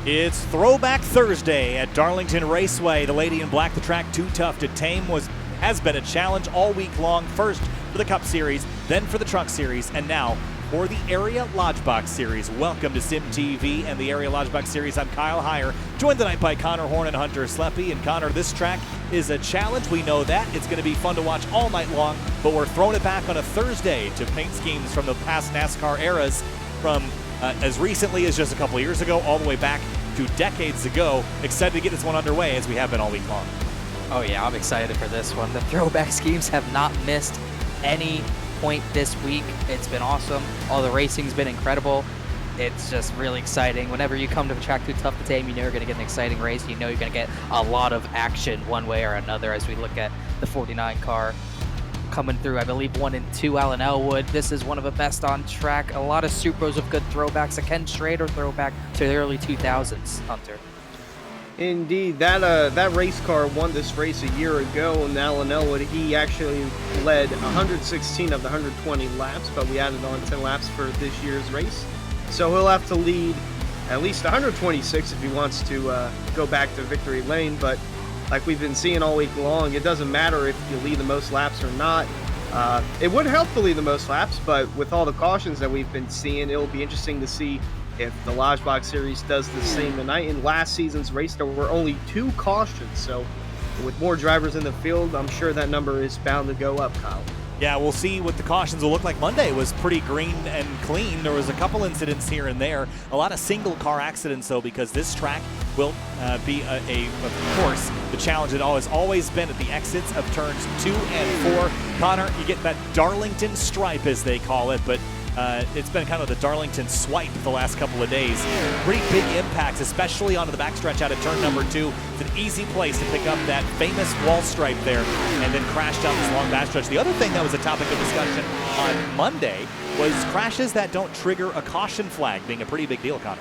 It's Throwback Thursday at Darlington Raceway. The Lady in Black, the track too tough to tame, has been a challenge all week long. First for the Cup Series, then for the Truck Series, and now for the Area Lodgebox Series. Welcome to Sim TV and the Area Lodgebox Series. I'm Kyle Heyer, joined tonight by Connor Horn and Hunter Sleppy. And Connor, this track is a challenge. We know that. It's going to be fun to watch all night long, but we're throwing it back on a Thursday to paint schemes from the past NASCAR eras, from as recently as just a couple of years ago, all the way back to decades ago. Excited to get this one underway as we have been all week long. Oh yeah, I'm excited for this one. The throwback schemes have not missed any point this week. It's been awesome. All the racing's been incredible. It's just really exciting. Whenever you come to a track too tough to tame, you know you're going to get an exciting race. You know you're going to get a lot of action one way or another as we look at the 49 car coming through. I believe 1 and 2 Alan Elwood. This is one of the best on track. A lot of Supros of good throwbacks. A Ken Schrader throwback to the early 2000s, Hunter. Indeed, that race car won this race a year ago, and Alan Elwood, he actually led 116 of the 120 laps, but we added on 10 laps for this year's race. So he'll have to lead at least 126 if he wants to go back to victory lane, but like we've been seeing all week long, it doesn't matter if you lead the most laps or not. It would help to lead the most laps, but with all the cautions that we've been seeing, it'll be interesting to see if the Lodgebox Series does the same tonight. In last season's race, there were only 2 cautions, so with more drivers in the field, I'm sure that number is bound to go up, Kyle. Yeah, we'll see what the cautions will look like. Monday was pretty green and clean. There was a couple incidents here and there. A lot of single car accidents, though, because this track will be of course, the challenge it has always been at the exits of turns 2 and 4. Connor, you get that Darlington stripe, as they call it, but it's been kind of the Darlington swipe the last couple of days. Pretty big impacts, especially onto the backstretch out of turn number 2. It's an easy place to pick up that famous wall stripe there and then crash down this long backstretch. The other thing that was a topic of discussion on Monday was crashes that don't trigger a caution flag being a pretty big deal, Connor.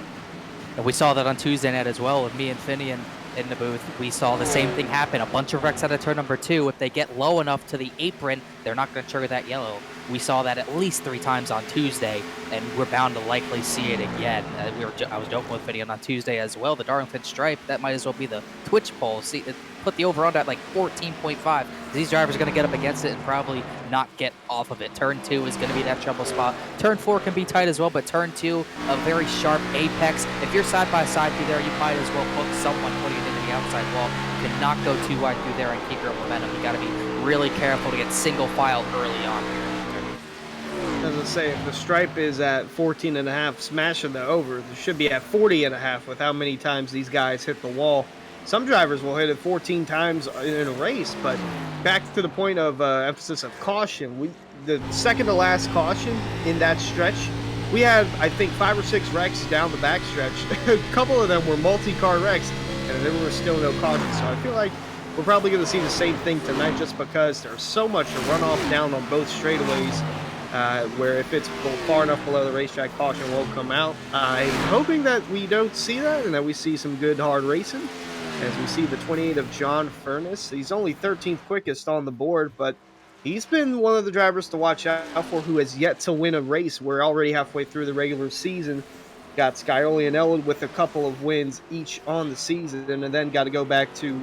And we saw that on Tuesday night as well with me and Finian in the booth. We saw the same thing happen. A bunch of wrecks out of turn number 2. If they get low enough to the apron, they're not going to trigger that yellow. We saw that at least 3 times on Tuesday, and we're bound to likely see it again. I was joking with Finian on Tuesday as well. The Darlington stripe, that might as well be the Twitch poll. See, put the over-under at like 14.5. These drivers are going to get up against it and probably not get off of it. Turn 2 is going to be that trouble spot. Turn 4 can be tight as well, but turn 2, a very sharp apex. If you're side by side through there, you might as well book someone putting it into the outside wall. You cannot go too wide through there and keep your momentum. You got to be really careful to get single file early on. As I say, if the stripe is at 14.5, smashing the over, it should be at 40.5 with how many times these guys hit the wall. Some drivers will hit it 14 times in a race, but back to the point of emphasis of caution, the second to last caution in that stretch, we had, I think, 5 or 6 wrecks down the backstretch. A couple of them were multi-car wrecks, and there were still no cautions. So I feel like we're probably going to see the same thing tonight just because there's so much runoff down on both straightaways. Where if it's far enough below the racetrack, caution won't come out. I'm hoping that we don't see that and that we see some good hard racing. As we see the 28 of John Furness. He's only 13th quickest on the board, but he's been one of the drivers to watch out for who has yet to win a race. We're already halfway through the regular season. Got Scioli and Elwood with a couple of wins each on the season, and then got to go back to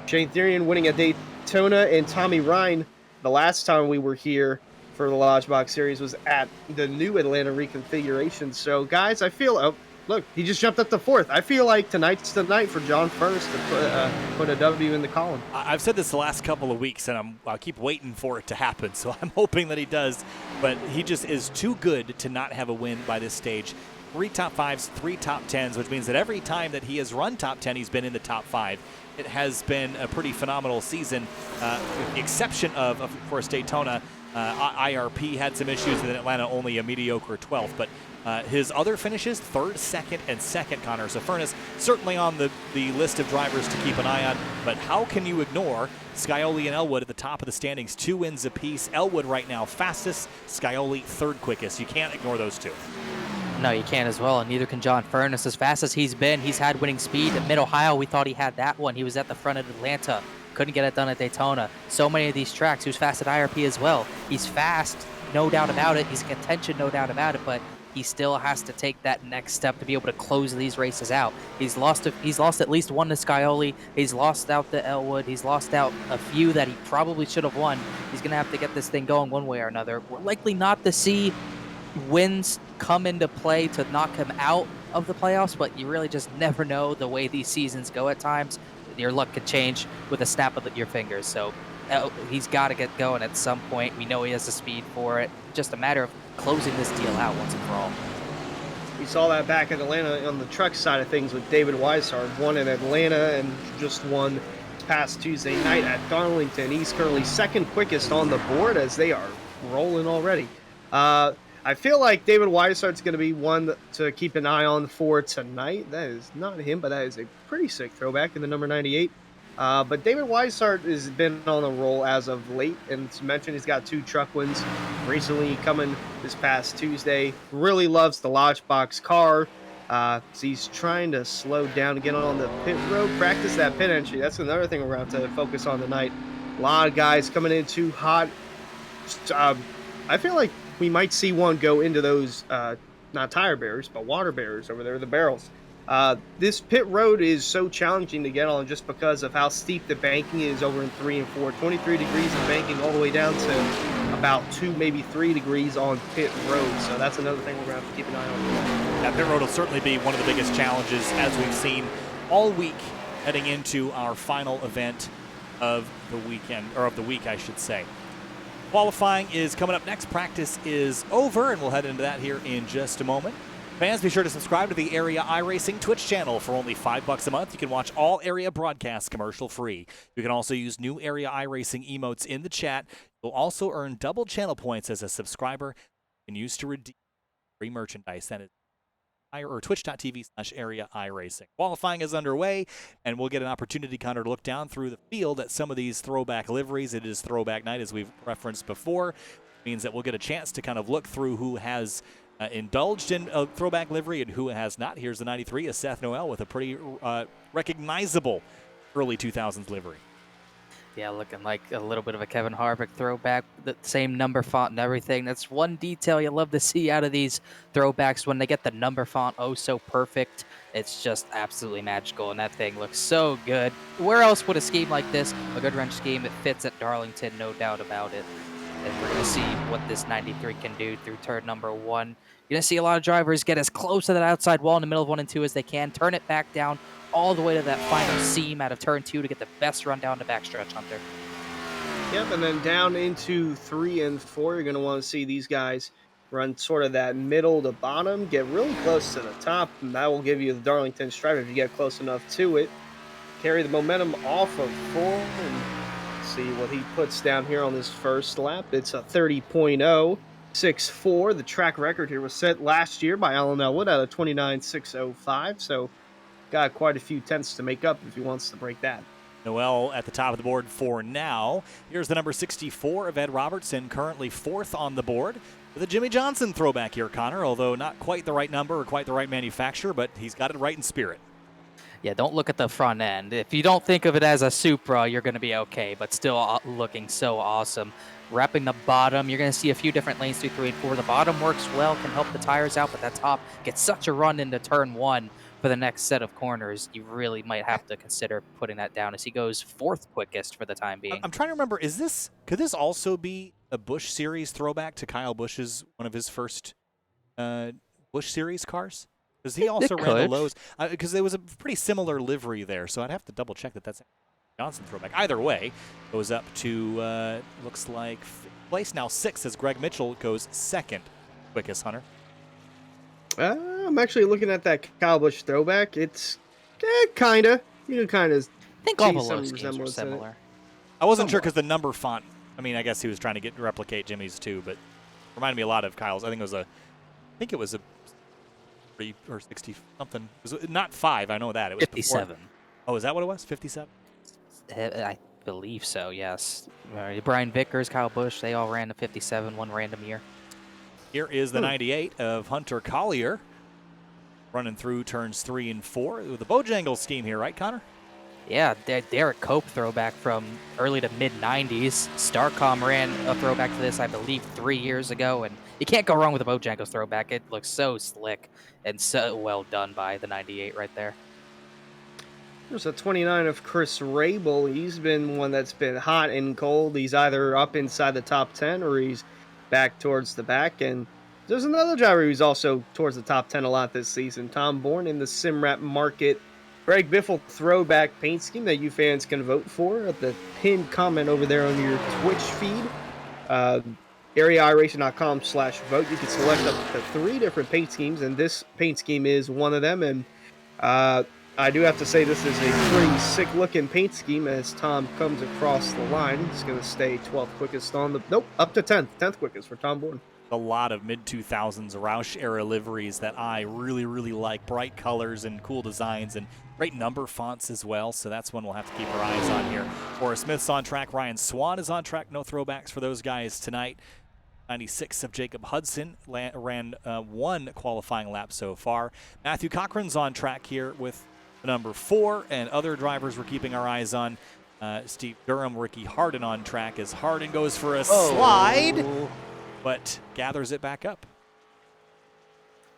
Shane Therian winning at Daytona and Tommy Ryan the last time we were here for the Lodgebox Series was at the new Atlanta reconfiguration. So, guys, I feel... Oh, look, he just jumped up to 4th. I feel like tonight's the night for John Furness to put a W in the column. I've said this the last couple of weeks, and I keep waiting for it to happen, so I'm hoping that he does. But he just is too good to not have a win by this stage. 3 top 5s, 3 top 10s, which means that every time that he has run top 10, he's been in the top 5. It has been a pretty phenomenal season, with the exception of course, Daytona. IRP had some issues, and then Atlanta only a mediocre 12th. But his other finishes, 3rd, 2nd, and 2nd, Connor. So Furness certainly on the list of drivers to keep an eye on. But how can you ignore Scioli and Elwood at the top of the standings, 2 wins apiece? Elwood right now fastest, Scioli 3rd quickest. You can't ignore those 2. No, you can't as well, and neither can John Furness. As fast as he's been, he's had winning speed. At Mid-Ohio, we thought he had that one. He was at the front of Atlanta. Couldn't get it done at Daytona. So many of these tracks. He was fast at IRP as well. He's fast, no doubt about it. He's in contention, no doubt about it, but he still has to take that next step to be able to close these races out. He's lost at least one to Scioli. He's lost out to Elwood. He's lost out a few that he probably should have won. He's going to have to get this thing going one way or another. We're likely not to see wins come into play to knock him out of the playoffs, but you really just never know the way these seasons go at times. Your luck could change with a snap of your fingers. So he's got to get going at some point. We know he has the speed for it. Just a matter of closing this deal out once and for all. We saw that back in Atlanta on the truck side of things with David Weishart. Won in Atlanta and just won this past Tuesday night at Darlington. He's currently second quickest on the board as they are rolling already. I feel like David Weishart's going to be one to keep an eye on for tonight. That is not him, but that is a pretty sick throwback in the number 98. But David Weishart has been on a roll as of late, and to mention he's got 2 truck wins recently coming this past Tuesday. Really loves the Lodgebox car. So he's trying to slow down to get on the pit road, practice that pit entry. That's another thing we're going to have to focus on tonight. A lot of guys coming in too hot. I feel like we might see one go into those, not tire barriers, but water barriers over there, the barrels. This pit road is so challenging to get on just because of how steep the banking is over in 3 and 4. 23 degrees of banking all the way down to about 2, maybe 3 degrees on pit road. So that's another thing we're going to have to keep an eye on. That pit road will certainly be one of the biggest challenges as we've seen all week heading into our final event of the weekend, or of the week, I should say. Qualifying is coming up next. Practice is over, and we'll head into that here in just a moment. Fans, be sure to subscribe to the Area iRacing Twitch channel for only $5 a month. You can watch all Area broadcasts commercial free. You can also use new Area iRacing emotes in the chat. You'll also earn double channel points as a subscriber and use to redeem free merchandise. That is or twitch.tv/Area iRacing. Qualifying is underway, and we'll get an opportunity, Connor, to look down through the field at some of these throwback liveries. It is throwback night, as we've referenced before. It means that we'll get a chance to kind of look through who has indulged in a throwback livery and who has not. Here's the 93 of Seth Noel with a pretty recognizable early 2000s livery. Yeah, looking like a little bit of a Kevin Harvick throwback, the same number font and everything. That's one detail you love to see out of these throwbacks when they get the number font oh so perfect. It's just absolutely magical, and that thing looks so good. Where else would a scheme like this, a good wrench scheme, it fits at Darlington, no doubt about it. And we're going to see what this 93 can do through turn number 1. You're going to see a lot of drivers get as close to that outside wall in the middle of 1 and 2 as they can, turn it back down all the way to that final seam out of turn 2 to get the best run down the backstretch, Hunter. Yep, and then down into 3 and 4, you're going to want to see these guys run sort of that middle to bottom, get really close to the top, and that will give you the Darlington stripe if you get close enough to it. Carry the momentum off of 4 and see what he puts down here on this first lap. It's a 30.064. The track record here was set last year by Alan Elwood at a 29.605, so got quite a few tenths to make up if he wants to break that. Noel at the top of the board for now. Here's the number 64 of Ed Robertson, currently 4th on the board. With a Jimmy Johnson throwback here, Connor, although not quite the right number or quite the right manufacturer, but he's got it right in spirit. Yeah, don't look at the front end. If you don't think of it as a Supra, you're going to be okay, but still looking so awesome. Wrapping the bottom, you're going to see a few different lanes through 3 and 4. The bottom works well, can help the tires out, but that top gets such a run into turn 1 for the next set of corners. You really might have to consider putting that down as he goes 4th quickest for the time being. I'm trying to remember, could this also be a Busch Series throwback to Kyle Busch's, one of his first Busch Series cars? Because he also ran the Lowe's, because there was a pretty similar livery there, so I'd have to double check that that's Johnson throwback. Either way, goes up to, looks like place now 6 as Greg Mitchell goes 2nd quickest, Hunter. I'm actually looking at that Kyle Busch throwback. It's kind of. You can kind of I think all the Lowe's schemes are similar. I wasn't sure because the number font, I mean, I guess he was trying to replicate Jimmy's too, but reminded me a lot of Kyle's. I think it was a 3 or 60 something. It was not 5, I know that. It was 57. Before. Oh, is that what it was? 57? I believe so, yes. Brian Vickers, Kyle Busch, they all ran the 57 one random year. Here is the 98 of Hunter Collier, running through turns 3 and 4 with the Bojangles scheme here, right, Connor? Yeah, Derek Cope throwback from early to mid-90s. Starcom ran a throwback to this, I believe, 3 years ago, and You can't go wrong with a Bojangles throwback. It looks so slick and so well done by the 98 right there. There's a 29 of Chris Rabel. He's been one that's been hot and cold. He's either up inside the top 10 or he's back towards the back. And there's another driver who's also towards the top 10 a lot this season. Tom Bourne in the Simrap Market Greg Biffle throwback paint scheme that you fans can vote for at the pinned comment over there on your Twitch feed. AreaIRacing.com/vote. You can select up to 3 different paint schemes, and this paint scheme is one of them. And I do have to say this is a pretty sick-looking paint scheme as Tom comes across the line. He's going to stay 12th quickest on the... Nope, up to 10th. 10th quickest for Tom Bourne. A lot of mid-2000s Roush-era liveries that I really, really like. Bright colors and cool designs and great number fonts as well, so that's one we'll have to keep our eyes on here. Forrest Smith's on track. Ryan Swan is on track. No throwbacks for those guys tonight. 96 of Jacob Hudson ran 1 qualifying lap so far. Matthew Cochran's on track here with the number 4, and other drivers we're keeping our eyes on. Steve Durham, Ricky Harden on track as Harden goes for a slide, but gathers it back up.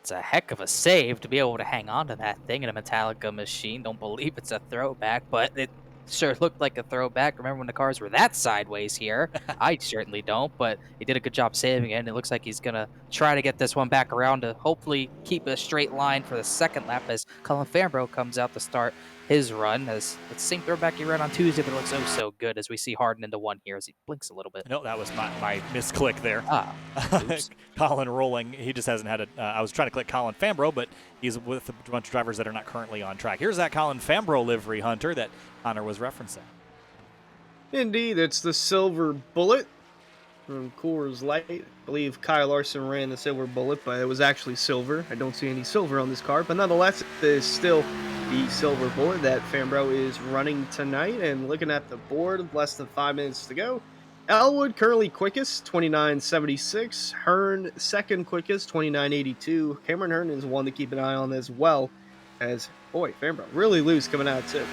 It's a heck of a save to be able to hang on to that thing in a Metallica machine. Don't believe it's a throwback, but it sure looked like a throwback. Remember when the cars were that sideways here? I certainly don't, but he did a good job saving it, and it looks like he's going to try to get this one back around to hopefully keep a straight line for the second lap as Colin Fambro comes out to start his run. As it's the same throwback he ran on Tuesday, but it looks so good as we see Harden into one here as he blinks a little bit. No, that was my misclick there. Oops. Colin rolling. He just hasn't had a... I was trying to click Colin Fambro, but he's with a bunch of drivers that are not currently on track. Here's that Colin Fambro livery, Hunter, that Connor was referencing. Indeed, it's the Silver Bullet from Coors Light. I believe Kyle Larson ran the Silver Bullet, but it was actually silver. I don't see any silver on this car, but nonetheless, it is still the Silver Bullet that Fambro is running tonight. And looking at the board, less than 5 minutes to go. Elwood currently quickest, 29.76. Hearn second quickest, 29.82. Cameron Hearn is one to keep an eye on as well, as, boy, Fambro really loose coming out too.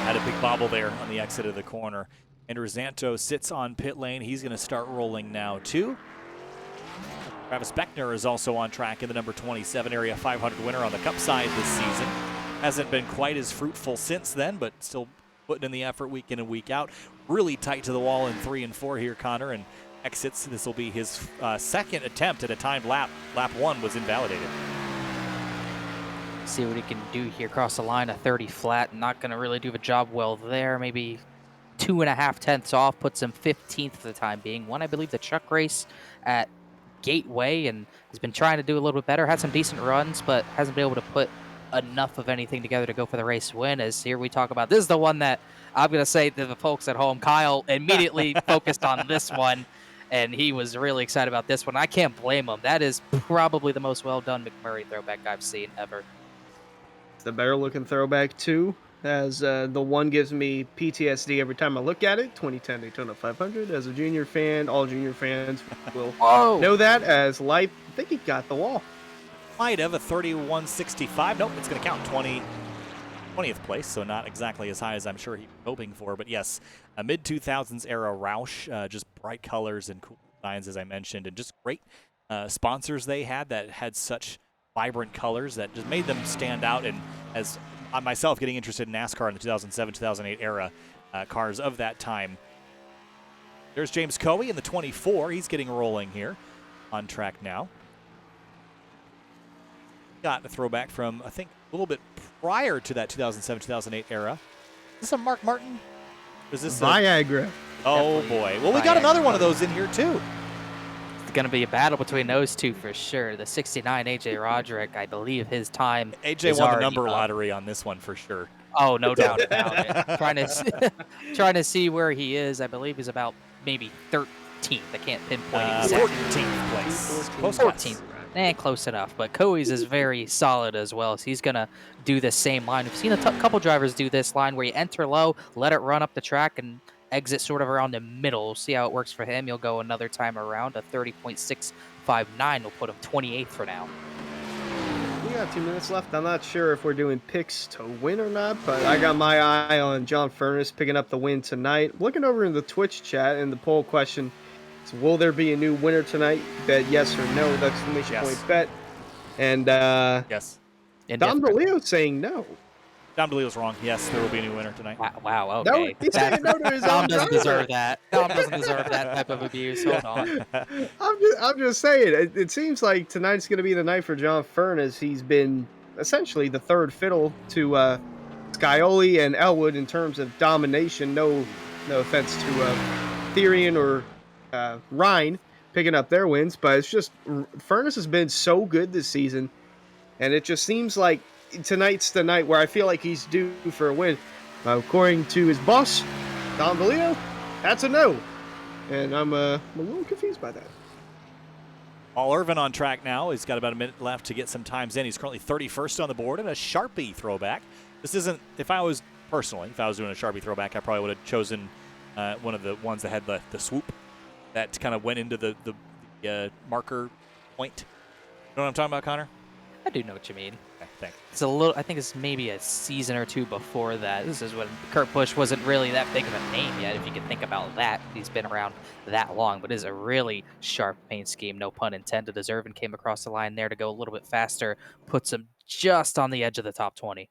Had a big bobble there on the exit of the corner. Andrew Zanto sits on pit lane. He's going to start rolling now, too. Travis Beckner is also on track in the number 27 Area 500 winner on the Cup side this season. Hasn't been quite as fruitful since then, but still putting in the effort week in and week out. Really tight to the wall in 3 and 4 here, Connor, and exits. This will be his second attempt at a timed lap. Lap 1 was invalidated. See what he can do here across the line, a 30 flat. Not going to really do the job well there. Maybe 2.5 tenths off, puts him 15th for the time being. Won, I believe, the truck race at Gateway, and has been trying to do a little bit better. Had some decent runs, but hasn't been able to put enough of anything together to go for the race win. As here we talk about, this is the one that I'm going to say to the folks at home, Kyle immediately focused on this one, and he was really excited about this one. I can't blame him. That is probably the most well-done McMurray throwback I've seen ever. The better looking throwback too, as the one gives me PTSD every time I look at it. 2010 Daytona 500. As a junior fan, all junior fans will know that as life. I think he got the wall. Might have a 31.65. Nope, it's going to count 20th place, so not exactly as high as I'm sure he was hoping for. But yes, a mid-2000s era Roush, just bright colors and cool designs, as I mentioned, and just great sponsors they had that had such vibrant colors that just made them stand out. And as myself getting interested in NASCAR in the 2007-2008 era, cars of that time. There's James Coey in the 24. He's getting rolling here on track now. Got a throwback from, I think, a little bit prior to that 2007-2008 era. Is this a Mark Martin? Is this Viagra? Oh, boy. Well, we got another one of those in here, too. Going to be a battle between those two for sure. The 69 AJ Roderick, I believe his time. AJ won the number lottery on this one for sure. Oh, no doubt about it. Trying to see where he is. I believe he's about maybe 13th. I can't pinpoint exactly. 14th place. 14th. Close enough. But Coey's is very solid as well. So he's going to do the same line. We've seen a couple drivers do this line where you enter low, let it run up the track, and exit sort of around the middle. We'll see how it works for him. He'll go another time around. A 30.659 will put him 28th for now. We got 2 minutes left. I'm not sure if we're doing picks to win or not, but I got my eye on John Furness picking up the win tonight. Looking over in the Twitch chat, and the poll question So will there be a new winner tonight? Bet yes or no. The exclamation Yes. point bet. And Yes. Dom Indifferent. DeLeo saying no. Dom DeLeo's wrong. Yes, there will be a new winner tonight. Wow, No, okay. he's saying no to his Dom own doesn't driver. deserve that. Dom doesn't deserve that type of abuse. Hold on. I'm just saying. It seems like tonight's going to be the night for John Furness. He's been essentially the third fiddle to Scioli and Elwood in terms of domination. No offense to Therian or Ryan picking up their wins, but it's just Furness has been so good this season, and it just seems like tonight's the night where I feel like he's due for a win. According to his boss, Dom DeLeo, that's a no, and I'm a little confused by that. Paul Irvin on track now. He's got about a minute left to get some times in. He's currently 31st on the board and a Sharpie throwback. This isn't, if I was doing a Sharpie throwback, I probably would have chosen one of the ones that had the swoop that kind of went into the marker point. You know what I'm talking about, Connor? I do know what you mean. Okay, thanks. It's a little. I think it's maybe a season or two before that. This is when Kurt Busch wasn't really that big of a name yet, if you can think about that. He's been around that long, but it is a really sharp paint scheme, no pun intended. As Irvin came across the line there to go a little bit faster, puts him just on the edge of the top 20.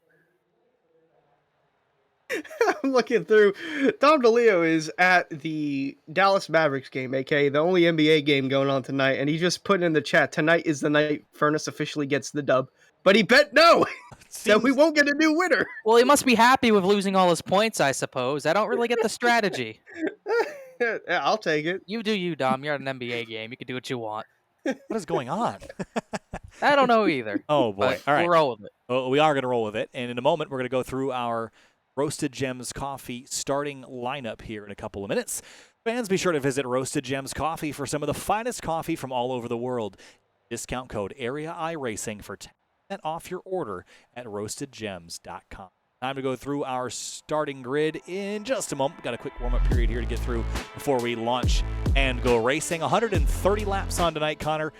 I'm looking through. Dom DeLeo is at the Dallas Mavericks game, aka the only NBA game going on tonight, and he just put in the chat, tonight is the night Furness officially gets the dub. But he bet no, that we won't get a new winner. Well, he must be happy with losing all his points, I suppose. I don't really get the strategy. Yeah, I'll take it. You do you, Dom. You're at an NBA game. You can do what you want. What is going on? I don't know either. Oh, boy. But All right. we'll roll with it. Well, we are going to roll with it. And in a moment, we're going to go through our Roasted Gems Coffee starting lineup here in a couple of minutes. Fans, be sure to visit Roasted Gems Coffee for some of the finest coffee from all over the world. Discount code Area iRacing for 10% off your order at roastedgems.com. Time to go through our starting grid in just a moment. We've got a quick warm-up period here to get through before we launch and go racing. 130 laps on tonight, Connor.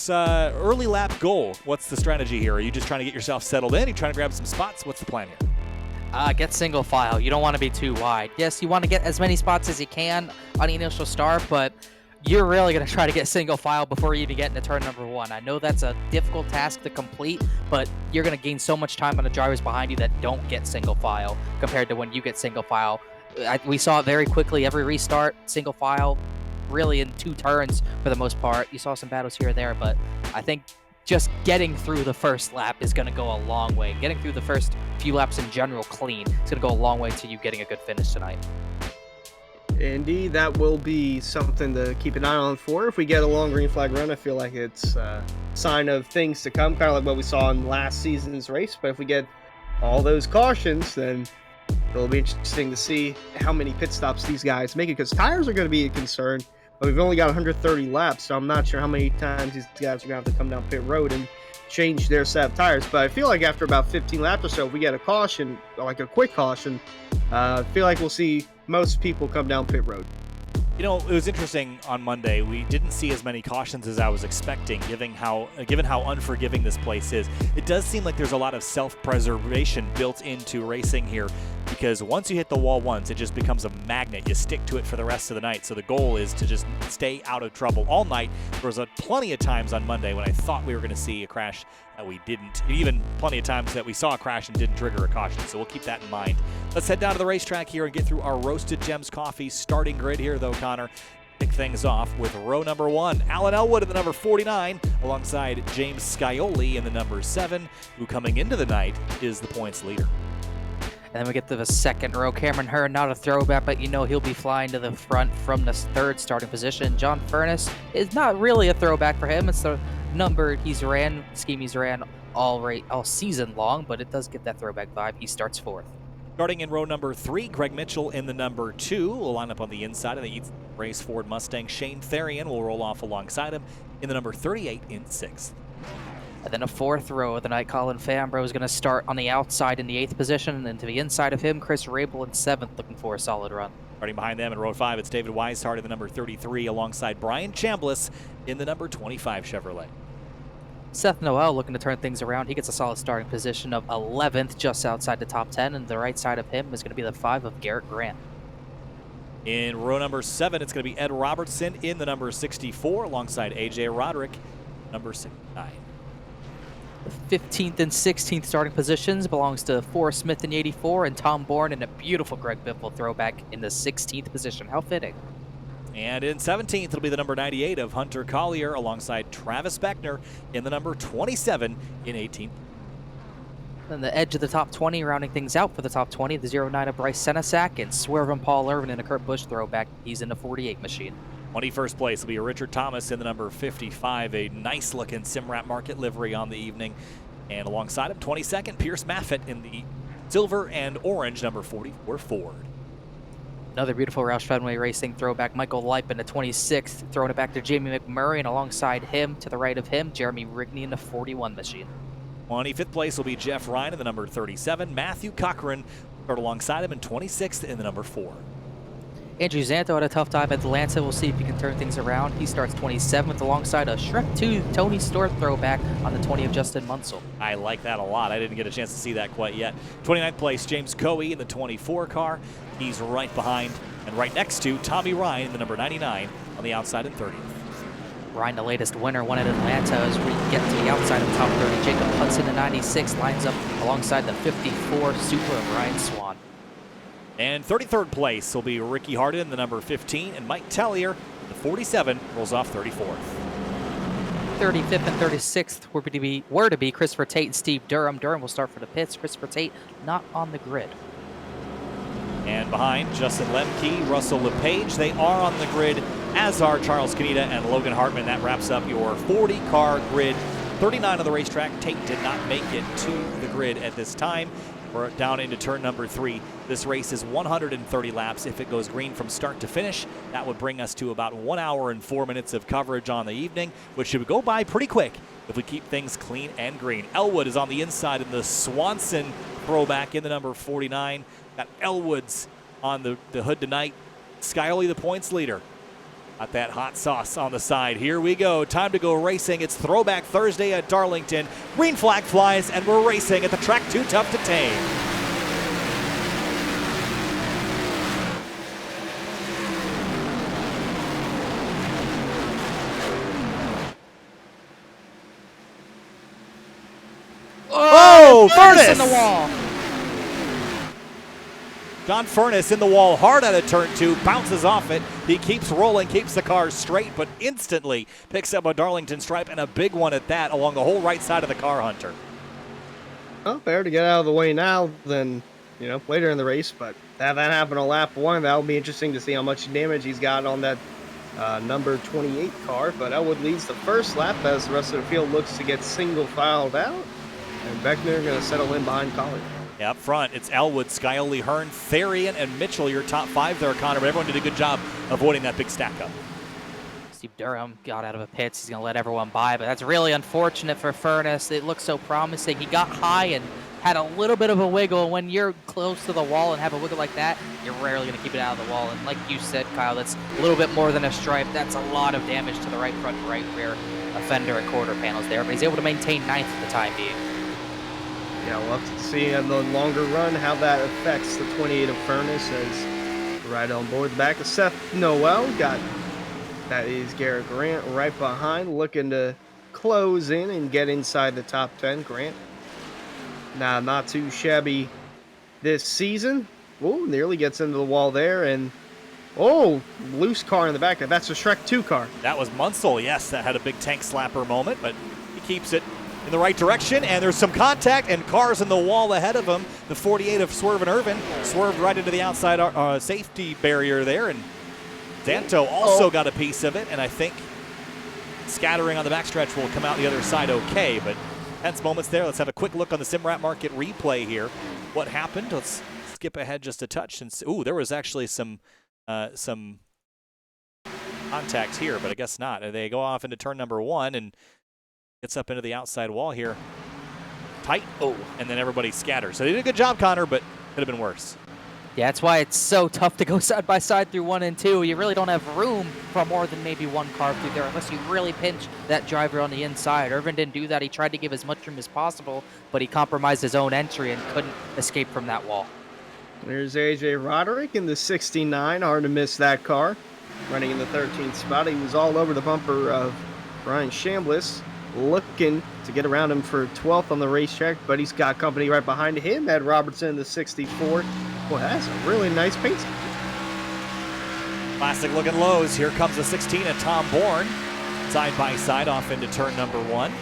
Early lap goal. What's the strategy here? Are you just trying to get yourself settled in? Are you trying to grab some spots? What's the plan here? Get single file. You don't want to be too wide. Yes, you want to get as many spots as you can on the initial start, but you're really going to try to get single file before you even get into turn number 1. I know that's a difficult task to complete, but you're going to gain so much time on the drivers behind you that don't get single file compared to when you get single file. We saw it very quickly. Every restart, single file, really in 2 turns for the most part. You saw some battles here or there, but I think just getting through the first lap is going to go a long way. Getting through the first few laps in general clean is going to go a long way to you getting a good finish tonight. Indeed, that will be something to keep an eye on for. If we get a long green flag run, I feel like it's a sign of things to come, kind of like what we saw in last season's race. But if we get all those cautions, then it'll be interesting to see how many pit stops these guys make it, because tires are going to be a concern. But we've only got 130 laps, so I'm not sure how many times these guys are going to have to come down pit road and change their set of tires. But I feel like after about 15 laps or so, if we get a caution, like a quick caution, I feel like we'll see most people come down pit road. You know, it was interesting on Monday. We didn't see as many cautions as I was expecting, given how unforgiving this place is. It does seem like there's a lot of self-preservation built into racing here, because once you hit the wall once, it just becomes a magnet. You stick to it for the rest of the night. So the goal is to just stay out of trouble all night. There was plenty of times on Monday when I thought we were going to see a crash that we didn't. Even plenty of times that we saw a crash and didn't trigger a caution. So we'll keep that in mind. Let's head down to the racetrack here and get through our Roasted Gems Coffee starting grid here, though, Connor. Kick things off with row number 1. Alan Elwood in the number 49, alongside James Scioli in the number 7, who coming into the night is the points leader. And then we get to the second row. Cameron Hearn, not a throwback, but you know he'll be flying to the front from the 3rd starting position. John Furness is not really a throwback for him. It's the number he's ran all season long, but it does get that throwback vibe. He starts 4th. Starting in row number 3, Greg Mitchell in the number 2 will line up on the inside of the race Ford Mustang. Shane Therian will roll off alongside him in the number 38 in 6th. And then a 4th row of the night, Colin Fambro is going to start on the outside in the 8th position, and then to the inside of him, Chris Rabel in 7th, looking for a solid run. Starting behind them in row 5, it's David Weishart in the number 33 alongside Brian Chambliss in the number 25 Chevrolet. Seth Noel looking to turn things around. He gets a solid starting position of 11th, just outside the top 10, and the right side of him is going to be the 5 of Garrett Grant. In row number 7, it's going to be Ed Robertson in the number 64 alongside AJ Roderick, number 69. The 15th and 16th starting positions belongs to Forrest Smith in the 84 and Tom Bourne in a beautiful Greg Biffle throwback in the 16th position. How fitting. And in 17th, it'll be the number 98 of Hunter Collier alongside Travis Beckner in the number 27 in 18th. Then the edge of the top 20, rounding things out for the top 20, the 09 of Bryce Senesac and Swervin' Paul Irvin in a Kurt Busch throwback. He's in the 48 machine. 21st place will be Richard Thomas in the number 55, a nice-looking Simrat Market livery on the evening. And alongside him, 22nd, Pierce Maffitt in the silver and orange number 44 Ford. Another beautiful Roush Fenway Racing throwback, Michael Leip in the 26th, throwing it back to Jamie McMurray, and alongside him, to the right of him, Jeremy Rigney in the 41 machine. 25th place will be Jeff Ryan in the number 37. Matthew Cochran right alongside him in 26th in the number 4. Andrew Zanto had a tough time at Atlanta. We'll see if he can turn things around. He starts 27th alongside a Shrek 2 Tony Stewart throwback on the 20 of Justin Munsell. I like that a lot. I didn't get a chance to see that quite yet. 29th place, James Coey in the 24 car. He's right behind and right next to Tommy Ryan in the number 99 on the outside in 30th. Ryan, the latest winner, won at Atlanta. As we get to the outside of the top 30, Jacob Hudson, the 96, lines up alongside the 54 Super of Ryan Swan. And 33rd place will be Ricky Harden, the number 15, and Mike Tellier, the 47, rolls off 34th. 35th and 36th were to be Christopher Tate and Steve Durham. Durham will start for the pits. Christopher Tate not on the grid. And behind, Justin Lemke, Russell LePage, they are on the grid, as are Charles Kaneda and Logan Hartman. That wraps up your 40-car grid. 39 on the racetrack. Tate did not make it to the grid at this time. We're down into turn number 3. This race is 130 laps. If it goes green from start to finish, that would bring us to about 1 hour and 4 minutes of coverage on the evening, which should go by pretty quick if we keep things clean and green. Elwood is on the inside in the Swanson throwback in the number 49. Got Elwood's on the hood tonight. Skyly, the points leader. Got that hot sauce on the side. Here we go. Time to go racing. It's Throwback Thursday at Darlington. Green flag flies, and we're racing at the track too tough to tame. Oh, Furnace in the wall. John Furnace in the wall hard out of turn 2, bounces off it. He keeps rolling, keeps the car straight, but instantly picks up a Darlington stripe, and a big one at that, along the whole right side of the car, Hunter. Well, better to get out of the way now than, later in the race, but have that happen on lap 1. That'll be interesting to see how much damage he's got on that number 28 car, but Elwood leads the first lap as the rest of the field looks to get single filed out, and Beckner going to settle in behind Collier. Yeah, up front, it's Elwood, Skyoli, Hearn, Therian, and Mitchell, your top 5 there, Connor, but everyone did a good job avoiding that big stack up. Steve Durham got out of a pits. He's going to let everyone by, but that's really unfortunate for Furnace. It looked so promising. He got high and had a little bit of a wiggle. When you're close to the wall and have a wiggle like that, you're rarely going to keep it out of the wall. And like you said, Kyle, that's a little bit more than a stripe. That's a lot of damage to the right front and right rear fender and quarter panels there, but he's able to maintain 9th for the time being. Yeah, we'll have to see in the longer run how that affects the 28 of Furnace as right on board. The back of Seth Noel. That is Garrett Grant right behind, looking to close in and get inside the top 10. Grant, now not too shabby this season. Oh, nearly gets into the wall there, and loose car in the back. That's a Shrek 2 car. That was Munsell, yes, that had a big tank slapper moment, but he keeps it in the right direction, and there's some contact and cars in the wall ahead of him. The 48 of Swerve and Irvin swerved right into the outside safety barrier there, and Zanto also got a piece of it, and I think scattering on the backstretch will come out the other side okay, but tense moments there. Let's have a quick look on the Simrat Market replay here. What happened? Let's skip ahead just a touch and see. Ooh, there was actually some contact here, but I guess not. They go off into turn number 1 and gets up into the outside wall here. Tight. And then everybody scatters. So they did a good job, Connor, but could have been worse. Yeah, that's why it's so tough to go side by side through 1 and 2. You really don't have room for more than maybe one car through there unless you really pinch that driver on the inside. Irvin didn't do that. He tried to give as much room as possible, but he compromised his own entry and couldn't escape from that wall. There's AJ Roderick in the 69. Hard to miss that car. Running in the 13th spot. He was all over the bumper of Ryan Chambliss, looking to get around him for 12th on the racetrack, but he's got company right behind him. Ed Robertson in the 64. Boy, that's a really nice paint scheme. Classic looking lows. Here comes the 16 and Tom Bourne. Side by side off into turn number 1.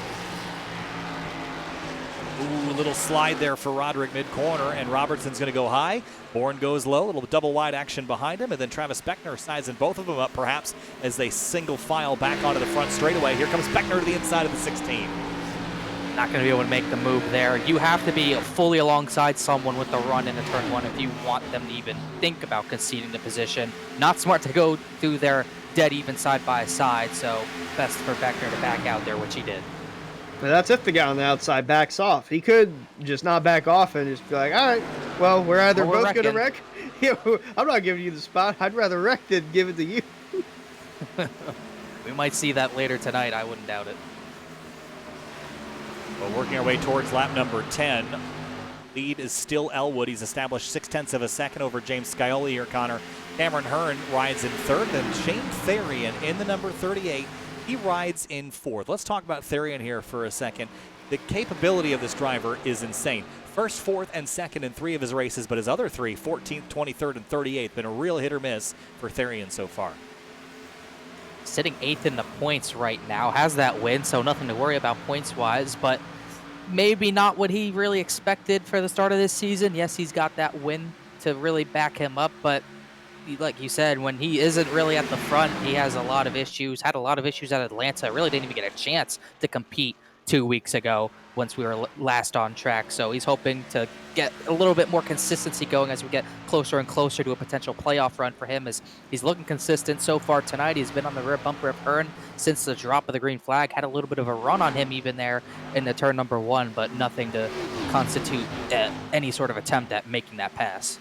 Ooh, a little slide there for Roderick mid-corner, and Robertson's going to go high. Bourne goes low, a little double wide action behind him, and then Travis Beckner sizing both of them up perhaps as they single file back onto the front straightaway. Here comes Beckner to the inside of the 16. Not going to be able to make the move there. You have to be fully alongside someone with the run into turn 1 if you want them to even think about conceding the position. Not smart to go through their dead even side by side, so best for Beckner to back out there, which he did. And that's if the guy on the outside backs off. He could just not back off and just be like, all right, well, we're either both going to wreck. I'm not giving you the spot. I'd rather wreck than give it to you. We might see that later tonight. I wouldn't doubt it. Well, working our way towards lap number 10. Lead is still Elwood. He's established 0.6 of a second over James Scioli here, Connor. Cameron Hearn rides in third, then Shane Therian in the number 38. He rides in fourth. Let's talk about Therian here for a second. The capability of this driver is insane. First, fourth, and second in 3 of his races, but his other 3, 14th, 23rd, and 38th, been a real hit or miss for Therian so far. Sitting 8th in the points right now, has that win, so nothing to worry about points-wise, but maybe not what he really expected for the start of this season. Yes, he's got that win to really back him up, but like you said, when he isn't really at the front, he has a lot of issues, had a lot of issues at Atlanta, really didn't even get a chance to compete 2 weeks ago once we were last on track. So he's hoping to get a little bit more consistency going as we get closer and closer to a potential playoff run for him, as he's looking consistent so far tonight. He's been on the rear bumper of Hearn since the drop of the green flag, had a little bit of a run on him even there in the turn number 1, but nothing to constitute any sort of attempt at making that pass.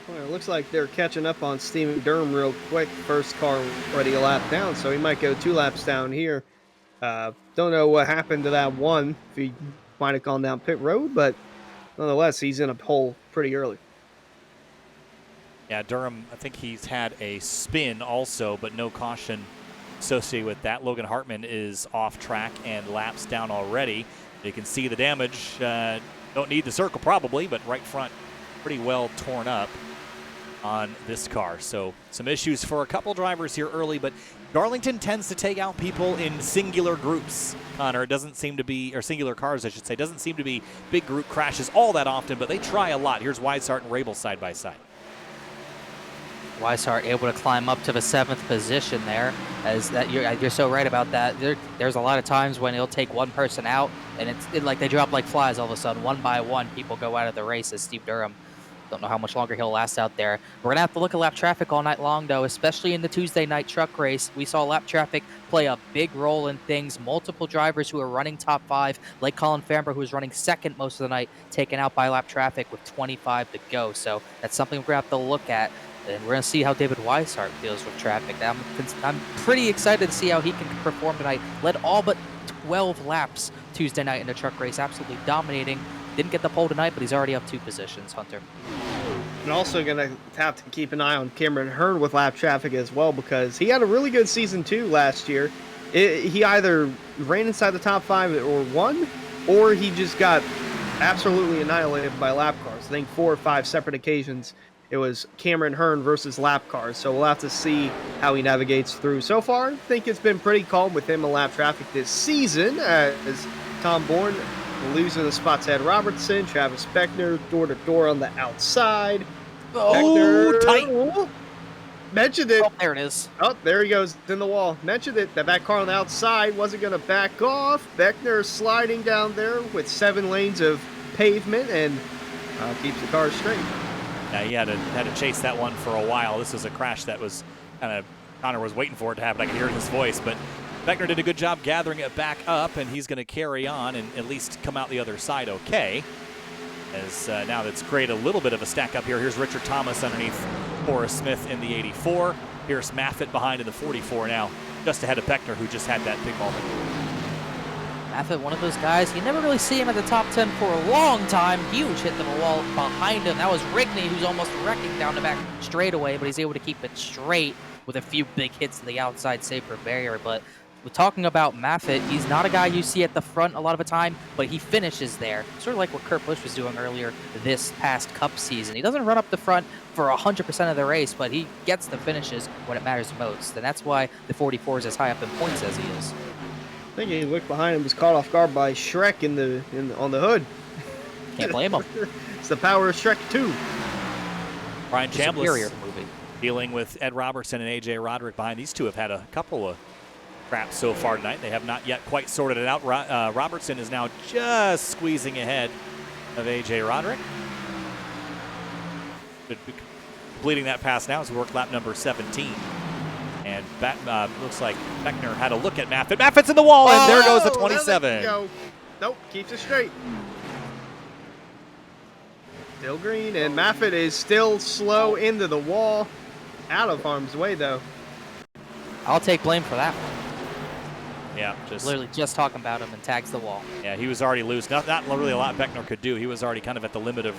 Well, it looks like they're catching up on Steven Durham real quick. First car already a lap down, so he might go 2 laps down here. Don't know what happened to that one, if he might have gone down pit road, but nonetheless, he's in a hole pretty early. Yeah, Durham, I think he's had a spin also, but no caution associated with that. Logan Hartman is off track and laps down already. You can see the damage. Don't need the circle probably, but right front pretty well torn up on this car. So some issues for a couple drivers here early, but Darlington tends to take out people in singular groups, Connor. It doesn't seem to be, or singular cars I should say, doesn't seem to be big group crashes all that often, but they try a lot. Here's Weishart and Rabel side by side. Weishart able to climb up to the 7th position there, as that you're so right about that. There's a lot of times when he'll take one person out and it's like they drop like flies all of a sudden. One by one, people go out of the race, as Steve Durham. Don't know how much longer he'll last out there. We're going to have to look at lap traffic all night long, though, especially in the Tuesday night truck race. We saw lap traffic play a big role in things. Multiple drivers who are running top 5, like Colin Farmer, who was running second most of the night, taken out by lap traffic with 25 to go. So that's something we're going to have to look at. And we're going to see how David Weishart deals with traffic. I'm pretty excited to see how he can perform tonight. Led all but 12 laps Tuesday night in the truck race, absolutely dominating. Didn't get the pole tonight, but he's already up 2 positions, Hunter. And also going to have to keep an eye on Cameron Hearn with lap traffic as well, because he had a really good season too last year. He either ran inside the top 5 or won, or he just got absolutely annihilated by lap cars. I think 4 or 5 separate occasions it was Cameron Hearn versus lap cars. So we'll have to see how he navigates through. So far, I think it's been pretty calm with him in lap traffic this season, as Tom Bourne losing the spot to Ed Robertson, Travis Beckner, door-to-door on the outside. Oh, Beckner, tight. Oh, mentioned it. Oh, there it is. Oh, there he goes in the wall. Mentioned it. That car on the outside wasn't going to back off. Beckner sliding down there with 7 lanes of pavement and keeps the car straight. Yeah, he had to chase that one for a while. This was a crash that was kind of, Connor was waiting for it to happen. I could hear it in his voice, but Beckner did a good job gathering it back up, and he's going to carry on and at least come out the other side okay. As now that's created a little bit of a stack up here. Here's Richard Thomas underneath Forrest Smith in the 84. Pierce Maffitt behind in the 44 now, just ahead of Beckner, who just had that big moment. Maffett, one of those guys, you never really see him at the top 10 for a long time. Huge hit to the wall behind him. That was Rigney, who's almost wrecking down the back straightaway, but he's able to keep it straight with a few big hits to the outside save for barrier. But we're talking about Maffett. He's not a guy you see at the front a lot of the time, but he finishes there. Sort of like what Kurt Busch was doing earlier this past Cup season. He doesn't run up the front for 100% of the race, but he gets the finishes when it matters most. And that's why the 44 is as high up in points as he is. I think he looked behind him, was caught off guard by Shrek on the hood. Can't blame him. It's the power of Shrek 2. Brian Superior Chambliss movie. dealing with Ed Robertson and A.J. Roderick behind. These two have had a couple of craps so far tonight. They have not yet quite sorted it out. Robertson is now just squeezing ahead of A.J. Roderick. Completing that pass now as we work lap number 17. And looks like Beckner had a look at Maffett. Maffett's in the wall, and there goes the 27. Go. Nope, keeps it straight. Still green, and Maffett is still slow into the wall. Out of harm's way, though. I'll take blame for that one. Yeah, Literally just talking about him and tags the wall. Yeah, he was already loose. Not really a lot Beckner could do. He was already kind of at the limit of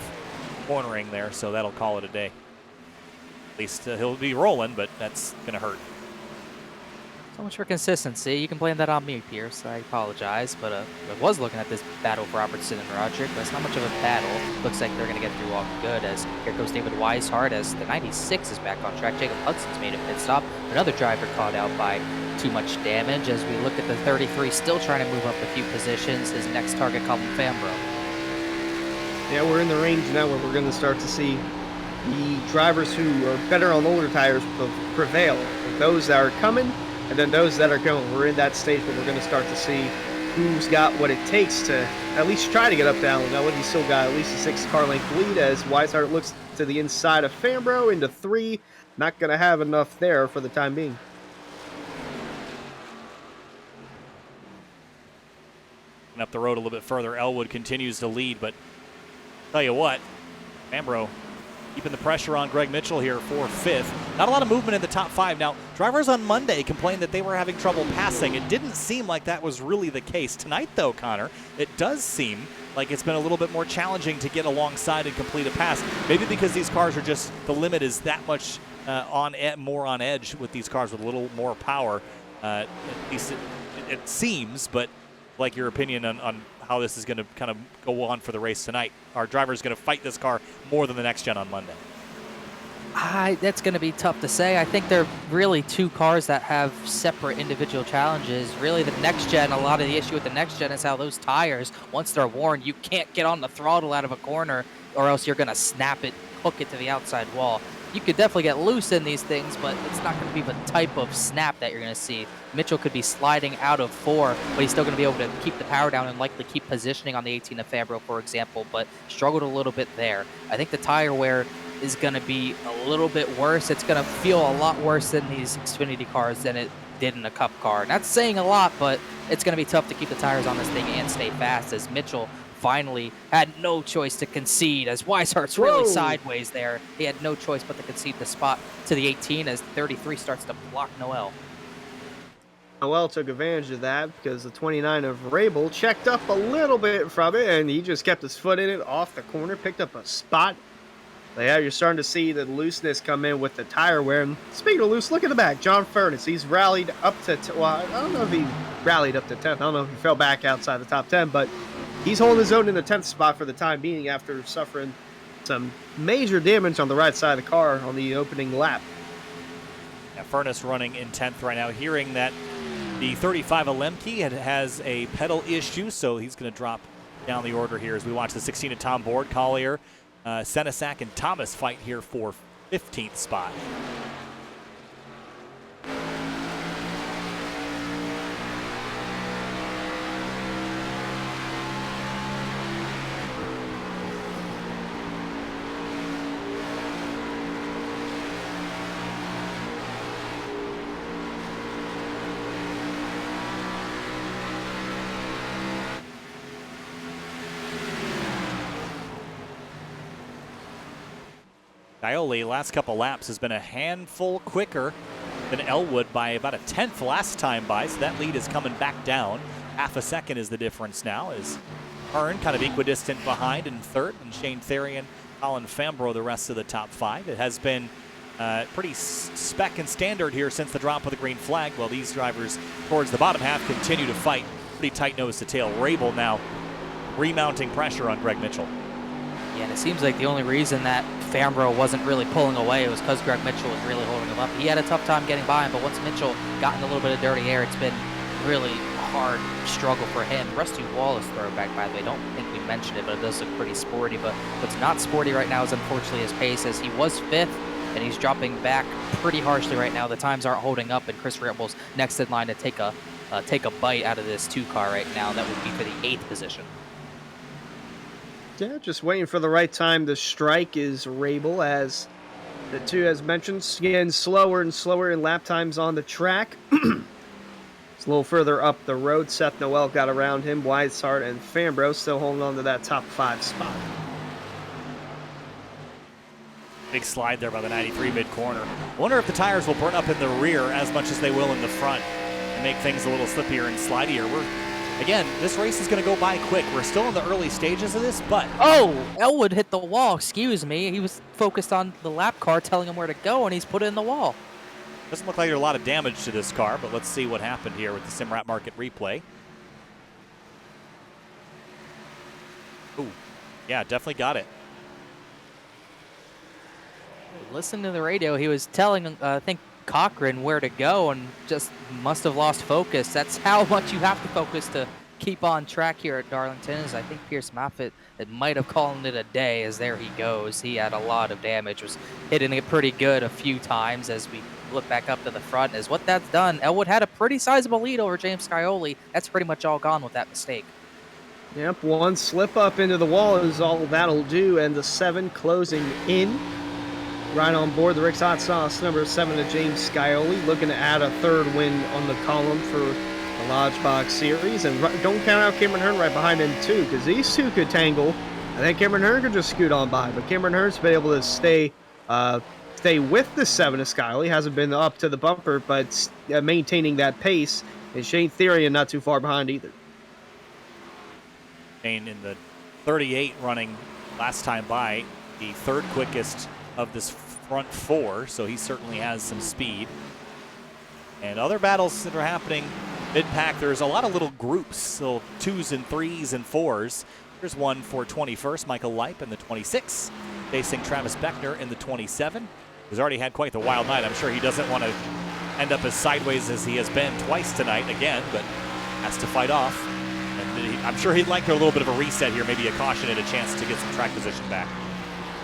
cornering there, so that'll call it a day. At least he'll be rolling, but that's going to hurt. So much for consistency. You can blame that on me, Pierce. I apologize, but I was looking at this battle for Robertson and Roderick, but it's not much of a battle. Looks like they're going to get through all good, as here goes David Weishart as the 96 is back on track. Jacob Hudson's made a pit stop. Another driver caught out by too much damage as we look at the 33, still trying to move up a few positions. His next target, Colin Fambro. Yeah, we're in the range now where we're going to start to see the drivers who are better on older tires prevail. Those that are coming, and then those that are going. We're in that stage where we're going to start to see who's got what it takes to at least try to get up to Allen. Now, he's still got at least a 6-car length lead as Weishart looks to the inside of Fambro into 3. Not going to have enough there for the time being. Up the road a little bit further, Elwood continues to lead, but tell you what, Fambro keeping the pressure on Greg Mitchell here for 5th. Not a lot of movement in the top 5. Now, drivers on Monday complained that they were having trouble passing. It didn't seem like that was really the case. Tonight, though, Connor, it does seem like it's been a little bit more challenging to get alongside and complete a pass. Maybe because these cars are just, the limit is that much more on edge with these cars with a little more power. At least it seems, but like your opinion on how this is going to kind of go on for the race tonight. Our driver is going to fight this car more than the next gen on Monday. That's going to be tough to say. I think they're really two cars that have separate individual challenges. Really, the next gen, a lot of the issue with the next gen is how those tires, once they're worn, you can't get on the throttle out of a corner or else you're going to snap it, hook it to the outside wall. You could definitely get loose in these things, but it's not going to be the type of snap that you're going to see. Mitchell could be sliding out of 4, but he's still going to be able to keep the power down and likely keep positioning on the 18 of Fambro, for example, but struggled a little bit there. I think the tire wear is going to be a little bit worse. It's going to feel a lot worse in these Xfinity cars than it did in a Cup car. Not saying a lot, but it's going to be tough to keep the tires on this thing and stay fast, as Mitchell finally had no choice to concede, as Weishart's really sideways there. He had no choice but to concede the spot to the 18 as 33 starts to block Noel. Noel took advantage of that because the 29 of Rabel checked up a little bit from it, and he just kept his foot in it off the corner, picked up a spot. But yeah, you're starting to see the looseness come in with the tire wear. And speaking of loose, look at the back. John Furness, he's rallied up to, well, I don't know if he rallied up to 10th. I don't know if he fell back outside the top 10, but he's holding his own in the 10th spot for the time being after suffering some major damage on the right side of the car on the opening lap. Yeah, Furness running in 10th right now, hearing that the 35 of Lemke has a pedal issue, so he's going to drop down the order here as we watch the 16 of Tom Board, Collier, Senesac, and Thomas fight here for 15th spot. Dioli, last couple laps, has been a handful quicker than Elwood by about a 10th last time by, so that lead is coming back down. half a second is the difference now, as Hearn kind of equidistant behind in third, and Shane Therian, Colin Fambro the rest of the top 5. It has been pretty spec and standard here since the drop of the green flag, while these drivers towards the bottom half continue to fight pretty tight nose to tail. Rabel now remounting pressure on Greg Mitchell. Yeah, and it seems like the only reason that Fambro wasn't really pulling away was because Greg Mitchell was really holding him up. He had a tough time getting by him, but once Mitchell got in a little bit of dirty air, it's been really hard struggle for him. Rusty Wallace throwback, by the way. I don't think we mentioned it, but it does look pretty sporty. But what's not sporty right now is unfortunately his pace, as he was 5th, and he's dropping back pretty harshly right now. The times aren't holding up, and Chris Ripple's next in line to take a bite out of this 2 car right now. That would be for the 8th position. Yeah, just waiting for the right time to strike is Rabel, as the 2, as mentioned, getting slower and slower in lap times on the track. It's a little further up the road. Seth Noel got around him. Weishart and Fambro still holding on to that top 5 spot. Big slide there by the 93 mid-corner. I wonder if the tires will burn up in the rear as much as they will in the front and make things a little slippier and slidier. Again, this race is going to go by quick. We're still in the early stages of this, but... Oh, Elwood hit the wall. Excuse me. He was focused on the lap car telling him where to go, and he's put it in the wall. Doesn't look like there's a lot of damage to this car, but let's see what happened here with the SimRap Market replay. Ooh, yeah, definitely got it. Listen to the radio. He was telling, I think, Cochran where to go, and just must have lost focus. That's how much you have to focus to keep on track here at Darlington. As I think Pierce Moffitt might have called it a day, as there he goes. He had a lot of damage, was hitting it pretty good a few times. As we look back up to the front, as what that's done, Elwood had a pretty sizable lead over James Scioli. That's pretty much all gone with that mistake. Yep, one slip up into the wall is all that'll do, and the 7 closing in. Right on board, the Rick's Hot Sauce, number 7 to James Scioli, looking to add a 3rd win on the column for the Lodgebox Series. And don't count out Cameron Hearn right behind him, too, because these 2 could tangle. I think Cameron Hearn could just scoot on by, but Cameron Hearn's been able to stay with the 7 to Scioli. Hasn't been up to the bumper, but maintaining that pace. And Shane Therian not too far behind either. Shane in the 38 running last time by, the 3rd quickest of this front 4, so he certainly has some speed. And other battles that are happening mid-pack, there's a lot of little groups, little 2s and 3s and 4s. There's one for 21st, Michael Leip in the 26, facing Travis Beckner in the 27. He's already had quite the wild night. I'm sure he doesn't want to end up as sideways as he has been twice tonight again, but has to fight off. And I'm sure he'd like a little bit of a reset here, maybe a caution and a chance to get some track position back.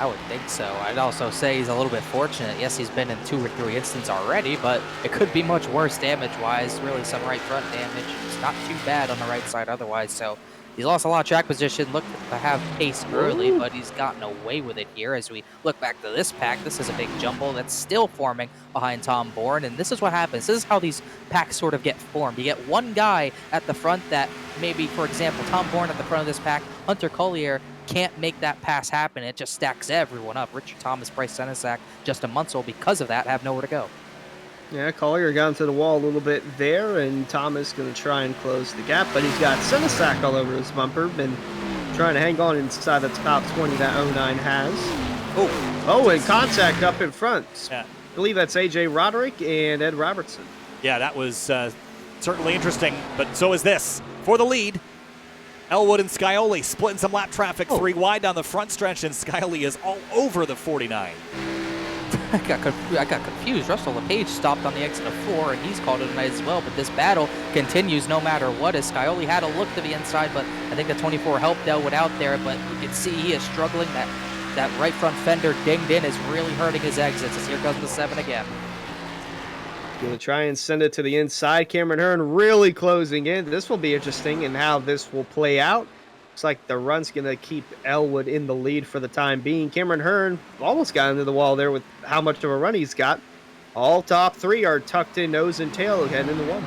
I would think so. I'd also say he's a little bit fortunate. Yes, he's been in 2 or 3 incidents already, but it could be much worse damage-wise. Really some right front damage. It's not too bad on the right side otherwise, so he's lost a lot of track position. Looked to have pace early, but he's gotten away with it here. As we look back to this pack, this is a big jumble that's still forming behind Tom Bourne, and this is what happens. This is how these packs sort of get formed. You get one guy at the front that maybe, for example, Tom Bourne at the front of this pack, Hunter Collier can't make that pass happen. It just stacks everyone up. Richard Thomas, Bryce Senesac, Justin Munsell, because of that, have nowhere to go. Yeah, Collier got into the wall a little bit there, and Thomas going to try and close the gap, but he's got Senesac all over his bumper. Been trying to hang on inside the top 20 that 09 has. Oh, and contact up in front. Yeah. I believe that's A.J. Roderick and Ed Robertson. Yeah, that was certainly interesting, but so is this. For the lead, Elwood and Scioli splitting some lap traffic 3 wide down the front stretch, and Scioli is all over the 49. I got confused. Russell LePage stopped on the exit of 4, and he's called it a night as well. But this battle continues no matter what, as Scioli had a look to the inside, but I think the 24 helped Elwood out there. But you can see he is struggling. That right front fender dinged in is really hurting his exits, as here comes the 7 again. Going to try and send it to the inside. Cameron Hearn really closing in. This will be interesting in how this will play out. Looks like the run's going to keep Elwood in the lead for the time being. Cameron Hearn almost got into the wall there with how much of a run he's got. All top 3 are tucked in nose and tail heading into 1.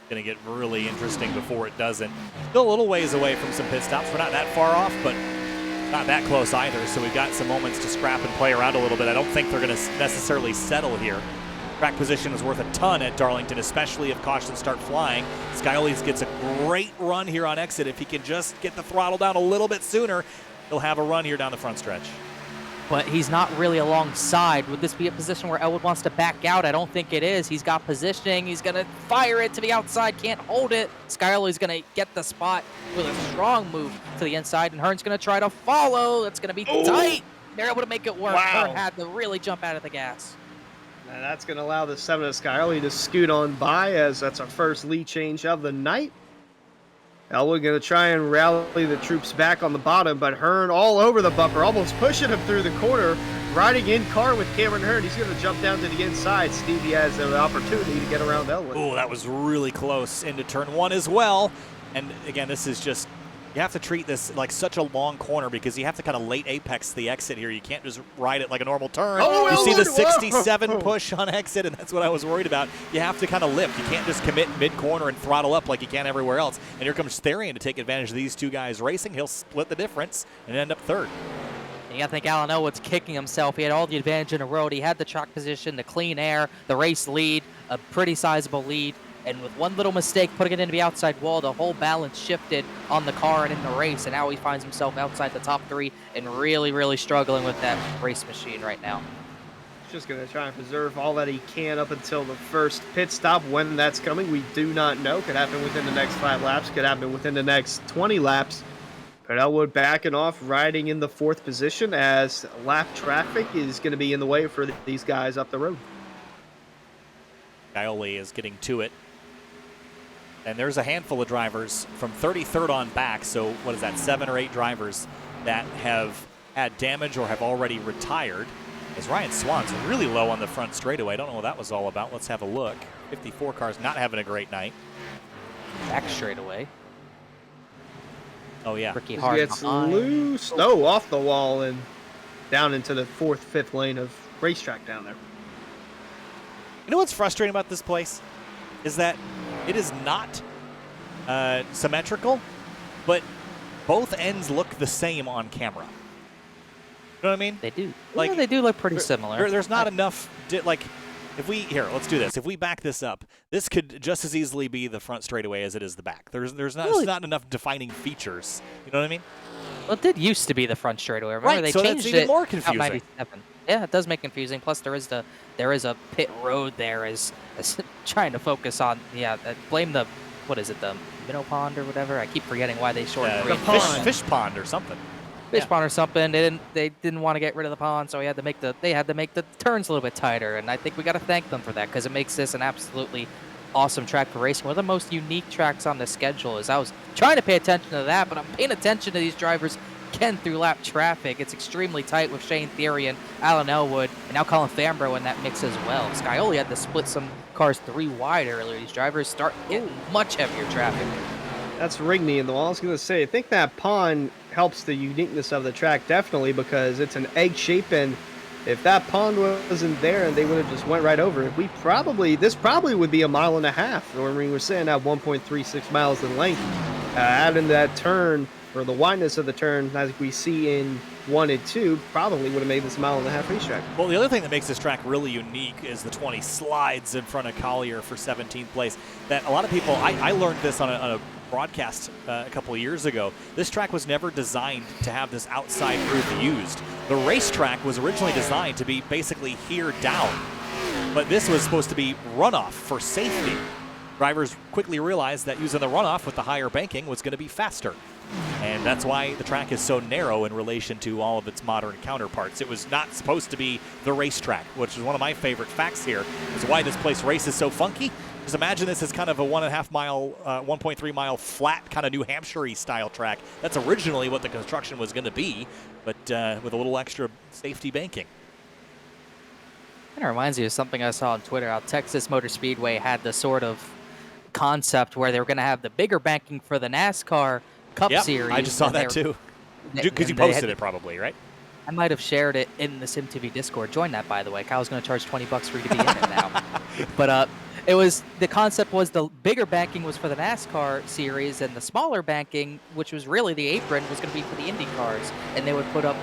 Going to get really interesting before it doesn't. Still a little ways away from some pit stops. We're not that far off, but not that close either, so we've got some moments to scrap and play around a little bit. I don't think they're going to necessarily settle here. Track position is worth a ton at Darlington, especially if cautions start flying. Scioli gets a great run here on exit. If he can just get the throttle down a little bit sooner, he'll have a run here down the front stretch. But he's not really alongside. Would this be a position where Elwood wants to back out? I don't think it is. He's got positioning. He's going to fire it to the outside. Can't hold it. Scioli's going to get the spot with a strong move to the inside, and Hearn's going to try to follow. That's going to be tight. They're able to make it work. Wow. Hearn had to really jump out of the gas. And that's going to allow the 7 of Scioli to scoot on by, as that's our first lead change of the night. Elwood going to try and rally the troops back on the bottom, but Hearn all over the bumper, almost pushing him through the corner, riding in car with Cameron Hearn. He's going to jump down to the inside. Stevie has an opportunity to get around Elwood. Oh, that was really close into turn 1 as well. And again, this is just, you have to treat this like such a long corner because you have to kind of late apex the exit here. You can't just ride it like a normal turn. Oh, you see the Elwood, 67 whoa. push on exit, and that's what I was worried about. You have to kind of lift. You can't just commit mid-corner and throttle up like you can everywhere else. And here comes Therian to take advantage of these two guys racing. He'll split the difference and end up third. You got to think Alan Elwood's kicking himself. He had all the advantage in the road. He had the track position, the clean air, the race lead, a pretty sizable lead. And with one little mistake, putting it into the outside wall, the whole balance shifted on the car and in the race. And now he finds himself outside the top 3 and really, really struggling with that race machine right now. He's just going to try and preserve all that he can up until the first pit stop. When that's coming, we do not know. Could happen within the next 5 laps. Could happen within the next 20 laps. But Elwood backing off, riding in the 4th position as lap traffic is going to be in the way for these guys up the road. Scioli is getting to it. And there's a handful of drivers from 33rd on back, so what is that, 7 or 8 drivers that have had damage or have already retired. As Ryan Swan's really low on the front straightaway. I don't know what that was all about. Let's have a look. 54 cars not having a great night. Back straight away. Oh, yeah. Ricky He Hart gets behind. loose. No, off the wall and down into the 4th, 5th lane of racetrack down there. You know what's frustrating about this place? Is that it is not symmetrical, but both ends look the same on camera. You know what I mean? They do. Like, Yeah, they do look pretty similar. There's not enough, like, if we, here, let's do this. If we back this up, this could just as easily be the front straightaway as it is the back. There's not, Really? it's not enough defining features. You know what I mean? Well, it did used to be the front straightaway. Remember Right, they so that's changed even it more out confusing. 97. Yeah, it does make confusing. Plus, there is a pit road there as trying to focus on. Yeah, blame the what is it, the minnow pond or whatever. I keep forgetting why they shortened The it. fish pond or something. Fish pond or something. They didn't want to get rid of the pond, so they had to make the turns a little bit tighter. And I think we got to thank them for that because it makes this an absolutely awesome track for racing. One of the most unique tracks on the schedule. Is I was trying to pay attention to that, but I'm paying attention to these drivers again through lap traffic. It's extremely tight with Shane Therian, Alan Elwood, and now Colin Fambro in that mix as well. Scioli had to split some cars 3 wide earlier. These drivers start getting much heavier traffic. That's Rigney in the wall. I was going to say, I think that pond helps the uniqueness of the track definitely because it's an egg shape, and if that pond wasn't there and they would have just went right over it, this probably would be a mile and a half. Or we were saying at 1.36 miles in length. Adding that turn, or the wideness of the turn, as we see in 1 and 2, probably would have made this mile and a half racetrack. Well, the other thing that makes this track really unique is the 20 slides in front of Collier for 17th place. That a lot of people, I learned this on a broadcast a couple of years ago. This track was never designed to have this outside roof used. The racetrack was originally designed to be basically here down, but this was supposed to be runoff for safety. Drivers quickly realized that using the runoff with the higher banking was going to be faster. And that's why the track is so narrow in relation to all of its modern counterparts. It was not supposed to be the racetrack, which is one of my favorite facts here, is why this place races so funky. Just imagine this as kind of a 1.5 mile, 1.3 mile flat kind of New Hampshire-y style track. That's originally what the construction was going to be, but with a little extra safety banking. Kind of reminds me of something I saw on Twitter. How Texas Motor Speedway had the sort of concept where they were going to have the bigger banking for the NASCAR Cup Series. I just saw that too. Because you posted it probably, right? I might have shared it in the SimTV Discord. Join that, by the way. Kyle's going to charge $20 for you to be in it now. But the concept was the bigger banking was for the NASCAR series, and the smaller banking, which was really the apron, was going to be for the Indy cars. And they would put up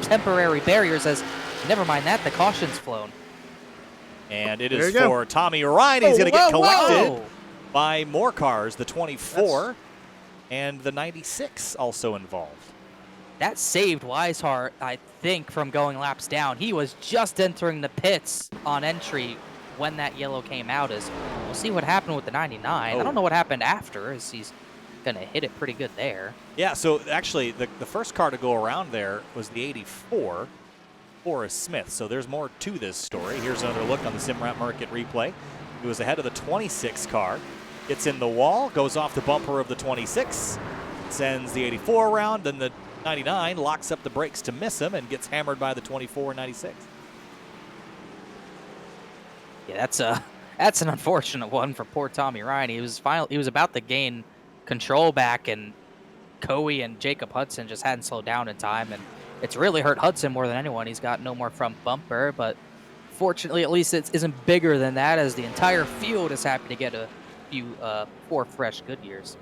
temporary barriers as, never mind that, the caution's flown. And it There is you go. for Tommy Ryan. He's going to get Whoa, collected whoa. by more cars, the 24 and the 96 also involved. That saved Weishart, I think, from going laps down. He was just entering the pits on entry when that yellow came out. We'll see what happened with the 99. Oh. I don't know what happened after, as he's going to hit it pretty good there. Yeah, so actually the first car to go around there was the 84, Forrest Smith. So there's more to this story. Here's another look on the Simrat Market replay. He was ahead of the 26 car. Gets in the wall, goes off the bumper of the 26, sends the 84 around, then the 99 locks up the brakes to miss him and gets hammered by the 24 and 96. Yeah, that's an unfortunate one for poor Tommy Ryan. He was about to gain control back, and Coey and Jacob Hudson just hadn't slowed down in time, and it's really hurt Hudson more than anyone. He's got no more front bumper, but fortunately, at least it isn't bigger than that, as the entire field is happy to get a few 4 fresh Goodyears.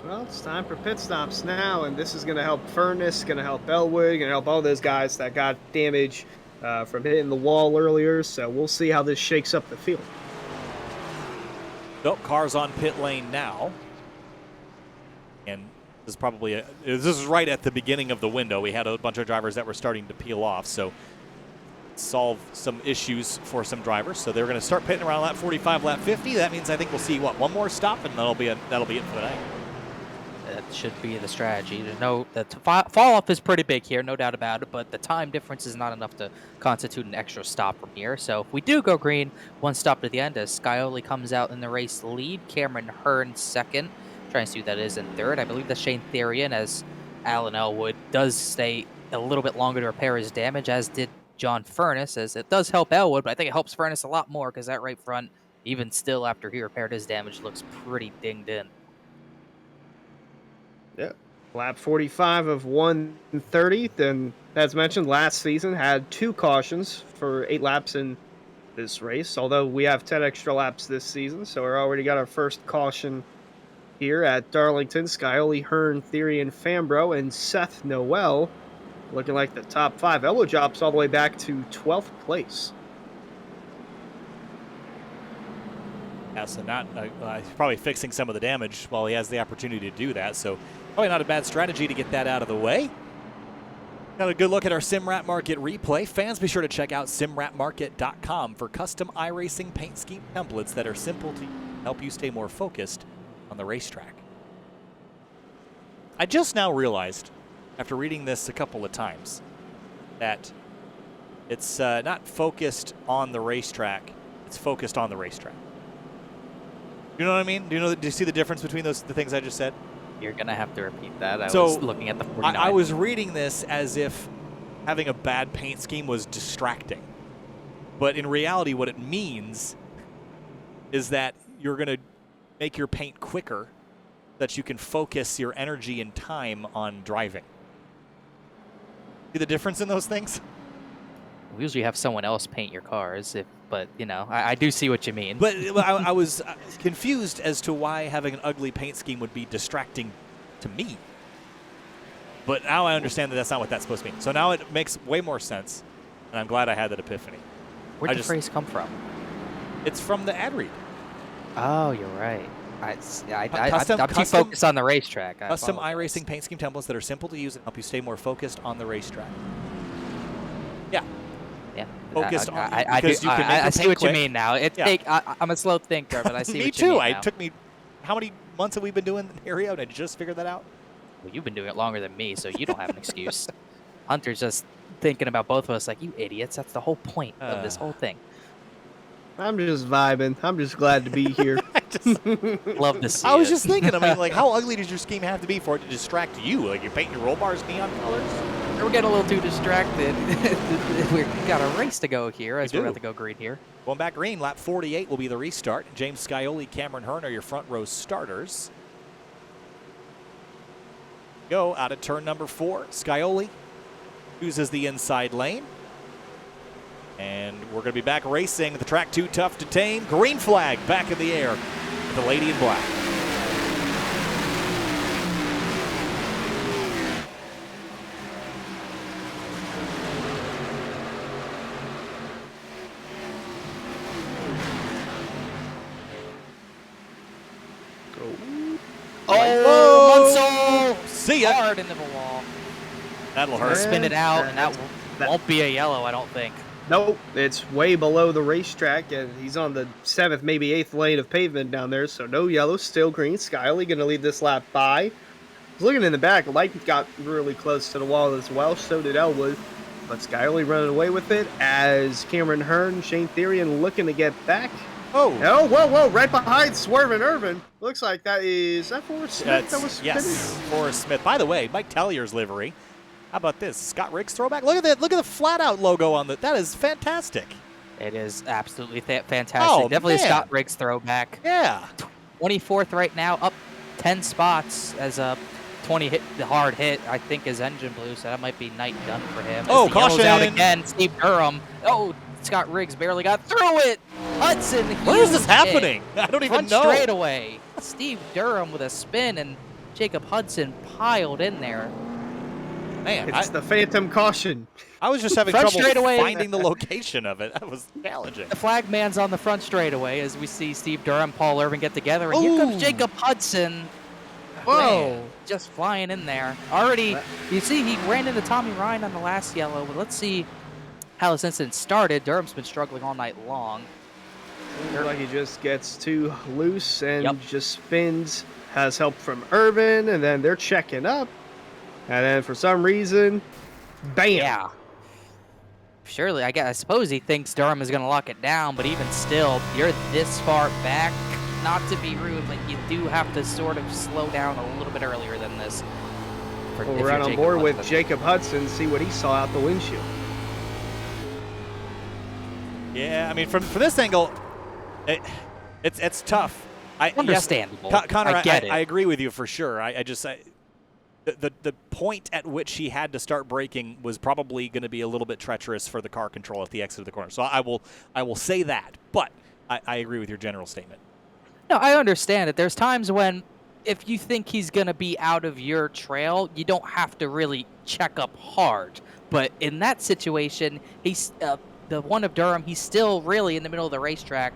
Well, it's time for pit stops now, and this is going to help Furness, going to help Elwood, going to help all those guys that got damage from hitting the wall earlier. So we'll see how this shakes up the field. Nope, cars on pit lane now. And this is probably this is right at the beginning of the window. We had a bunch of drivers that were starting to peel off, so solve some issues for some drivers. So they're going to start pitting around lap 45, lap 50. That means I think we'll see one more stop, and that'll be it for the night. That should be the strategy. To know that fall off is pretty big here, no doubt about it, but the time difference is not enough to constitute an extra stop from here. So if we do go green, one stop to the end as Scioli comes out in the race lead, Cameron Hearn second. Trying to see who that is in third. I believe that's Shane Therian, as Alan Elwood does stay a little bit longer to repair his damage, as did John Furness, as it does help Elwood, but I think it helps Furness a lot more because that right front, even still after he repaired his damage, looks pretty dinged in. Yeah. Lap 45 of 130. Then, as mentioned, last season had 2 cautions for 8 laps in this race, although we have 10 extra laps this season, so we're already got our first caution here at Darlington. Scioli, Hearn, Therian, Fambro, and Seth Noel looking like the top 5. Elwood drops all the way back to 12th place. Yeah, so not he's probably fixing some of the damage while he has the opportunity to do that. So probably not a bad strategy to get that out of the way. Got a good look at our Simrat Market replay. Fans, be sure to check out simratmarket.com for custom iRacing paint scheme templates that are simple to help you stay more focused on the racetrack. I just now realized, after reading this a couple of times, that it's not focused on the racetrack, it's focused on the racetrack. You know what I mean? Do you see the difference between the things I just said? You're going to have to repeat that. I So, was looking at the 49. I was reading this as if having a bad paint scheme was distracting. But in reality, what it means is that you're going to make your paint quicker so that you can focus your energy and time on driving. See the difference in those things? We usually have someone else paint your cars, but you know, I do see what you mean. But I was confused as to why having an ugly paint scheme would be distracting to me. But now I understand that that's not what that's supposed to mean. So now it makes way more sense, and I'm glad I had that epiphany. Where'd the phrase come from? It's from the ad read. Oh, you're right. I'm Custom- too focused on the racetrack. Custom iRacing paint scheme templates that are simple to use and help you stay more focused on the racetrack. Yeah. Yeah. Focused on I because you can make I your see paint what you quick. mean now. I'm a slow thinker, but I see Me what you too. mean It now. took me, how many months have we been doing the area, and I just figured that out? Well, you've been doing it longer than me, so you don't have an excuse. Hunter's just thinking about both of us like, you idiots. That's the whole point of this whole thing. I'm just vibing. I'm just glad to be here. Love to see I was it. just thinking, I mean, like, how ugly does your scheme have to be for it to distract you? Like, you're painting your roll bars neon colors? We're getting a little too distracted. We've got a race to go here as we're about to go green here. Going back green, lap 48 will be the restart. James Scioli, Cameron Hearn are your front row starters. Go out of turn number 4. Scioli uses the inside lane. And we're going to be back racing. The track too tough to tame. Green flag back in the air with the lady in black. Oh, Munsell! See ya. Hard into the wall. That'll Gonna hurt. spin it out, and that that- won't be a yellow, I don't think. Nope, it's way below the racetrack, and he's on the 7th, maybe 8th lane of pavement down there, so no yellow, still green. Skyley going to lead this lap by. Looking in the back, Light got really close to the wall as well, so did Elwood. But Skyley running away with it as Cameron Hearn, Shane Therian looking to get back. Oh. Oh, whoa, right behind Swervin' Irvin. Looks like is that Forrest Smith that was spinning? Yes, Forrest Smith. By the way, Mike Tellier's livery. How about this? Scott Riggs throwback. Look at that. Look at the flat out logo on that. That is fantastic. It is absolutely fantastic. Oh, Definitely man. a Scott Riggs throwback. Yeah. 24th right now, up 10 spots as a 20 hit, the hard hit, I think, is engine blue, so that might be night done for him. Oh, as the yellow's caution. out again, Steve Durham. Oh, Scott Riggs barely got through it. Hudson, Where is this huge hit. happening? I don't even Front know. straightaway. Steve Durham with a spin, and Jacob Hudson piled in there. Man, It's the phantom caution. I was just having Front trouble straightaway. finding the location of it. That was challenging. The flag man's on the front straightaway as we see Steve Durham, Paul Irvin get together, and here comes Ooh. Jacob Hudson. Whoa. Man, just flying in there. Already, you see he ran into Tommy Ryan on the last yellow, but let's see how this incident started. Durham's been struggling all night long. Seems like he just gets too loose and Yep. just spins. Has help from Irvin, and then they're checking up. And then for some reason, bam. Yeah. Surely, I suppose he thinks Durham is going to lock it down, but even still, you're this far back. Not to be rude, but you do have to sort of slow down a little bit earlier than this. Well, we're right on board with Jacob Hudson. See what he saw out the windshield. Yeah, I mean, from this angle, it's tough. Understandable. Yes, Connor, I get it. I agree with you for sure. The point at which he had to start braking was probably going to be a little bit treacherous for the car control at the exit of the corner. So I will say that, but I agree with your general statement. No, I understand it. There's times when if you think he's going to be out of your trail, you don't have to really check up hard. But in that situation, he's the one of Durham, he's still really in the middle of the racetrack.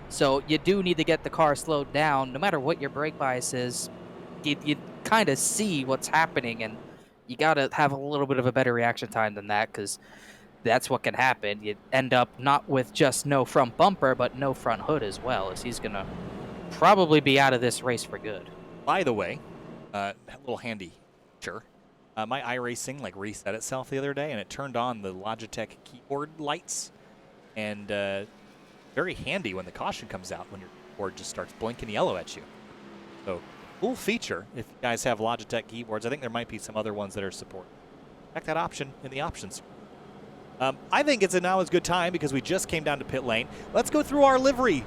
So you do need to get the car slowed down. No matter what your brake bias is, you kind of see what's happening, and you got to have a little bit of a better reaction time than that, because that's what can happen. You end up not with just no front bumper, but no front hood as well, as he's going to probably be out of this race for good. By the way, a little handy, sure. My iRacing reset itself the other day, and it turned on the Logitech keyboard lights, and very handy when the caution comes out when your keyboard just starts blinking yellow at you. So cool feature if you guys have Logitech keyboards. I think there might be some other ones that are supported. Check that option in the options. I think it's now as good time because we just came down to pit lane. Let's go through our livery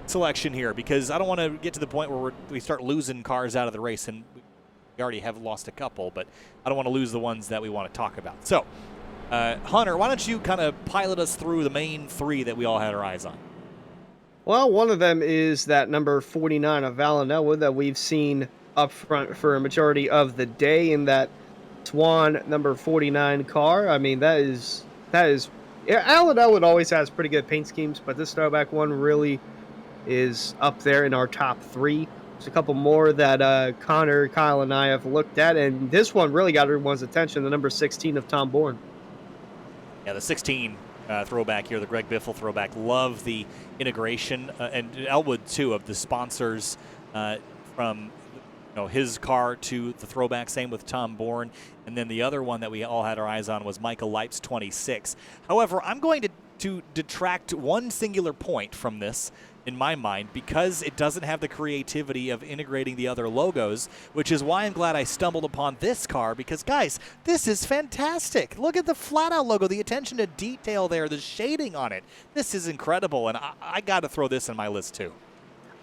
selection here because I don't want to get to the point where we start losing cars out of the race, and we already have lost a couple, but I don't want to lose the ones that we want to talk about. So, Hunter, why don't you kind of pilot us through the main three that we all had our eyes on? Well, one of them is that number 49 of Valanoa that we've seen up front for a majority of the day in that Swan number 49 car. I mean, that is Alan Elwood always has pretty good paint schemes, but this throwback one really is up there in our top three. There's a couple more that Connor, Kyle, and I have looked at, and this one really got everyone's attention, the number 16 of Tom Bourne. Yeah, the 16 throwback here, the Greg Biffle throwback. Love the integration, and Elwood, too, of the sponsors from his car to the throwback. Same with Tom Bourne. And then the other one that we all had our eyes on was Michael Leip's 26. However, I'm going to detract one singular point from this in my mind because it doesn't have the creativity of integrating the other logos, which is why I'm glad I stumbled upon this car because, guys, this is fantastic. Look at the flat-out logo, the attention to detail there, the shading on it. This is incredible, and I got to throw this in my list too.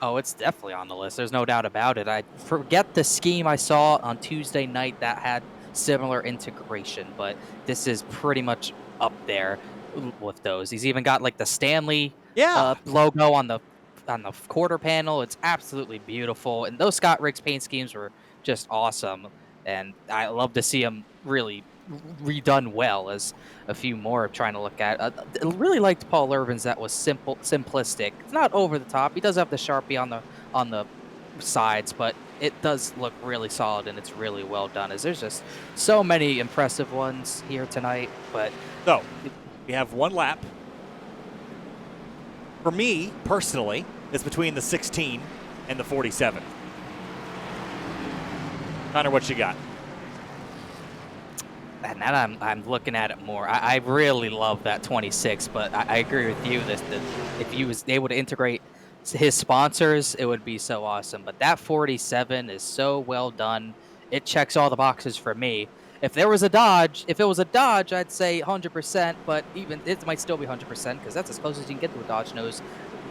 Oh, it's definitely on the list. There's no doubt about it. I forget the scheme I saw on Tuesday night that had similar integration, but this is pretty much up there with those. He's even got the Stanley logo on the quarter panel. It's absolutely beautiful, and those Scott Riggs paint schemes were just awesome, and I love to see them really redone well, as a few more I'm trying to look at. I really liked Paul Irvin's that was simplistic. It's not over the top. He does have the Sharpie on the sides, but it does look really solid and it's really well done. As there's just so many impressive ones here tonight, but So we have one lap. For me, personally, it's between the 16 and the 47. Connor, what you got? and now I'm looking at it more. I really love that 26, but I agree with you that if he was able to integrate his sponsors, it would be so awesome. But that 47 is so well done. It checks all the boxes for me. If it was a Dodge, I'd say 100%, but even it might still be 100% because that's as close as you can get to a Dodge nose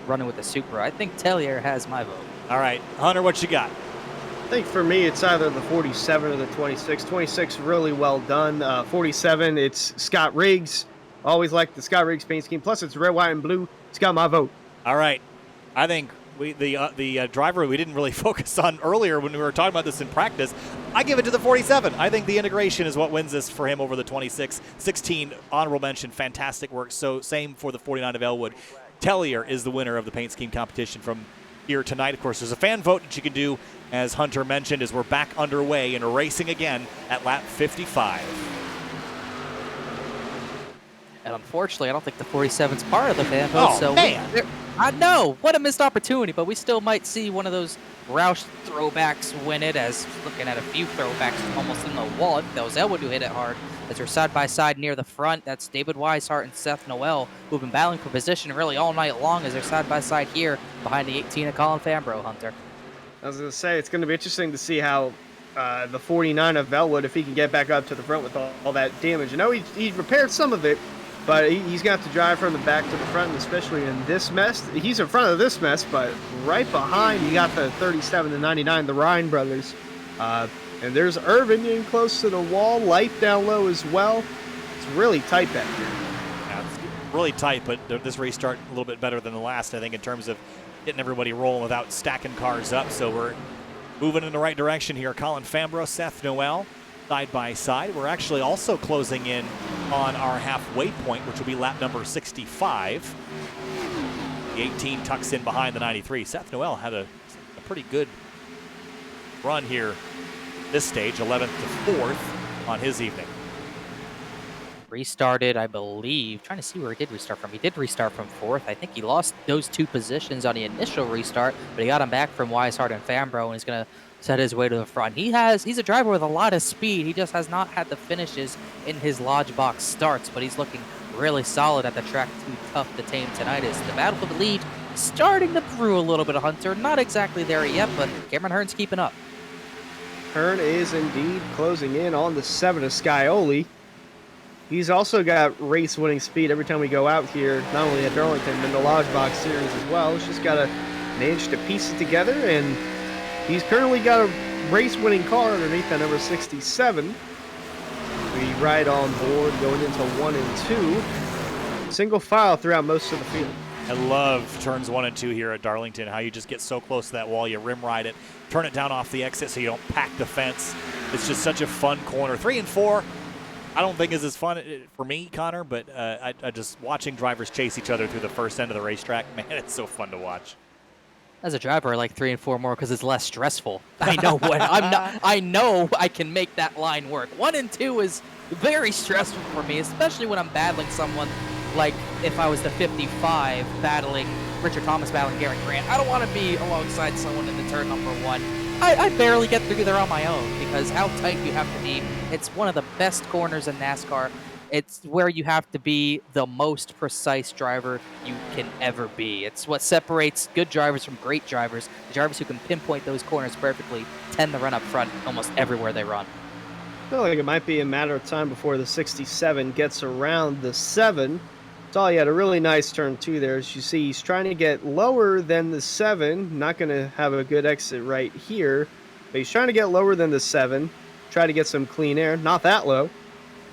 running with the Supra. I think Tellier has my vote. All right, Hunter, what you got? I think for me, it's either the 47 or the 26. 26, really well done. 47, it's Scott Riggs. Always like the Scott Riggs paint scheme. Plus, it's red, white, and blue. It's got my vote. All right, I think the driver we didn't really focus on earlier when we were talking about this in practice, I give it to the 47. I think the integration is what wins this for him over the 26. 16, honorable mention, fantastic work. So same for the 49 of Elwood. Tellier is the winner of the paint scheme competition from here tonight. Of course, there's a fan vote that you can do, as Hunter mentioned, as we're back underway and racing again at lap 55. And unfortunately, I don't think the 47's part of the fan vote. Oh, so man. I know, what a missed opportunity, but we still might see one of those Roush throwbacks win it, as looking at a few throwbacks almost in the wall. I think that was Elwood who hit it hard. As they're side by side near the front, that's David Weishart and Seth Noel, who've been battling for position really all night long as they're side by side here behind the 18 of Colin Fambro, Hunter. I was going to say, it's going to be interesting to see how the 49 of Elwood, if he can get back up to the front with all that damage. I know he repaired some of it, but he's got to drive from the back to the front, and especially in this mess. He's in front of this mess, but right behind, you got the 37 to 99, the Ryan brothers. And there's Irvin getting close to the wall, light down low as well. It's really tight back here. Yeah, it's really tight, but this restart a little bit better than the last, I think, in terms of getting everybody rolling without stacking cars up. So we're moving in the right direction here. Colin Fambro, Seth Noel, side by side. We're actually also closing in on our halfway point, which will be lap number 65. The 18 tucks in behind the 93. Seth Noel had a pretty good run here this stage, 11th to 4th on his evening. Restarted, I believe. Trying to see where he did restart from. He did restart from 4th. I think he lost those 2 positions on the initial restart, but he got him back from Weishart and Fambro, and he's going to set his way to the front. He's a driver with a lot of speed. He just has not had the finishes in his Lodgebox starts, but he's looking really solid at the track. Too tough to tame tonight. Is the battle for the lead starting to brew a little bit of Hunter. Not exactly there yet, but Cameron Hearn's keeping up. Hearn is indeed closing in on the 7 of Scioli. He's also got race-winning speed every time we go out here, not only at Darlington, but in the Lodgebox series as well. He's just got to manage to piece it together, and he's currently got a race-winning car underneath that number 67. We ride on board going into 1 and 2. Single file throughout most of the field. I love turns 1 and 2 here at Darlington, how you just get so close to that wall, you rim ride it, turn it down off the exit so you don't pack the fence. It's just such a fun corner. 3 and 4, I don't think is as fun for me, Connor, but I just watching drivers chase each other through the first end of the racetrack, man, it's so fun to watch. As a driver, I like 3 and 4 more because it's less stressful. I know I know I can make that line work. 1 and 2 is very stressful for me, especially when I'm battling someone like if I was the 55 battling Richard Thomas battling Garen Grant. I don't want to be alongside someone in the turn number 1. I barely get through there on my own because how tight you have to be. It's one of the best corners in NASCAR. It's where you have to be the most precise driver you can ever be. It's what separates good drivers from great drivers. The drivers who can pinpoint those corners perfectly tend to run up front almost everywhere they run. I feel like it might be a matter of time before the 67 gets around the 7. Saw he had a really nice turn 2 there. As you see, he's trying to get lower than the 7. Not going to have a good exit right here. But he's trying to get lower than the 7. Try to get some clean air. Not that low.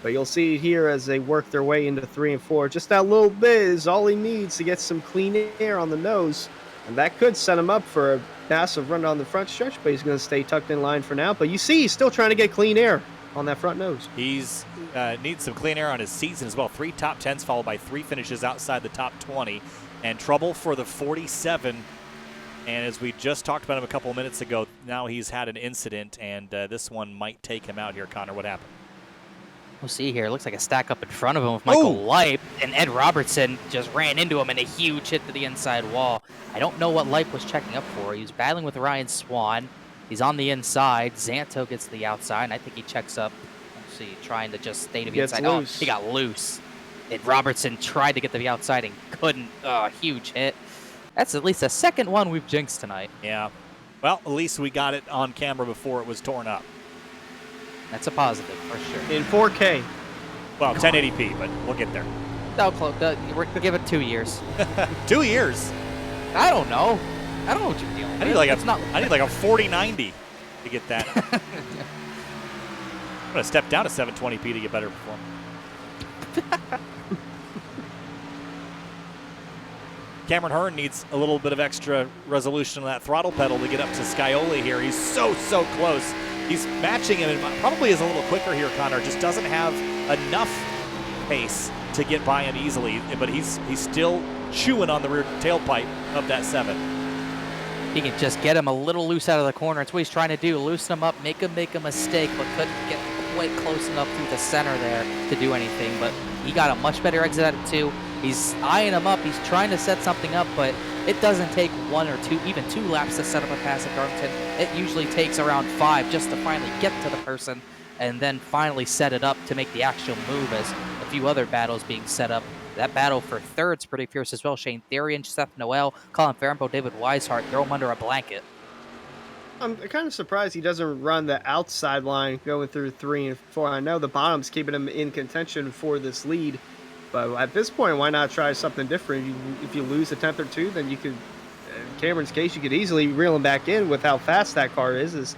But you'll see it here as they work their way into 3 and 4. Just that little bit is all he needs to get some clean air on the nose. And that could set him up for a massive run down the front stretch. But he's going to stay tucked in line for now. But you see, he's still trying to get clean air on that front nose. He's needs some clean air on his season as well. 3 top 10s followed by 3 finishes outside the top 20. And trouble for the 47 And as we just talked about him a couple of minutes ago, now he's had an incident, and this one might take him out here. Connor, what happened? We'll see here. It looks like a stack up in front of him with Michael Leip, and Ed Robertson just ran into him in a huge hit to the inside wall. I don't know what Leip was checking up for. He was battling with Ryan Swan. He's on the inside. Zanto gets to the outside, and I think he checks up. Let's see, trying to just stay to the inside. Loose. Oh, he got loose. And Robertson tried to get to the outside and couldn't. Huge hit. That's at least the second one we've jinxed tonight. Yeah. Well, at least we got it on camera before it was torn up. That's a positive, for sure. In 4K. Well, 1080p, but we'll get there. No, we're give it 2 years. 2 years? I don't know. I don't know what you're dealing with. I need like a 4090 to get that. I'm going to step down to 720p to get better performance. Cameron Hearn needs a little bit of extra resolution on that throttle pedal to get up to Scioli here. He's so close. He's matching him and probably is a little quicker here, Connor. Just doesn't have enough pace to get by him easily, but he's still chewing on the rear tailpipe of that 7. He can just get him a little loose out of the corner. It's what he's trying to do. Loosen him up, make him make a mistake, but couldn't get quite close enough through the center there to do anything. But he got a much better exit out of 2. He's eyeing him up. He's trying to set something up, but it doesn't take 1 or 2, even 2 laps to set up a pass at Darlington. It usually takes around 5 just to finally get to the person and then finally set it up to make the actual move, as a few other battles being set up. That battle for third's pretty fierce as well. Shane Therian, Seth Noel, Colin Farrenbo, David Weishart, throw him under a blanket. I'm kind of surprised he doesn't run the outside line going through 3 and 4. I know the bottom's keeping him in contention for this lead, but at this point, why not try something different? If you lose a 10th or 2, then you could, in Cameron's case, you could easily reel him back in with how fast that car is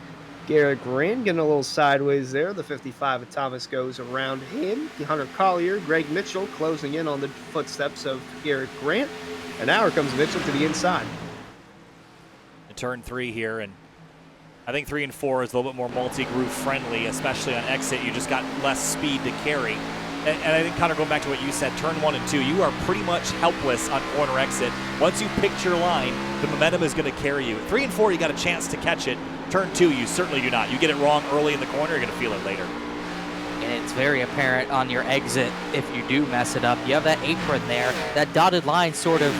Garrett Grant getting a little sideways there. The 55 of Thomas goes around him. Hunter Collier, Greg Mitchell closing in on the footsteps of Garrett Grant. And now here comes Mitchell to the inside. In turn 3 here, and I think 3 and 4 is a little bit more multi-groove friendly, especially on exit. You just got less speed to carry. And I think, Connor, going back to what you said, turn 1 and 2, you are pretty much helpless on corner exit. Once you picked your line, the momentum is going to carry you. 3 and 4, you got a chance to catch it. Turn 2, you certainly do not. You get it wrong early in the corner, you're going to feel it later. And it's very apparent on your exit if you do mess it up. You have that apron there. That dotted line sort of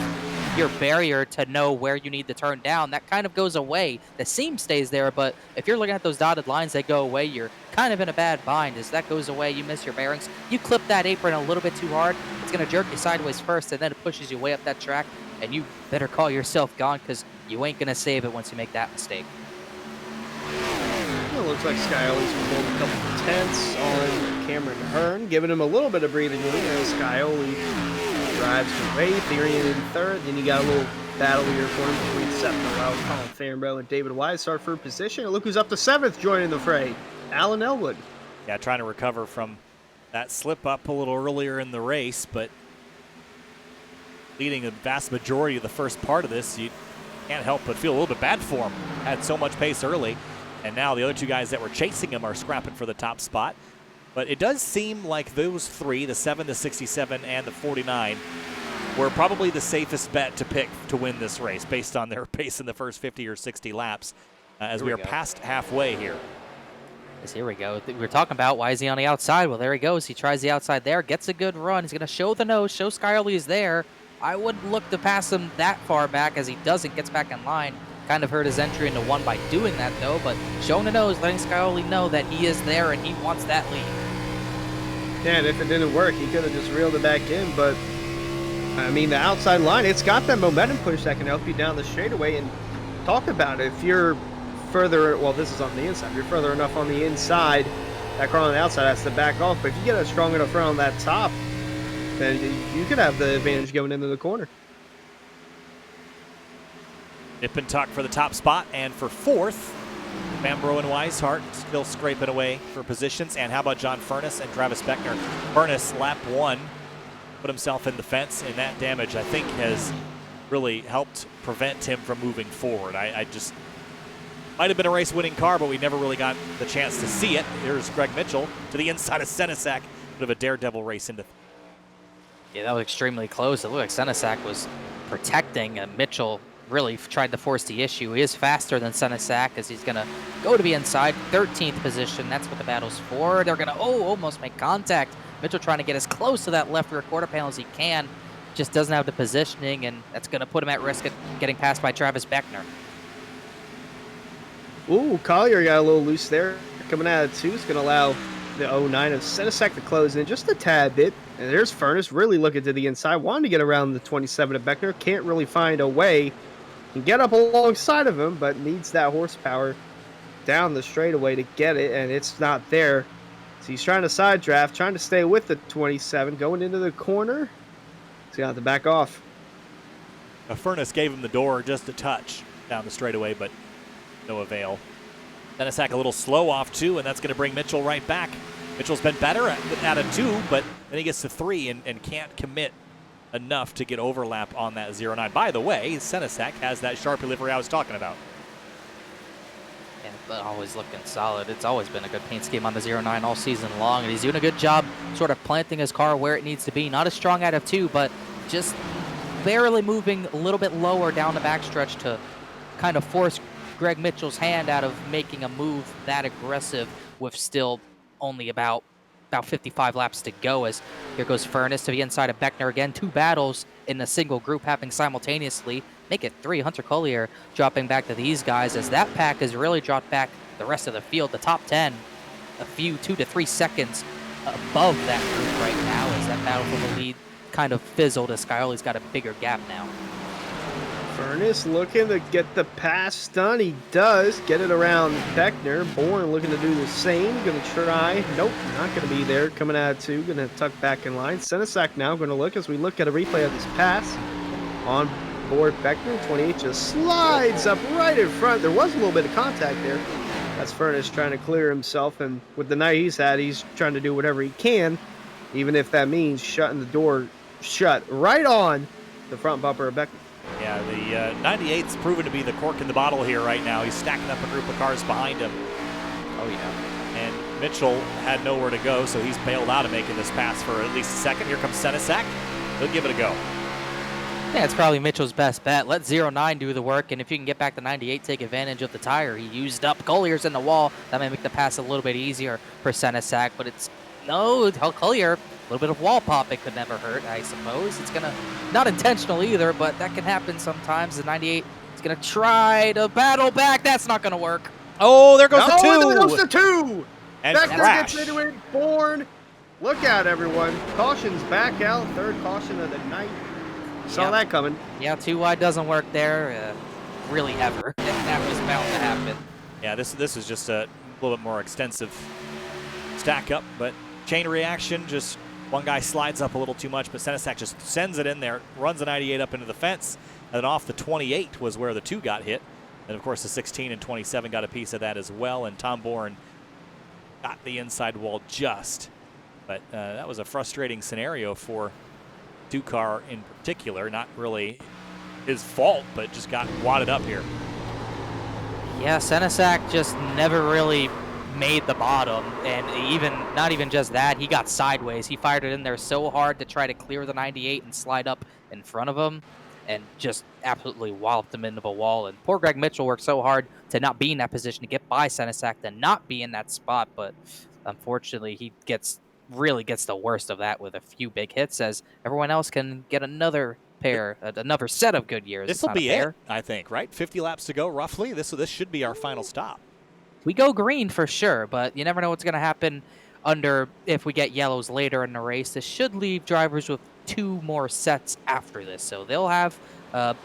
your barrier to know where you need to turn down. That kind of goes away. The seam stays there, but if you're looking at those dotted lines that go away, you're kind of in a bad bind. As that goes away, you miss your bearings. You clip that apron a little bit too hard, it's going to jerk you sideways first, and then it pushes you way up that track, and you better call yourself gone because you ain't going to save it once you make that mistake. It looks like Scioli's pulled a couple of tenths on Cameron Hearn, giving him a little bit of breathing room as Scioli drives away. Therian in 3rd. Then you got a little battle here for him between Seth Noel, Colin Farrenbo, and David Weishart for position. And look who's up to 7th joining the fray, Alan Elwood. Yeah, trying to recover from that slip up a little earlier in the race, but leading the vast majority of the first part of this, you can't help but feel a little bit bad for him. Had so much pace early, and now the other 2 guys that were chasing him are scrapping for the top spot. But it does seem like those 3, the 7, the 67, and the 49, were probably the safest bet to pick to win this race based on their pace in the first 50 or 60 laps as we are past halfway here. Yes, here we go. We were talking about why is he on the outside. Well, there he goes. He tries the outside there, gets a good run. He's going to show the nose, show Scioli is there. I wouldn't look to pass him that far back as he doesn't, gets back in line. Kind of hurt his entry into 1 by doing that, though, but showing the nose, letting Scioli know that he is there and he wants that lead. Yeah, and if it didn't work, he could have just reeled it back in, but I mean, the outside line, it's got that momentum push that can help you down the straightaway. And talk about it, if you're further, well, this is on the inside, if you're further enough on the inside, that car on the outside has to back off, but if you get a strong enough run on that top, then you could have the advantage going into the corner. Nip and tuck for the top spot, and for 4th, Bambro and Weishart still scraping away for positions. And how about John Furness and Travis Beckner? Furness, lap 1, put himself in the fence, and that damage, I think, has really helped prevent him from moving forward. I just might have been a race-winning car, but we never really got the chance to see it. Here's Greg Mitchell to the inside of Senesac. Bit of a daredevil race into. Yeah, that was extremely close. It looked like Senesac was protecting Mitchell really tried to force the issue. He is faster than Senesac as he's going to go to the inside, 13th position. That's what the battle's for. They're going to, almost make contact. Mitchell trying to get as close to that left rear quarter panel as he can. Just doesn't have the positioning, and that's going to put him at risk of getting passed by Travis Beckner. Ooh, Collier got a little loose there. Coming out of 2 is going to allow the 09 of Senesac to close in just a tad bit. And there's Furnace really looking to the inside, wanting to get around the 27 of Beckner. Can't really find a way to get up alongside of him, but needs that horsepower down the straightaway to get it, and it's not there. So he's trying to side draft, trying to stay with the 27, going into the corner. He's going to have to back off. Furnace gave him the door just a touch down the straightaway, but no avail. Senesac a little slow off 2, and that's going to bring Mitchell right back. Mitchell's been better at a 2, but then he gets to 3 and can't commit enough to get overlap on that 09. By the way, Senesac has that Sharpie livery I was talking about. And always looking solid. It's always been a good paint scheme on the 09 all season long, and he's doing a good job sort of planting his car where it needs to be. Not as strong out of 2, but just barely moving a little bit lower down the backstretch to kind of force Greg Mitchell's hand out of making a move that aggressive with still only about 55 laps to go. As here goes Furnace to the inside of Beckner again. 2 battles in a single group happening simultaneously. Make it 3. Hunter Collier dropping back to these guys as that pack has really dropped back the rest of the field. The top 10, a few 2 to 3 seconds above that group right now as that battle for the lead kind of fizzled as Scioli's got a bigger gap now. Furnace looking to get the pass done. He does get it around Beckner. Bourne looking to do the same. Going to try. Nope, not going to be there. Coming out of 2. Going to tuck back in line. Senesac now going to look as we look at a replay of this pass. On board Beckner. 28 just slides up right in front. There was a little bit of contact there. That's Furnace trying to clear himself. And with the night he's had, he's trying to do whatever he can, even if that means shutting the door shut right on the front bumper of Beckner. Yeah, the 98's proven to be the cork in the bottle here right now. He's stacking up a group of cars behind him. Oh, yeah. And Mitchell had nowhere to go, so he's bailed out of making this pass for at least a second. Here comes Senesac. He'll give it a go. Yeah, it's probably Mitchell's best bet. Let 09 do the work, and if you can get back to 98, take advantage of the tire. He used up. Collier's in the wall. That may make the pass a little bit easier for Senesac, but it's no, Collier. A little bit of wall pop, it could never hurt, I suppose. It's going to, not intentional either, but that can happen sometimes. The 98 is going to try to battle back. That's not going to work. Oh, there goes the 2. There goes the 2. And Beckner crash. gets into it. Bourne. Look out, everyone. Caution's back out. 3rd caution of the night. Saw that coming. Yeah, 2 wide doesn't work there. Really ever. That was bound to happen. Yeah, this is just a little bit more extensive stack up, but chain reaction, just one guy slides up a little too much, but Senesac just sends it in there, runs the 98 up into the fence, and then off the 28 was where the 2 got hit. And of course the 16 and 27 got a piece of that as well, and Tom Bourne got the inside wall just. But that was a frustrating scenario for Ducar in particular, not really his fault, but just got wadded up here. Yeah, Senesac just never really made the bottom, and not even just that, he got sideways. He fired it in there so hard to try to clear the 98 and slide up in front of him, and just absolutely walloped him into the wall. And poor Greg Mitchell worked so hard to not be in that position, to get by Senesac, to not be in that spot, but unfortunately he really gets the worst of that with a few big hits, as everyone else can get another set of good years. This will be it, I think, right? 50 laps to go, roughly. This should be our final stop. We go green for sure, but you never know what's going to happen if we get yellows later in the race. This should leave drivers with 2 more sets after this, so they'll have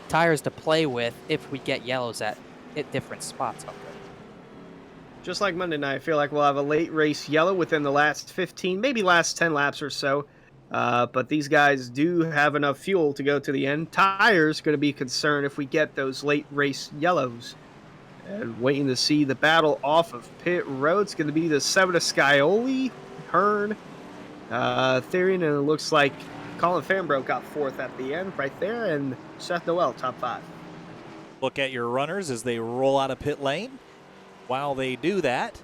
tires to play with if we get yellows at different spots. Just like Monday night, I feel like we'll have a late race yellow within the last 15, maybe last 10 laps or so. But these guys do have enough fuel to go to the end. Tires going to be concerned if we get those late race yellows. And waiting to see the battle off of pit road. It's going to be the 7 of Scioli, Hearn, Therian, and it looks like Colin Fambro got 4th at the end right there, and Seth Noel top 5. Look at your runners as they roll out of pit lane. While they do that,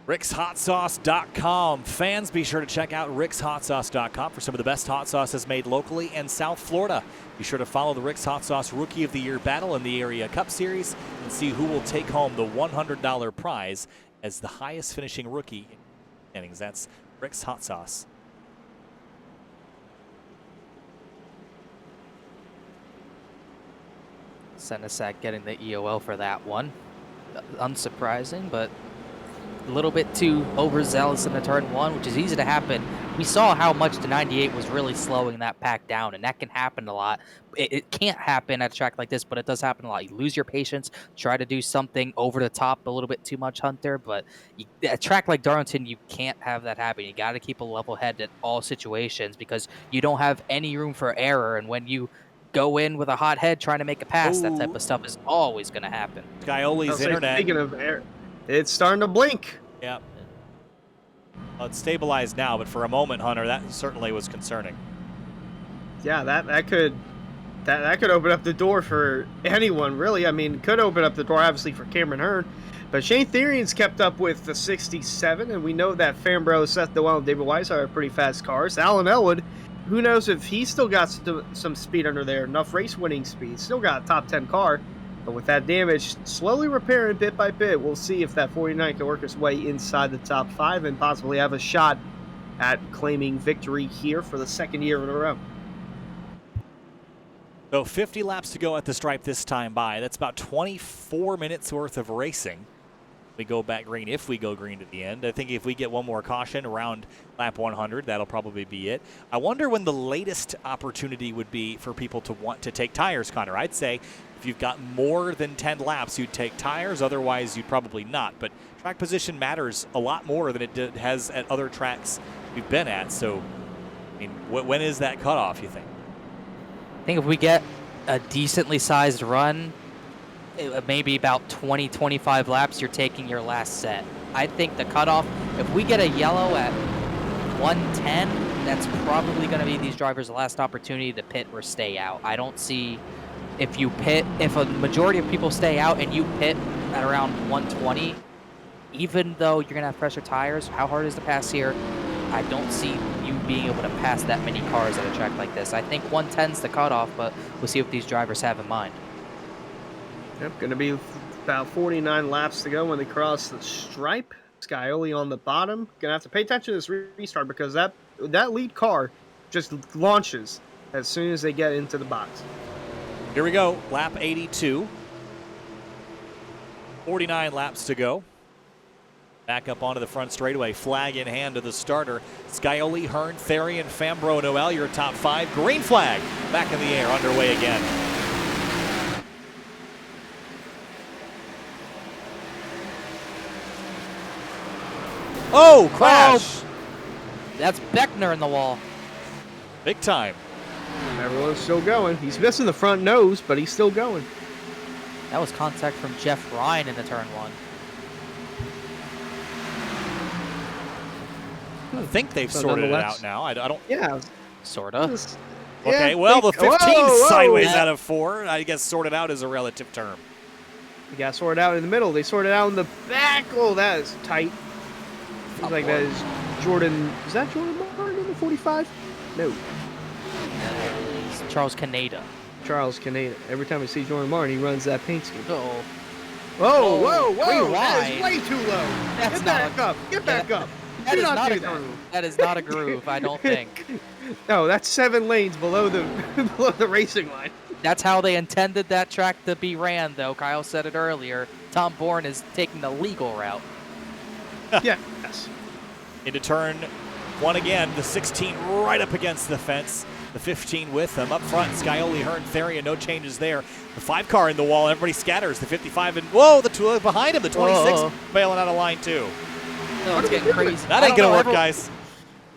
rickshotsauce.com. Fans, be sure to check out rickshotsauce.com for some of the best hot sauces made locally in South Florida. Be sure to follow the Rick's Hot Sauce Rookie of the Year battle in the Area Cup Series and see who will take home the $100 prize as the highest finishing rookie in innings. That's Rick's Hot Sauce. Senesac getting the EOL for that one. Unsurprising, but a little bit too overzealous in the turn one, which is easy to happen. We saw how much the 98 was really slowing that pack down, and that can happen a lot. It can't happen at a track like this, but it does happen a lot. You lose your patience, try to do something over the top a little bit too much, Hunter, but a track like Darlington, you can't have that happen. You got to keep a level head at all situations because you don't have any room for error, and when you go in with a hot head trying to make a pass, that type of stuff is always going to happen. Scioli's internet. Speaking of air, it's starting to blink. Yeah. Well, it's stabilized now, but for a moment, Hunter, that certainly was concerning. Yeah, that could open up the door for anyone, really. I mean, could open up the door, obviously, for Cameron Hearn. But Shane Therian's kept up with the 67, and we know that Fambro, Seth Noel, and David Weiss are pretty fast cars. Alan Elwood, who knows if he's still got some speed under there, enough race-winning speed. Still got a top 10 car. But with that damage, slowly repairing bit by bit, we'll see if that 49 can work its way inside the top 5 and possibly have a shot at claiming victory here for the second year in a row. So 50 laps to go at the stripe this time by. That's about 24 minutes worth of racing. We go back green if we go green at the end. I think if we get one more caution around lap 100, that'll probably be it. I wonder when the latest opportunity would be for people to want to take tires, Connor. I'd say if you've got more than 10 laps, you'd take tires. Otherwise, you'd probably not. But track position matters a lot more than it has at other tracks we've been at. So, I mean, when is that cutoff, you think? I think if we get a decently sized run, maybe about 20, 25 laps, you're taking your last set. I think the cutoff, if we get a yellow at 110, that's probably going to be these drivers' last opportunity to pit or stay out. I don't see if a majority of people stay out and you pit at around 120, even though you're going to have fresher tires, how hard is the pass here? I don't see you being able to pass that many cars at a track like this. I think 110's the cutoff, but we'll see what these drivers have in mind. Yep, going to be about 49 laps to go when they cross the stripe. Scioli on the bottom. Going to have to pay attention to this restart because that lead car just launches as soon as they get into the box. Here we go, lap 82. 49 laps to go. Back up onto the front straightaway, flag in hand to the starter. Scioli, Hearn, Therian, Fambro, Noel, your top 5. Green flag, back in the air, underway again. Oh, crash! Oh, that's Beckner in the wall. Big time. Everyone's still going. He's missing the front nose, but he's still going. That was contact from Jeff Ryan in the turn one. I think they've sorted it out now. I don't. Yeah. Sorta. Okay, Yeah, well, the 15 whoa, sideways yeah. out of 4. I guess sorted out is a relative term. You got sorted out in the middle. They sorted out in the back. Oh, that is tight. Seems like that is Jordan. Is that Jordan Martin in the 45? No. It's Charles Canada. Charles Canada. Every time I see Jordan Martin, he runs that paint scheme. Uh-oh. Whoa, whoa, whoa. Rewind. That is way too low. That's Get not back up. Get back up. That Do is not not do a that. groove. That is not a groove, I don't think. No, that's 7 lanes below the below the racing line. That's how they intended that track to be ran, though. Kyle said it earlier. Tom Bourne is taking the legal route. Yes. Into turn 1 again. The 16 right up against the fence. The 15 with them. Up front, Scioli, Hearn, Therian, no changes there. The 5 car in the wall, everybody scatters. The 55 and, whoa, the 2 behind him. The 26 bailing out of line 2. No, it's getting crazy. That ain't going to work, guys.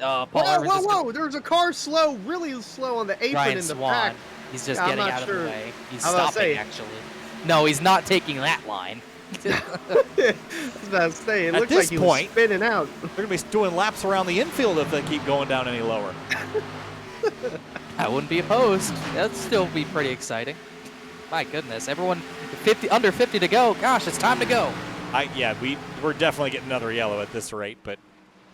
Paul Whoa, Evans whoa, is whoa. There's a car slow, really slow on the apron Ryan in the Swan. back. He's just Yeah, I'm getting not out of sure. the way. He's I was about to stopping, say. actually. No, he's not taking that line. I was about to say, it At looks this like he was point- spinning out. They're going to be doing laps around the infield if they keep going down any lower. I wouldn't be opposed. That'd still be pretty exciting. My goodness, everyone under 50 to go. Gosh, it's time to go. we're definitely getting another yellow at this rate, but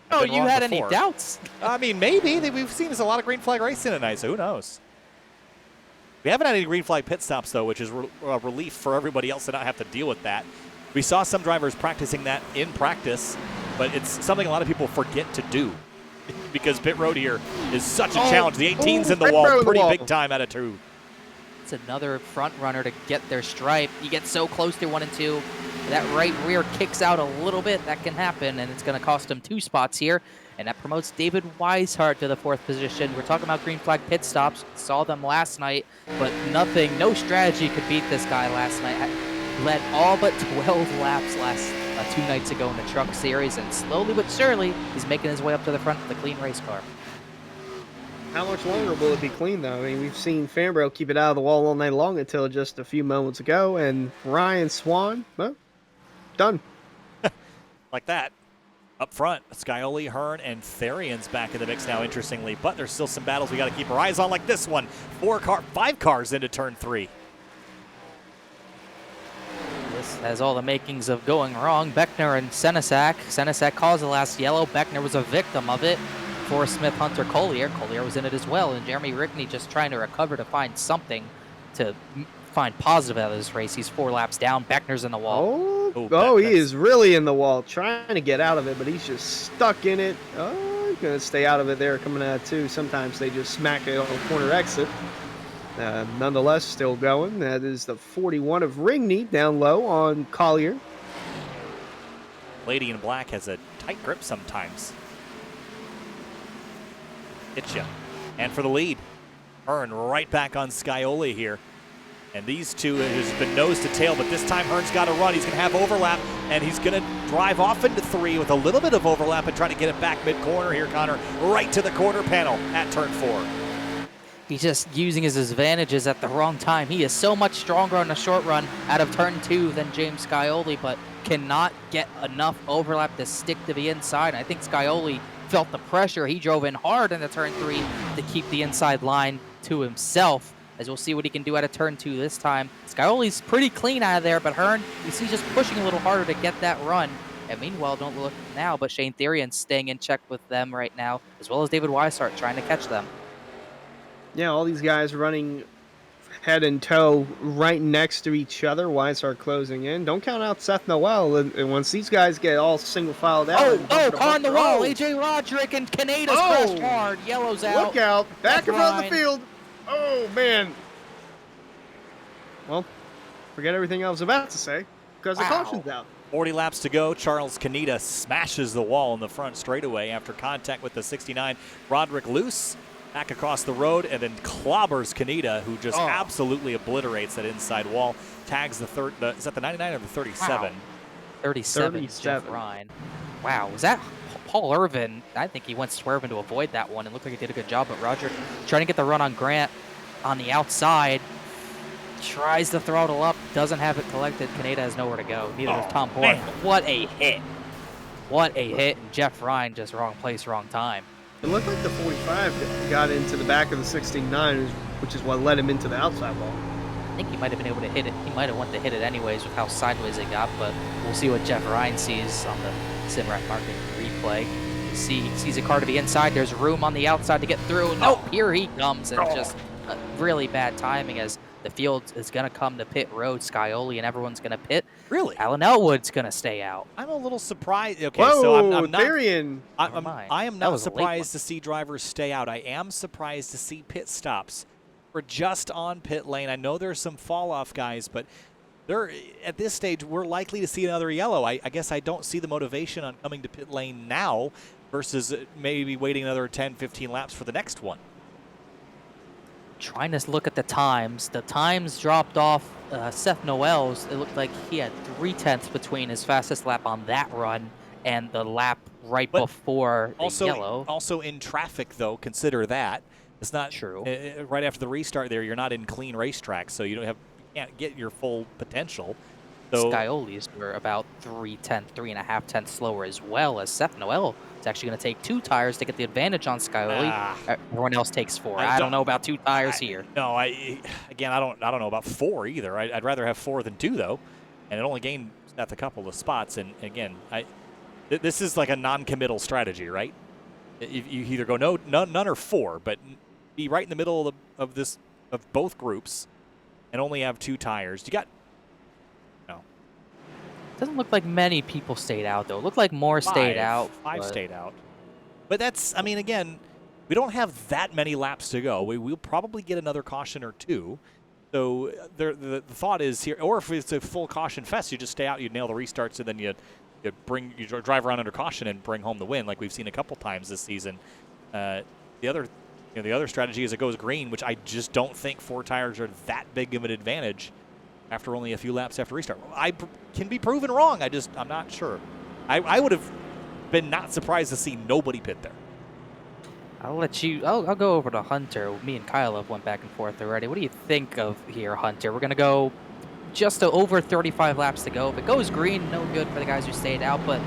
I've Oh, been you wrong had before. any doubts? I mean, maybe. We've seen a lot of green flag racing tonight, so who knows? We haven't had any green flag pit stops, though, which is a relief for everybody else to not have to deal with that. We saw some drivers practicing that in practice, but it's something a lot of people forget to do because pit road here is such a challenge. The 18's in the wall pretty big time out of 2. It's another front runner to get their stripe. You get so close to 1 and 2. That right rear kicks out a little bit. That can happen, and it's going to cost him 2 spots here. And that promotes David Weishart to the 4th position. We're talking about green flag pit stops. Saw them last night, but no strategy could beat this guy last night. Led all but 12 laps 2 nights ago in the truck series, and slowly but surely, he's making his way up to the front of the clean race car. How much longer will it be clean, though? I mean, we've seen Fambro keep it out of the wall all night long until just a few moments ago, and Ryan Swan, well, done. Like that. Up front, Scioli, Hearn, and Therrien's back in the mix now, interestingly. But there's still some battles we got to keep our eyes on, like this one. 5 cars into turn 3. This has all the makings of going wrong. Beckner and Senesac. Senesac caused the last yellow. Beckner was a victim of it. For Smith, Hunter, Collier. Collier was in it as well. And Jeremy Rickney just trying to recover to find something to find positive out of this race. He's 4 laps down. Beckner's in the wall. He is really in the wall, trying to get out of it, but he's just stuck in it. Oh, he's going to stay out of it there coming out of 2. Sometimes they just smack it on the corner exit. Nonetheless, still going. That is the 41 of Rigney down low on Collier. Lady in black has a tight grip sometimes. Hit ya. And for the lead, Hearn right back on Scioli here. And these two, it has been nose to tail, but this time Hearn's got to run. He's going to have overlap, and he's going to drive off into 3 with a little bit of overlap and try to get it back mid-corner here, Connor, right to the quarter panel at turn 4. He's just using his advantages at the wrong time. He is so much stronger on the short run out of turn 2 than James Scioli, but cannot get enough overlap to stick to the inside. I think Scioli felt the pressure. He drove in hard into turn 3 to keep the inside line to himself. As we'll see what he can do out of turn 2 this time. Scioli's pretty clean out of there, but Hearn, you see, just pushing a little harder to get that run. And meanwhile, don't look now, but Shane Therrien's staying in check with them right now, as well as David Weishart trying to catch them. Yeah, all these guys running head and toe right next to each other. Weishart closing in. Don't count out Seth Noel. And once these guys get all single filed out. Car in the wall. AJ Roderick and Caneda's crashed hard. Yellow's out. Look out. Back in front of the field. Oh, man. Well, forget everything I was about to say because the caution's out. 40 laps to go. Charles Caneda smashes the wall in the front straightaway after contact with the 69. Roderick loose back across the road and then clobbers Caneda, who just absolutely obliterates that inside wall. Tags the third. Is that the 99 or the 37? Wow. 37. Jeff Ryan. Wow, was that Paul Irvin? I think he went swerving to avoid that one. It looked like he did a good job, but Roger trying to get the run on Grant on the outside. Tries to throttle up, doesn't have it collected. Caneda has nowhere to go. Neither does Tom Horn. What a hit. What a hit. And Jeff Ryan just wrong place, wrong time. It looked like the 45 got into the back of the 69, which is what led him into the outside wall. I think he might have been able to hit it. He might have wanted to hit it anyways with how sideways it got, but we'll see what Jeff Ryan sees on the Simrat Market replay. He sees a car to the inside. There's room on the outside to get through. Nope, here he comes. And just really bad timing as the field is going to come to pit road. Scioli and everyone's going to pit. Really? Alan Elwood's going to stay out. I'm a little surprised. Okay, Whoa, so I'm not. Therrien. I am not surprised to see drivers stay out. I am surprised to see pit stops. We're just on pit lane. I know there's some fall-off guys, but at this stage, we're likely to see another yellow. I guess I don't see the motivation on coming to pit lane now versus maybe waiting another 10, 15 laps for the next one. Trying to look at the times. The times dropped off Seth Noel's. It looked like he had 3/10 between his fastest lap on that run and the lap right before the yellow. Also in traffic, though, consider that. It's not true. Right after the restart there, you're not in clean racetrack, so you can't get your full potential. So Scioli's were about 3.5 tenths slower as well as Seth Noel. It's actually going to take 2 tires to get the advantage on Scioli. Everyone else takes 4. I don't know about 2 tires here. No, I don't know about 4 either. I'd rather have 4 than 2 though, and it only gained at a couple of spots. And again, this is like a non-committal strategy, right? You either go none or 4, but be right in the middle of both groups and only have 2 tires. You got Doesn't look like many people stayed out, though. It looked like more stayed out. 5 stayed out. But that's, I mean, again, we don't have that many laps to go. We'll probably get another caution or 2. So the thought is here, or if it's a full caution fest, you just stay out, you nail the restarts, and then you drive around under caution and bring home the win, like we've seen a couple times this season. The other strategy is it goes green, which I just don't think 4 tires are that big of an advantage after only a few laps after restart. I can be proven wrong. I'm not sure. I would have been not surprised to see nobody pit there. I'll go over to Hunter. Me and Kyle have went back and forth already. What do you think of here, Hunter? We're going to go just over 35 laps to go. If it goes green, no good for the guys who stayed out. But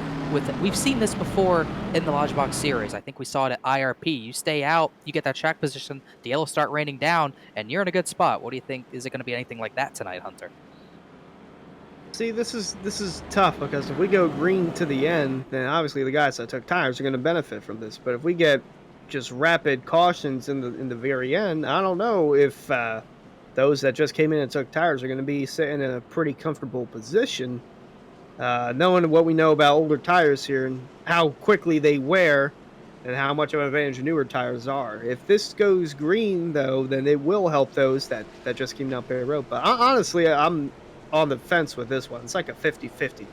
we've seen this before in the Lodgebox series. I think we saw it at IRP. You stay out, you get that track position, the yellows start raining down, and you're in a good spot. What do you think? Is it going to be anything like that tonight, Hunter? See, this is tough because if we go green to the end, then obviously the guys that took tires are going to benefit from this. But if we get just rapid cautions in the very end, I don't know if those that just came in and took tires are going to be sitting in a pretty comfortable position, knowing what we know about older tires here and how quickly they wear and how much of an advantage newer tires are. If this goes green, though, then it will help those that just came down Perry Road. But honestly, I'm on the fence with this one. It's like a 50-50.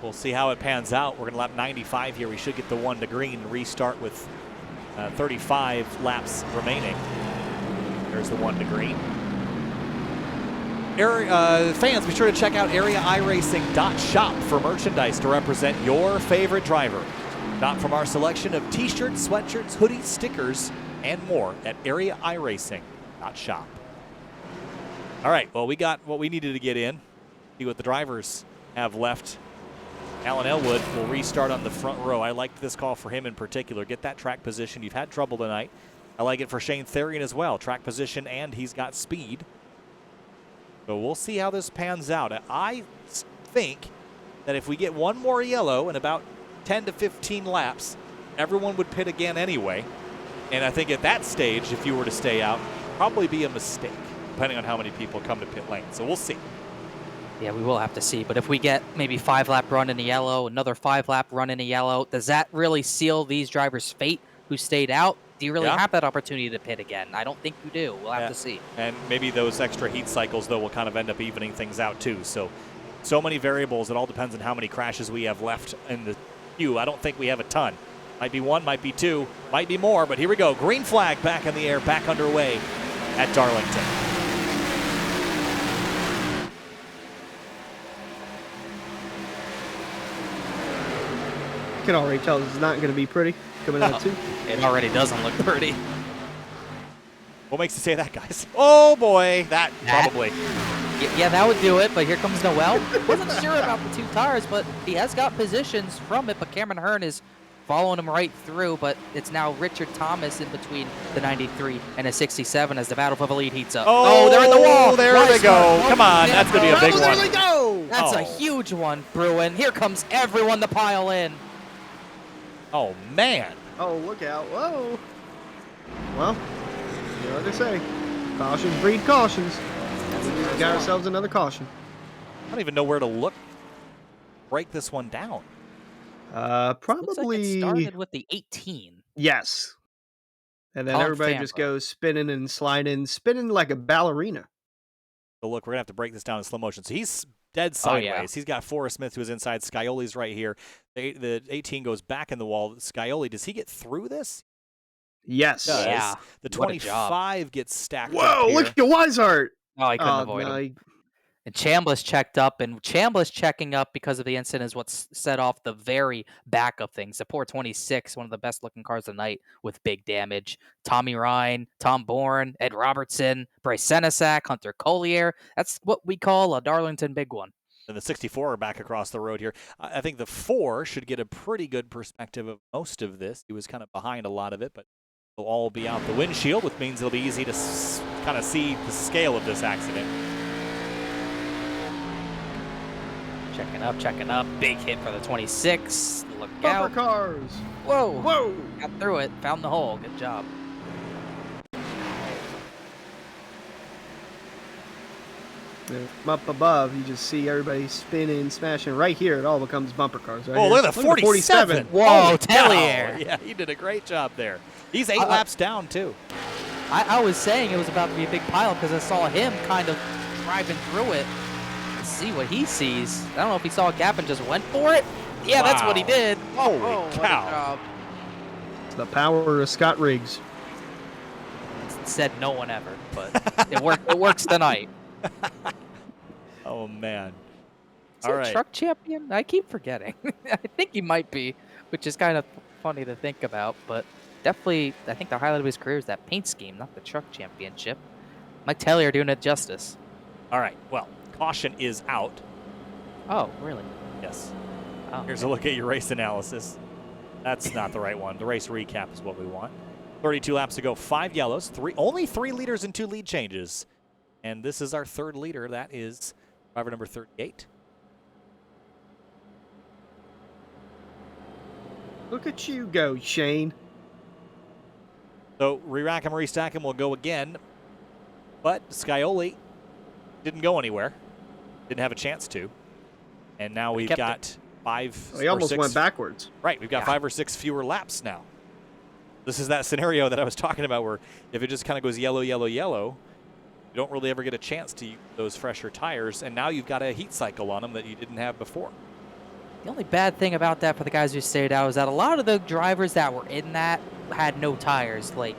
We'll see how it pans out. We're going to lap 95 here. We should get the 1 to green and restart with 35 laps remaining. There's the 1 to green. Fans, be sure to check out areiiracing.shop for merchandise to represent your favorite driver. Shop from our selection of t-shirts, sweatshirts, hoodies, stickers, and more at areiiracing.shop. All right, well, we got what we needed to get in. See what the drivers have left. Alan Elwood will restart on the front row. I liked this call for him in particular. Get that track position. You've had trouble tonight. I like it for Shane Therian as well. Track position, and he's got speed. So we'll see how this pans out. I think that if we get one more yellow in about 10 to 15 laps, everyone would pit again anyway. And I think at that stage, if you were to stay out, probably be a mistake, depending on how many people come to pit lane. So we'll see. Yeah, we will have to see. But if we get maybe 5-lap run in a yellow, another 5-lap run in a yellow, does that really seal these drivers' fate who stayed out? Do you really have that opportunity to pit again? I don't think you do. We'll have to see. And maybe those extra heat cycles, though, will kind of end up evening things out, too. So many variables. It all depends on how many crashes we have left in the queue. I don't think we have a ton. Might be 1, might be 2, might be more. But here we go. Green flag back in the air, back underway at Darlington. You can already tell this is not going to be pretty coming out too. It already doesn't look pretty. What makes you say that, guys? Oh boy, that probably. Yeah, that would do it. But here comes Noel. Wasn't sure about the 2 tires, but he has got positions from it. But Cameron Hearn is following him right through. But it's now Richard Thomas in between the 93 and a 67 as the battle for the lead heats up. Oh, they're in the wall. There they go. Come on, yeah, that's gonna be a big one. There they go. That's a huge one, Bruin. Here comes everyone to pile in. Oh, man. Oh, look out. Whoa. Well, you know what they say. Cautions breed cautions. We got ourselves another caution. I don't even know where to look. Break this one down. Probably. Looks like it started with the 18. Yes. And then Colin everybody just Fanbro. goes spinning and sliding, spinning like a ballerina. So look, we're going to have to break this down in slow motion. So he's dead sideways. yeah. He's got Forrest Smith to his inside. Scioli's right here. The 18 goes back in the wall. Scioli, does he get through this? Yes. Yeah. The What a job. 25 gets stacked up Whoa, here. look at Weishart. Oh, he couldn't Oh, avoid no, him. And Chambliss checked up, and Chambliss checking up because of the incident is what set off the very back of things. The poor 26, one of the best-looking cars of the night with big damage. Tommy Ryan, Tom Bourne, Ed Robertson, Bryce Senesac, Hunter Collier. That's what we call a Darlington big one. And the 64 are back across the road here. I think the 4 should get a pretty good perspective of most of this. He was kind of behind a lot of it, but they'll all be out the windshield, which means it'll be easy to kind of see the scale of this accident. Checking up. Big hit for the 26. Look out. Bumper cars. Whoa. Whoa. Got through it. Found the hole. Good job. From up above, you just see everybody spinning, smashing. Right here, it all becomes bumper cars. Right Oh, here. look at the 47. Whoa, Holy Tellier. cow. Yeah, he did a great job there. He's 8 laps down, too. I was saying it was about to be a big pile because I saw him kind of driving through it. Let's see what he sees. I don't know if he saw a gap and just went for it. Yeah, that's what he Wow. did. Holy what a cow. job. It's the power of Scott Riggs. Said no one ever, but it worked. It works tonight. Oh, man. Is All he a right. truck champion? I keep forgetting. I think he might be, which is kind of funny to think about. But definitely, I think the highlight of his career is that paint scheme, not the truck championship. Mike Tellier doing it justice. All right. Well, caution is out. Oh, really? Yes. Oh. Here's a look at your race analysis. That's not the right one. The race recap is what we want. 32 laps to go. 5 yellows. Only 3 leaders and 2 lead changes. And this is our 3rd leader. That is driver number 38. Look at you go, Shane. So re-rack him, restack him. We'll go again. But Scioli didn't go anywhere. Didn't have a chance to. And now we've kept got 5 He or almost 6 went backwards. Right, we've got Yeah. 5 or 6 fewer laps now. This is that scenario that I was talking about where if it just kind of goes yellow, yellow, yellow, you don't really ever get a chance to use those fresher tires, and now you've got a heat cycle on them that you didn't have before. The only bad thing about that for the guys who stayed out is that a lot of the drivers that were in that had no tires. Like,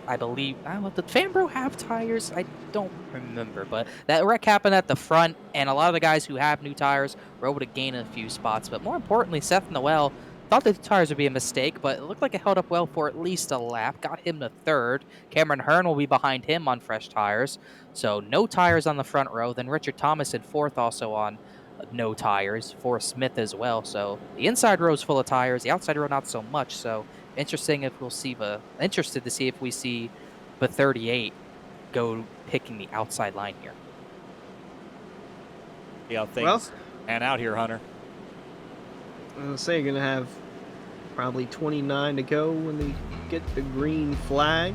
I believe, did Fambro have tires? I don't remember, but that wreck happened at the front, and a lot of the guys who have new tires were able to gain a few spots. But more importantly, Seth Noel thought the tires would be a mistake, but it looked like it held up well for at least a lap. Got him to 3rd. Cameron Hearn will be behind him on fresh tires. So no tires on the front row. Then Richard Thomas in 4th also on no tires. Forrest Smith as well. So the inside row is full of tires. The outside row not so much. So interested to see if we see the 38 go picking the outside line here. See how things pan out here, Hunter. I was saying, going to have probably 29 to go when they get the green flag.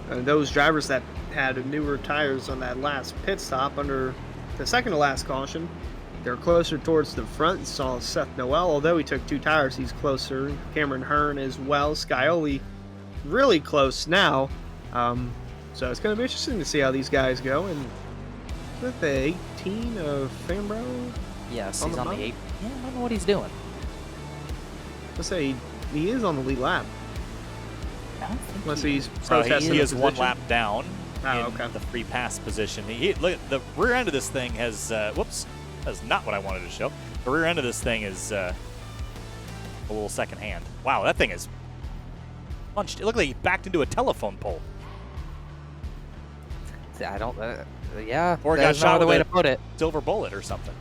Those drivers that had newer tires on that last pit stop under the second to last caution, they're closer towards the front. Saw Seth Noel, although he took 2 tires, he's closer. Cameron Hearn as well. Scioli really close now. So it's going to be interesting to see how these guys go. And with the 18 of Fambro, Yes, On he's the on the bump? 8. Yeah, I don't know what he's doing. let's say he is on the lead lap. I don't think Unless he- he's So protesting he the is 1 position. lap down Oh, in okay. the free pass position. Look, the rear end of this thing has, whoops, that's not what I wanted to show. The rear end of this thing is a little second hand. Wow, that thing is punched. It looked like he backed into a telephone pole. I don't. Yeah, Or got there's no shot other with way a- to put it. Silver bullet or something.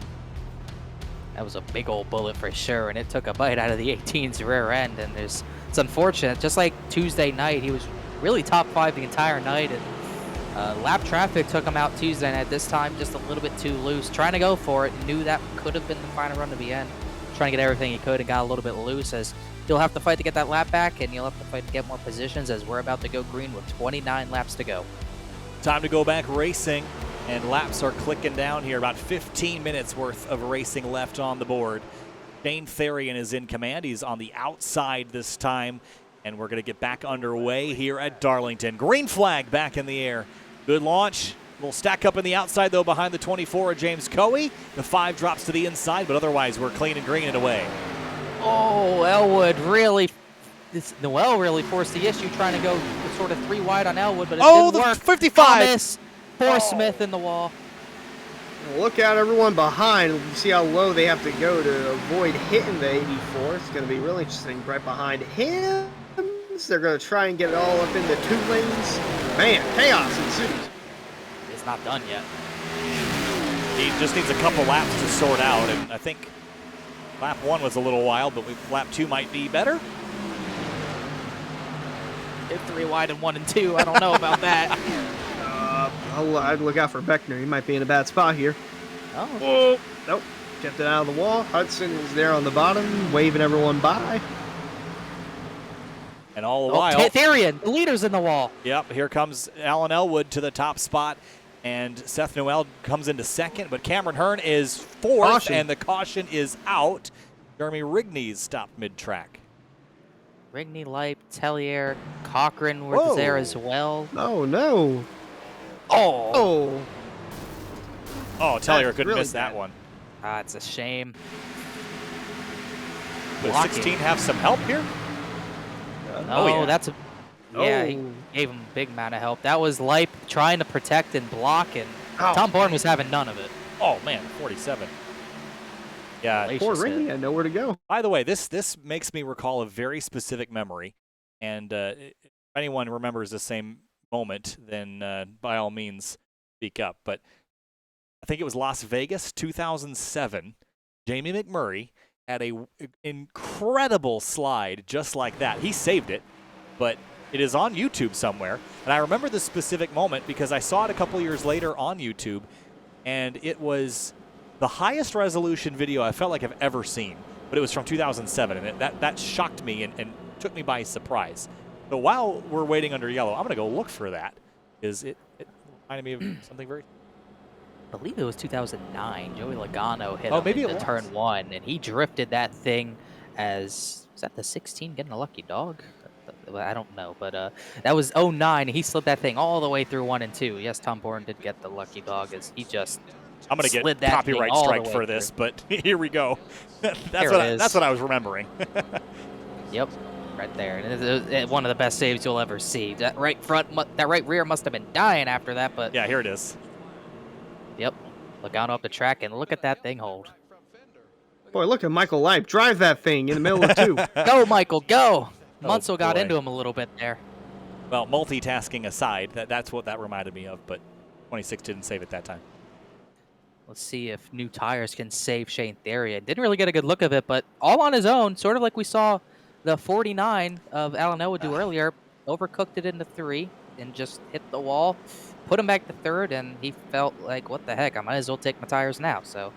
That was a big old bullet for sure, and it took a bite out of the 18's rear end. And it's unfortunate. Just like Tuesday night, he was really top 5 the entire night, and lap traffic took him out Tuesday night. This time, just a little bit too loose, trying to go for it. Knew that could have been the final run to the end. Trying to get everything he could, and got a little bit loose. As he'll have to fight to get that lap back, and you'll have to fight to get more positions. As we're about to go green with 29 laps to go. Time to go back racing, and laps are clicking down here. About 15 minutes worth of racing left on the board. Shane Therian is in command. He's on the outside this time, and we're going to get back underway here at Darlington. Green flag back in the air. Good launch. We'll stack up in the outside, though, behind the 24 of James Coey. The 5 drops to the inside, but otherwise we're clean and green and away. Oh, Elwood really. Noel really forced the issue, trying to go sort of 3 wide on Elwood, but it Oh, didn't the work. 55. Thomas, poor Smith in the wall. Look out, everyone behind. You see how low they have to go to avoid hitting the 84. It's going to be really interesting. Right behind him, they're going to try and get it all up into 2 lanes. Man, chaos ensues. It's not done yet. He just needs a couple laps to sort out, and I think lap 1 was a little wild, but lap 2 might be better. They're 3 wide and 1 and 2. I don't know about that. I'd look out for Beckner. He might be in a bad spot here. Oh, Oh, nope. Kept it out of the wall. Hudson is there on the bottom, waving everyone by. And all the while, Therian, the leader's in the wall. Yep, here comes Alan Elwood to the top spot, and Seth Noel comes into second, but Cameron Hearn is fourth, Caution. and the caution is out. Jeremy Rigney's stopped mid-track. Rigney, Leip, Tellier, Cochran were there as well. Oh, no. Oh. Oh, Tellier That's couldn't really miss that bad. one. It's a shame. Does Blocking. 16 have some help here? No, yeah. that's a. Yeah, he Oh. gave him a big amount of help. That was Leip trying to protect and block, and Ow. Tom Bourne was having none of it. Oh, man, 47. Yeah. Hellacious Poor hit. Rigney had nowhere to go. By the way, this makes me recall a very specific memory, and if anyone remembers the same moment, then by all means speak up. But I think it was Las Vegas, 2007. Jamie McMurray had a incredible slide just like that. He saved it, but it is on YouTube somewhere. And I remember this specific moment because I saw it a couple years later on YouTube, and it was the highest resolution video I felt like I've ever seen, but it was from 2007, and that shocked me and took me by surprise. So while we're waiting under yellow, I'm going to go look for that, because it reminded me of something very... I believe it was 2009. Joey Logano hit Oh, him maybe into it was. turn one, and he drifted that thing as... Was that the 16 getting a lucky dog? I don't know, but that was 09. He slid that thing all the way through 1 and 2. Yes, Tom Bourne did get the lucky dog, as he just... I'm going to slid get that thing copyright all the strike way for this, but here we go. That's is. what I was remembering. Yep, right there. And it's one of the best saves you'll ever see. That right rear must have been dying after that, but Yeah, here it is. yep. Logano up the track, and look at that thing hold. Boy, look at Michael Leip drive that thing in the middle of two. Go, Michael, go! Oh, Munsell got boy. into him a little bit there. Well, multitasking aside, that's what that reminded me of, but 26 didn't save it that time. Let's see if new tires can save Shane Therian. Didn't really get a good look of it, but all on his own, sort of like we saw the 49 of Alan Elwood do earlier. Overcooked it into 3 and just hit the wall. Put him back to 3rd, and he felt like, what the heck, I might as well take my tires now. So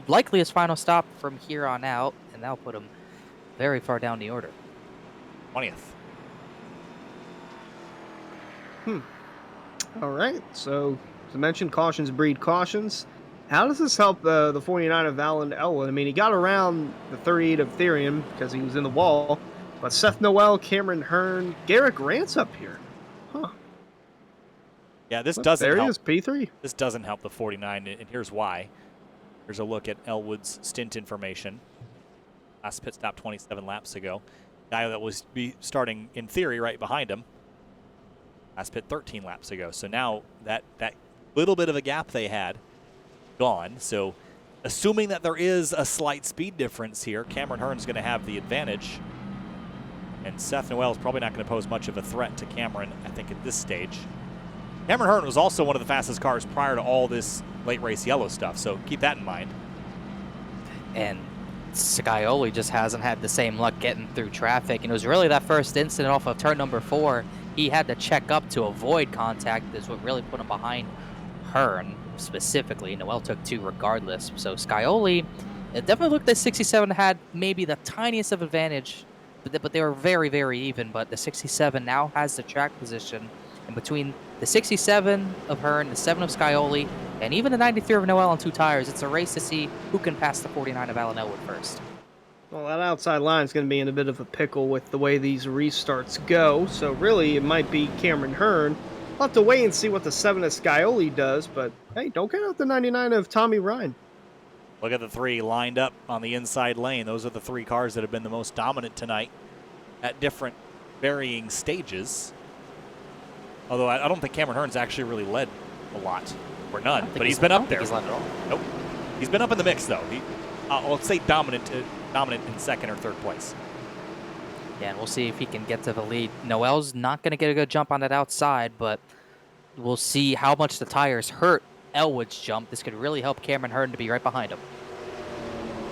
likely his final stop from here on out, and that'll put him very far down the order. 20th. All right, so as I mentioned, cautions breed cautions. How does this help the 49 of Alan Elwood? I mean, he got around the 38 of Therian because he was in the wall, but Seth Noel, Cameron Hearn, Garrick Rance up here. Huh. Yeah, this doesn't There he help. is, P3. This doesn't help the 49, and here's why. Here's a look at Elwood's stint information. Last pit stop 27 laps ago. Guy that was starting, in theory, right behind him. Last pit 13 laps ago. So now that little bit of a gap they had, gone. So assuming that there is a slight speed difference here, Cameron Hearn's going to have the advantage. And Seth Noel is probably not going to pose much of a threat to Cameron, I think, at this stage. Cameron Hearn was also one of the fastest cars prior to all this late race yellow stuff, so keep that in mind. And Scioli just hasn't had the same luck getting through traffic. And it was really that first incident off of turn number 4. He had to check up to avoid contact. That's what really put him behind Hearn specifically. Noel took 2 regardless. So Scioli, it definitely looked like 67 had maybe the tiniest of advantage, but they were very, very even. But the 67 now has the track position. And between the 67 of Hearn, the 7 of Scioli, and even the 93 of Noel on 2 tires, it's a race to see who can pass the 49 of Alan Elwood first. Well, that outside line is going to be in a bit of a pickle with the way these restarts go. So really, it might be Cameron Hearn. We'll have to wait and see what the 7 of Scioli does. But hey, don't get out the 99 of Tommy Ryan. Look at the 3 lined up on the inside lane. Those are the 3 cars that have been the most dominant tonight at different varying stages. Although I don't think Cameron Hearn's actually really led a lot, or none, but he's been up there. He's led at all. Nope. He's been up in the mix, though. Let's say dominant in 2nd or 3rd place. Yeah, and we'll see if he can get to the lead. Noel's not going to get a good jump on that outside, but we'll see how much the tires hurt Elwood's jump. This could really help Cameron Hearn to be right behind him.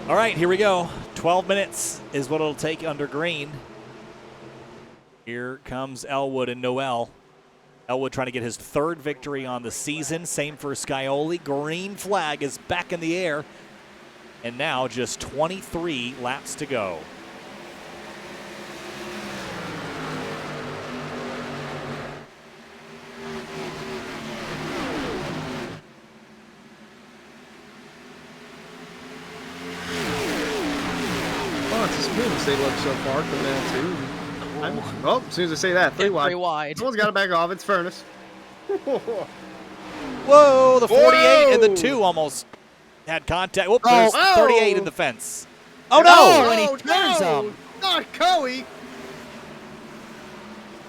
All right, here we go. 12 minutes is what it'll take under green. Here comes Elwood and Noel. Elwood trying to get his 3rd victory on the season. Same for Scioli. Green flag is back in the air. And now just 23 laps to go. Oh, it's as smooth as they look so far coming out too. Oh, as soon as I say that, three wide. 3 wide. Someone's got to back off. It's Furnace. Whoa, the 48 and the Whoa! 2 almost had contact. Whoop, Oh, there's 38 oh! in the fence. Oh, no! Oh, and he turns him. Not Coey.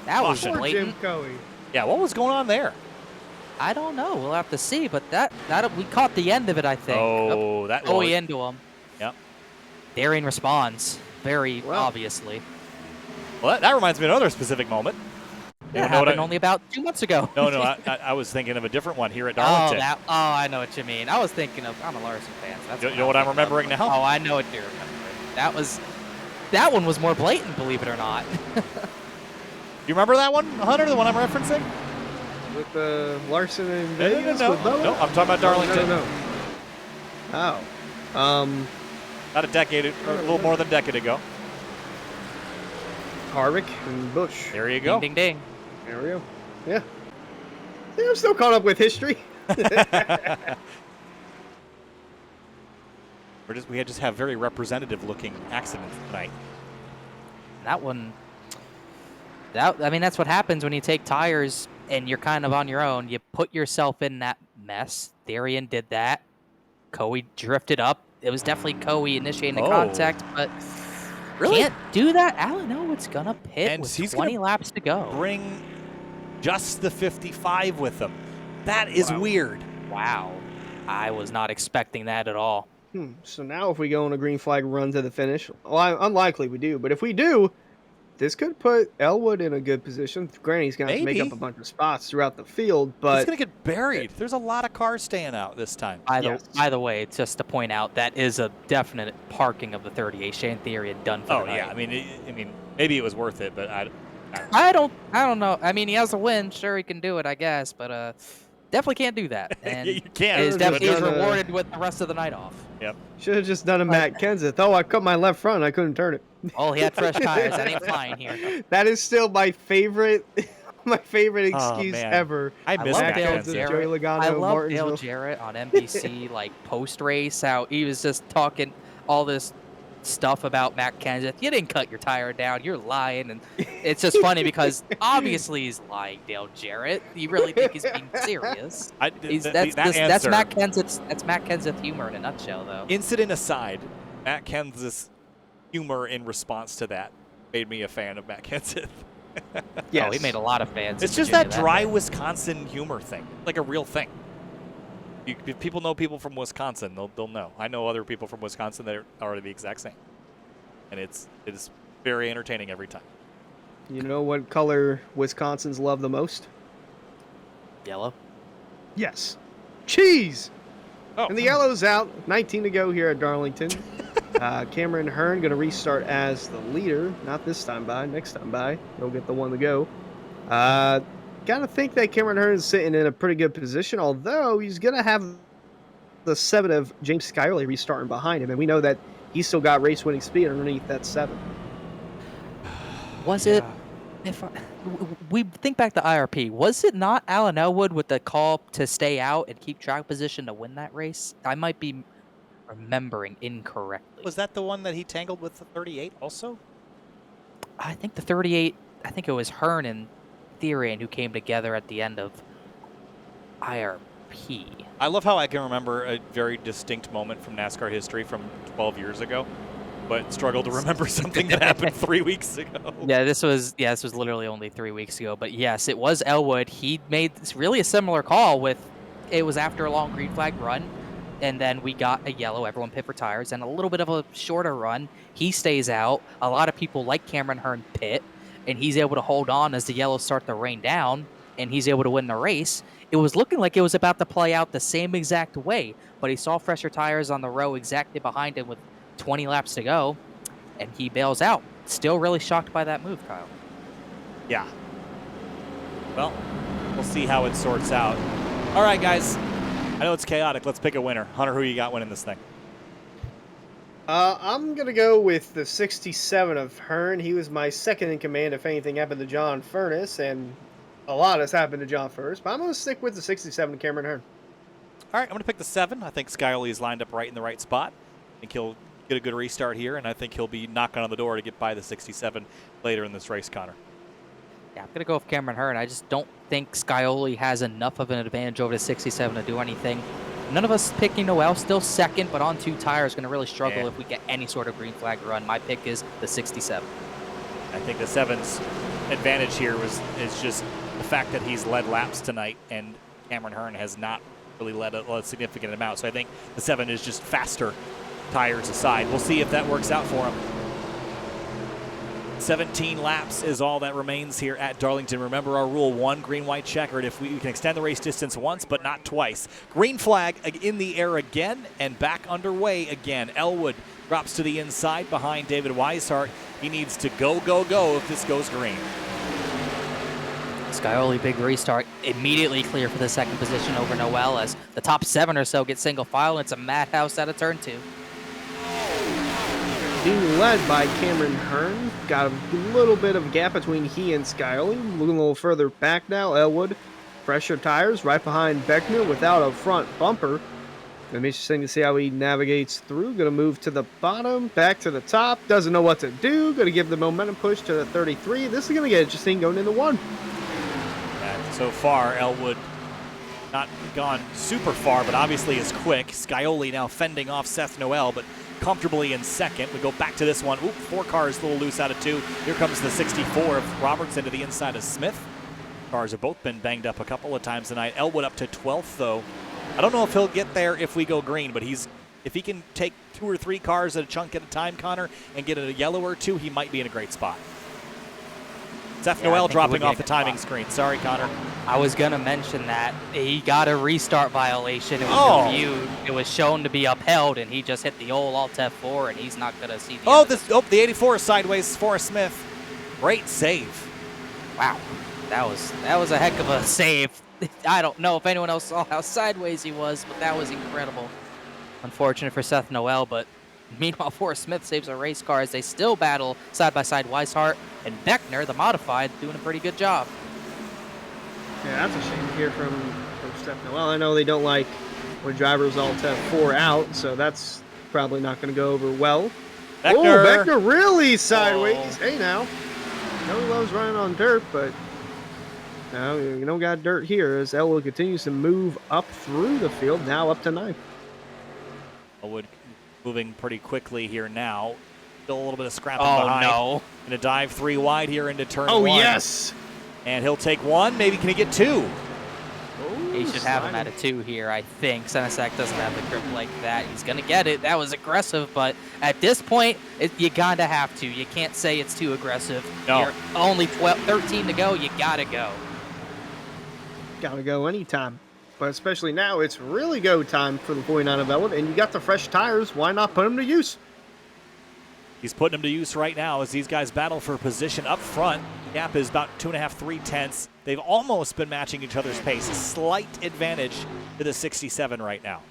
That was Caution. Poor Jim blatant. Coey. Yeah, what was going on there? I don't know. We'll have to see. But that we caught the end of it, I think. Oh, that Bowie was. into him. Yep. Darian responds very Well. obviously. Well, that reminds me of another specific moment. That You know what happened I- only about 2 months ago. No, I was thinking of a different one here at Oh, Darlington. I know what you mean. I was thinking of. I'm a Larson fan. So that's You know what I'm thinking of. remembering now? Oh, I know what you're remembering. That one was more blatant, believe it or not. You remember that one, Hunter, the one I'm referencing? With Larson and No, Vegas no, with Bubba? no, I'm talking about Darlington. No. Oh. About a decade, or a little more than a decade ago. Harvick and Bush. There you go. Ding, ding, ding. There we go. Yeah. See, I'm still caught up with history. We just have very representative looking accidents tonight. That one. That's what happens when you take tires and you're kind of on your own. You put yourself in that mess. Darian did that. Coey drifted up. It was definitely Coey initiating the Oh. contact, but Really? can't do that. Alan Owen's gonna pit And with he's 20 gonna laps to go. Bring just the 55 with them. That is Wow. weird. Wow, I was not expecting that at all. So now if we go on a green flag run to the finish, well, unlikely we do, but if we do, this could put Elwood in a good position. Granted, he's going to make Maybe. up a bunch of spots throughout the field, It's but going to get buried. There's a lot of cars staying out this time. Yes. By the way, just to point out, that is a definite parking of the 38. Shane Therian done for Oh, the night. yeah. I mean, maybe it was worth it, but I don't know. I mean, he has a win. Sure, he can do it, I guess, but definitely can't do that. And you can't. is Should've definitely just is done a- rewarded with the rest of the night off. Yep. should have just done a Matt Kenseth. Oh, I cut my left front. I couldn't turn it. Oh, he had fresh tires. That ain't flying here. That is still my favorite Oh, excuse man. ever. I miss love Matt Dale Kenseth. Jarrett. Joey Logano, I love Dale Martinsville. Jarrett on NBC, like post race, how he was just talking all this stuff about Matt Kenseth. You didn't cut your tire down. You're lying, and it's just funny because obviously he's lying, Dale Jarrett. You really think he's being serious? That's Matt Kenseth humor in a nutshell, though. Incident aside, Matt Kenseth's humor in response to that made me a fan of Matt Kenseth. Yes. Oh, he made a lot of fans. It's in just Virginia that dry day. Wisconsin humor thing, like a real thing. If people know people from Wisconsin, they'll know. I know other people from Wisconsin that are the exact same, and it is very entertaining every time. You know what color Wisconsins love the most? Yellow. Yes. Cheese! Oh, And the yellow's out. 19 to go here at Darlington. Cameron Hearn going to restart as the leader. Not this time by, next time by. He'll get the one to go. Got to think that Cameron Hearn is sitting in a pretty good position, although he's going to have the 7 of James Skyerly restarting behind him. And we know that he's still got race-winning speed underneath that 7. Was it? We think back to IRP. Was it not Alan Elwood with the call to stay out and keep track position to win that race? I might be remembering incorrectly. was that the one that he tangled with the 38 also? I think the 38. I think it was Hearn and Therian who came together at the end of IRP. I love how I can remember a very distinct moment from NASCAR history from 12 years ago, but struggle to remember something that happened 3 weeks ago. Yeah, this was literally only 3 weeks ago. But yes, it was Elwood. He made really a similar call with. It was after a long green flag run, and then we got a yellow. Everyone pit for tires, and a little bit of a shorter run. He stays out. A lot of people like Cameron Hearn pit, and he's able to hold on as the yellows start to rain down, and he's able to win the race. It was looking like it was about to play out the same exact way, but he saw fresher tires on the row exactly behind him with 20 laps to go, and he bails out. Still really shocked by that move, Kyle. Yeah. Well, we'll see how it sorts out. All right, guys. I know it's chaotic. Let's pick a winner. Hunter, who you got winning this thing? I'm going to go with the 67 of Hearn. He was my second in command if anything happened to John Furness, and a lot has happened to John Furness, but I'm going to stick with the 67 Cameron Hearn. All right, I'm going to pick the 7. I think Skyoli is lined up right in the right spot. I think he'll get a good restart here, and I think he'll be knocking on the door to get by the 67 later in this race, Connor. Yeah, I'm going to go with Cameron Hearn. I just don't think Skyoli has enough of an advantage over the 67 to do anything. None of us picking Noel, still second, but on 2 tires, going to really struggle if we get any sort of green flag run. My pick is the 67. I think the 7's advantage here is just the fact that he's led laps tonight, and Cameron Hearn has not really led a significant amount. So I think the 7 is just faster, tires aside. We'll see if that works out for him. 17 laps is all that remains here at Darlington. Remember our rule, 1 green, white, checkered. If we can extend the race distance once, but not twice. Green flag in the air again and back underway again. Elwood drops to the inside behind David Weishart. He needs to go, go, go if this goes green. Skyoli, big restart. Immediately clear for the 2nd position over Noel as the top 7 or so get single file. It's a madhouse out of turn 2. Being led by Cameron Hearn. Got a little bit of a gap between he and Skyoli. Moving a little further back now. Elwood, fresher tires right behind Beckner without a front bumper. Gonna be interesting to see how he navigates through. Gonna move to the bottom, back to the top. Doesn't know what to do. Gonna give the momentum push to the 33. This is gonna get interesting going into 1. And so far, Elwood not gone super far, but obviously is quick. Skyoli now fending off Seth Noel, but comfortably in 2nd. We go back to this one. Oop, 4 cars a little loose out of 2. Here comes the 64 of Robertson to the inside of Smith. Cars have both been banged up a couple of times tonight. Elwood up to 12th, though. I don't know if he'll get there if we go green, but if he can take 2 or 3 cars at a chunk at a time, Connor, and get a yellow or 2, he might be in a great spot. Seth Noel dropping off the timing screen. Sorry, Connor. I was going to mention that. He got a restart violation. It was reviewed. It was shown to be upheld, and he just hit the old Alt F4, and he's not going to see the the 84 is sideways for Smith. Great save. Wow. That was a heck of a save. I don't know if anyone else saw how sideways he was, but that was incredible. Unfortunate for Seth Noel, but meanwhile, Forrest Smith saves a race car as they still battle side by side. Weishart and Beckner, the modified, doing a pretty good job. Yeah, that's a shame to hear from Steph Noel. I know they don't like when drivers all have 4 out, so that's probably not going to go over well. Beckner. Oh, Beckner really sideways. Hey, now. I know he loves running on dirt, but no, you don't got dirt here as Elwood continues to move up through the field, now up to 9th. Elwood moving pretty quickly here now. Still a little bit of scrapping behind. Oh, no. Going to dive 3 wide here into turn 1. Oh, yes. And he'll take 1. Maybe can he get 2? He should have him at a 2 here, I think. Senesac doesn't have the grip like that. He's going to get it. That was aggressive, but at this point, you kind of have to. You can't say it's too aggressive. No. You're only 13 to go. You got to go. Got to go anytime. But especially now, it's really go time for the 49 of Elwood, and you got the fresh tires. Why not put them to use? He's putting them to use right now as these guys battle for position up front. The gap is about 2.5, 3 tenths. They've almost been matching each other's pace. A slight advantage to the 67 right now.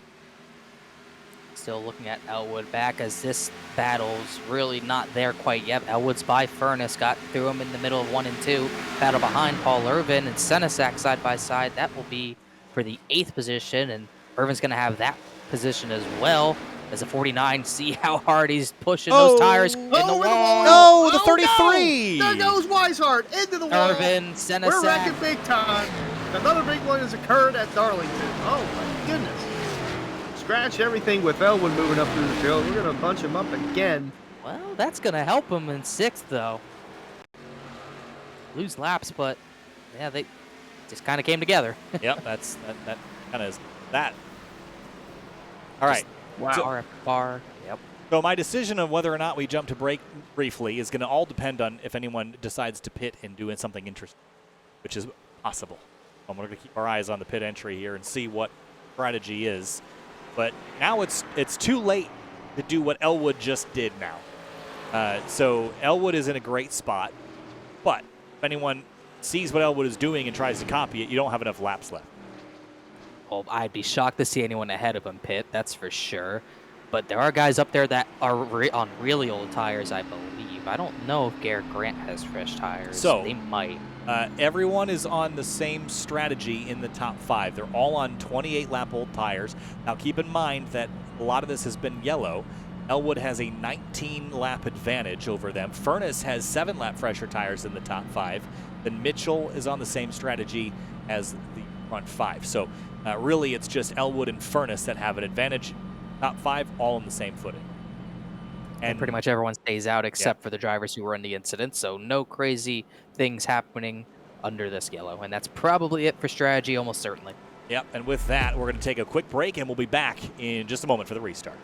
Still looking at Elwood back as this battle's really not there quite yet. Elwood's by Furness, got through him in the middle of 1 and 2. Battle behind Paul Irvin and Senesac side by side. That will be for the 8th position, and Irvin's going to have that position as well. As a 49, see how hard he's pushing those tires in the wall. No, the 33. No. There goes Weishart into the wall. Irvin, Senesac. We're wrecking big time. Another big one has occurred at Darlington. Oh, my goodness. Scratch everything with Elwood moving up through the field. We're going to bunch him up again. Well, that's going to help him in 6th, though. Lose laps, but, yeah, they just kind of came together. Yep, that kind of is that. All right. Wow. Bar. Yep. So my decision of whether or not we jump to break briefly is going to all depend on if anyone decides to pit and do something interesting, which is possible. We're going to keep our eyes on the pit entry here and see what strategy is. But now it's too late to do what Elwood just did now. So Elwood is in a great spot, but if anyone sees what Elwood is doing and tries to copy it, you don't have enough laps left. Well, I'd be shocked to see anyone ahead of him pit, that's for sure. but there are guys up there that are on really old tires, I believe. I don't know if Garrett Grant has fresh tires. So they might. Everyone is on the same strategy in the top 5. They're all on 28-lap old tires. Now keep in mind that a lot of this has been yellow. Elwood has a 19-lap advantage over them. Furnace has 7-lap fresher tires in the top 5. Then Mitchell is on the same strategy as the front 5. So really it's just Elwood and Furnace that have an advantage. Top 5 all on the same footing. And pretty much everyone stays out except for the drivers who were in the incident. So no crazy things happening under this yellow. And that's probably it for strategy, almost certainly. Yep, and with that, we're going to take a quick break, and we'll be back in just a moment for the restart.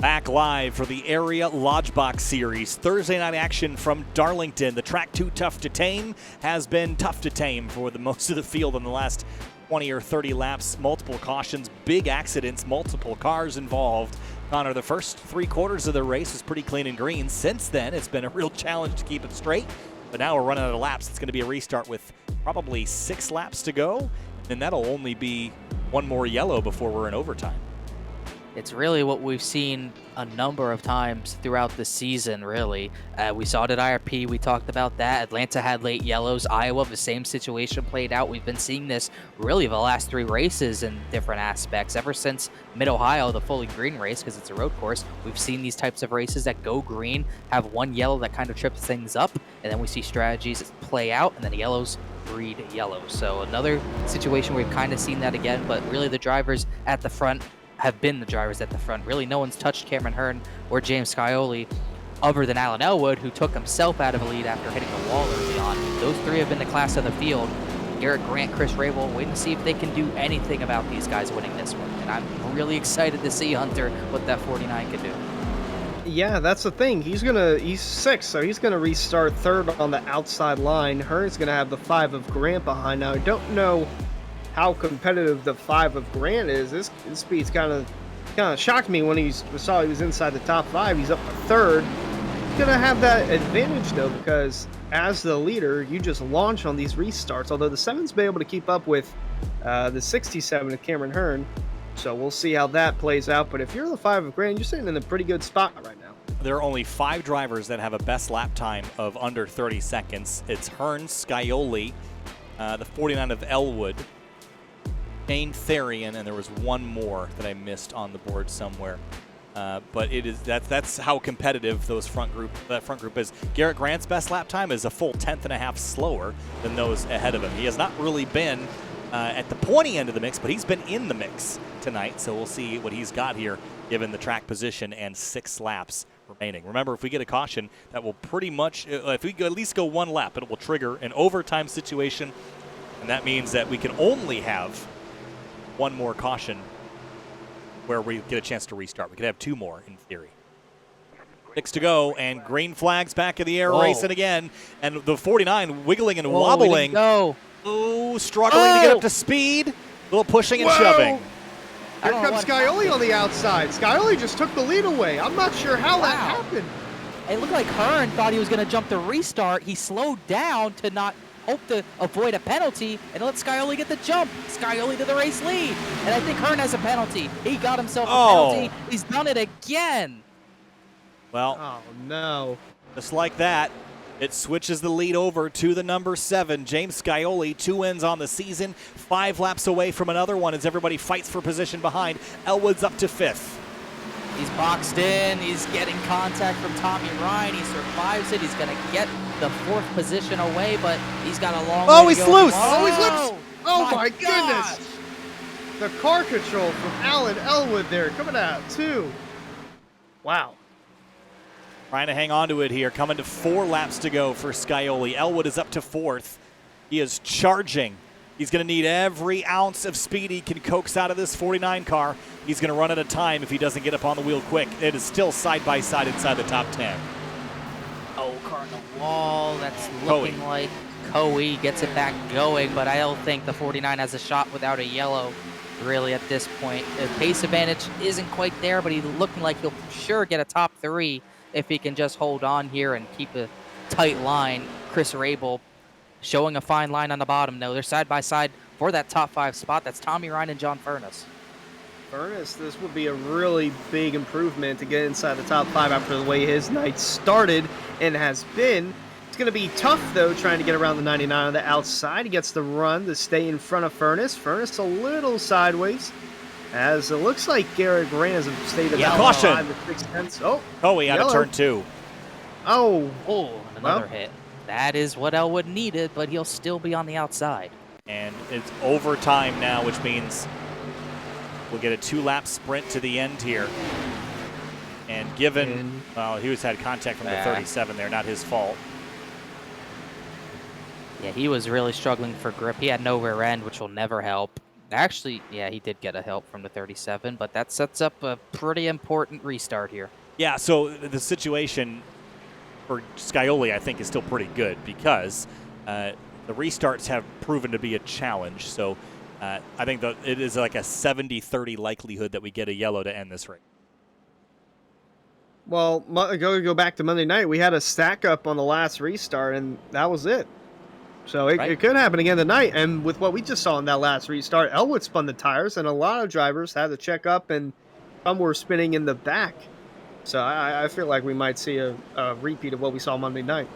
Back live for the Area Lodgebox Series. Thursday night action from Darlington. The track too tough to tame has been tough to tame for the most of the field in the last 20 or 30 laps. Multiple cautions, big accidents, multiple cars involved. Connor, the first 3/4 of the race was pretty clean and green. Since then, it's been a real challenge to keep it straight. But now we're running out of laps. It's going to be a restart with probably 6 laps to go. And that'll only be one more yellow before we're in overtime. It's really what we've seen a number of times throughout the season, really. We saw it at IRP. We talked about that. Atlanta had late yellows. Iowa, the same situation played out. We've been seeing this really the last 3 races in different aspects. Ever since Mid-Ohio, the fully green race, because it's a road course, we've seen these types of races that go green, have one yellow that kind of trips things up, and then we see strategies play out, and then the yellows breed yellow. So another situation where we've kind of seen that again, but really the drivers at the front have been the drivers at the front. Really, no one's touched Cameron Hearn or James Scioli other than Alan Elwood, who took himself out of a lead after hitting the wall early on. Those 3 have been the class of the field. Garrett Grant, Chris Rabel, waiting to see if they can do anything about these guys winning this one. And I'm really excited to see Hunter what that 49 can do. Yeah, that's the thing. He's 6th, so he's gonna restart 3rd on the outside line. Hearn's gonna have the 5 of Grant behind. Now I don't know how competitive the 5 of Grant is. This speed's kind of shocked me when saw he was inside the top 5. He's up to 3rd. He's gonna have that advantage though, because as the leader, you just launch on these restarts. Although the 7's been able to keep up with the 67 of Cameron Hearn, so we'll see how that plays out. But if you're the 5 of Grant, you're sitting in a pretty good spot right now. There are only 5 drivers that have a best lap time of under 30 seconds. It's Hearn, Scioli, the 49 of Elwood, Shane Therian, and there was one more that I missed on the board somewhere. But that's how competitive that front group is. Garrett Grant's best lap time is a full 10th.5 slower than those ahead of him. He has not really been at the pointy end of the mix, but he's been in the mix tonight. So we'll see what he's got here, given the track position and 6 laps remaining. Remember, if we get a caution, that will pretty much, if we at least go 1 lap, it will trigger an overtime situation, and that means that we can only have 1 more caution where we get a chance to restart. We could have 2 more in theory. 6 to go, and green flags back in the air, racing again, and the 49 wiggling and wobbling. Struggling to get up to speed. A little pushing and shoving. Here comes Scioli on the outside. Scioli just took the lead away. I'm not sure how that happened. It looked like Hearn thought he was going to jump the restart. He slowed down to not hope to avoid a penalty and let Scioli get the jump. Scioli to the race lead. And I think Hearn has a penalty. He got himself a penalty. He's done it again. Well, oh no. Just like that, It switches the lead over to the number 7, James Scioli. 2 wins on the season, 5 laps away from another one as everybody fights for position behind. Elwood's up to 5th. He's boxed in. He's getting contact from Tommy Ryan. He survives it. He's going to get the 4th position away, but he's got a long way to go. He's loose. Oh, he's loose. Oh, my gosh. goodness. The car control from Alan Elwood there coming out, too. Wow. Trying to hang on to it here, coming to 4 laps to go for Scioli. Elwood is up to 4th. He is charging. He's going to need every ounce of speed he can coax out of this 49 car. He's going to run out of time if he doesn't get up on the wheel quick. It is still side by side inside the top 10. Oh, car on the wall. That's looking like Coe gets it back going, but I don't think the 49 has a shot without a yellow, really, at this point. The pace advantage isn't quite there, but he's looking like he'll sure get a top 3 if he can just hold on here and keep a tight line. Chris Rabel showing a fine line on the bottom, though. They're side by side for that top 5 spot. That's Tommy Ryan and John Furness. Furness, this would be a really big improvement to get inside the top 5 after the way his night started and has been. It's going to be tough, though, trying to get around the 99 on the outside. He gets the run to stay in front of Furness. Furness a little sideways, as it looks like Garrett Grant has stayed about caution. 5 to 6 tenths. Oh, Out of turn 2. Oh, Another hit. That is what Elwood needed, but he'll still be on the outside. And it's overtime now, which means we'll get a 2-lap sprint to the end here. And given, well, he had contact from the 37 there, not his fault. Yeah, he was really struggling for grip. He had no rear end, which will never help. Actually, yeah, he did get a help from the 37, but that sets up a pretty important restart here. Yeah, so the situation for Scioli, I think, is still pretty good because the restarts have proven to be a challenge. So I think that it is like a 70-30 likelihood that we get a yellow to end this race. well, go back to Monday night. We had a stack up on the last restart, and that was it. So it could happen again tonight. And with what we just saw in that last restart, Elwood spun the tires, and a lot of drivers had to check up, and some were spinning in the back. So I feel like we might see a repeat of what we saw Monday night.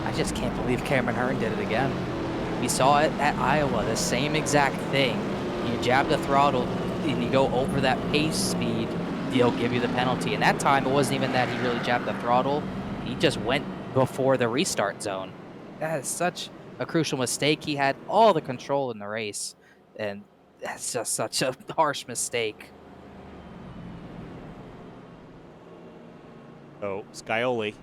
I just can't believe Cameron Hearn did it again. We saw it at Iowa, the same exact thing. You jab the throttle and you go over that pace speed, they'll give you the penalty. And that time, it wasn't even that he really jabbed the throttle. He just went before the restart zone. That is such a crucial mistake. He had all the control in the race, and that's just such a harsh mistake. So Scioli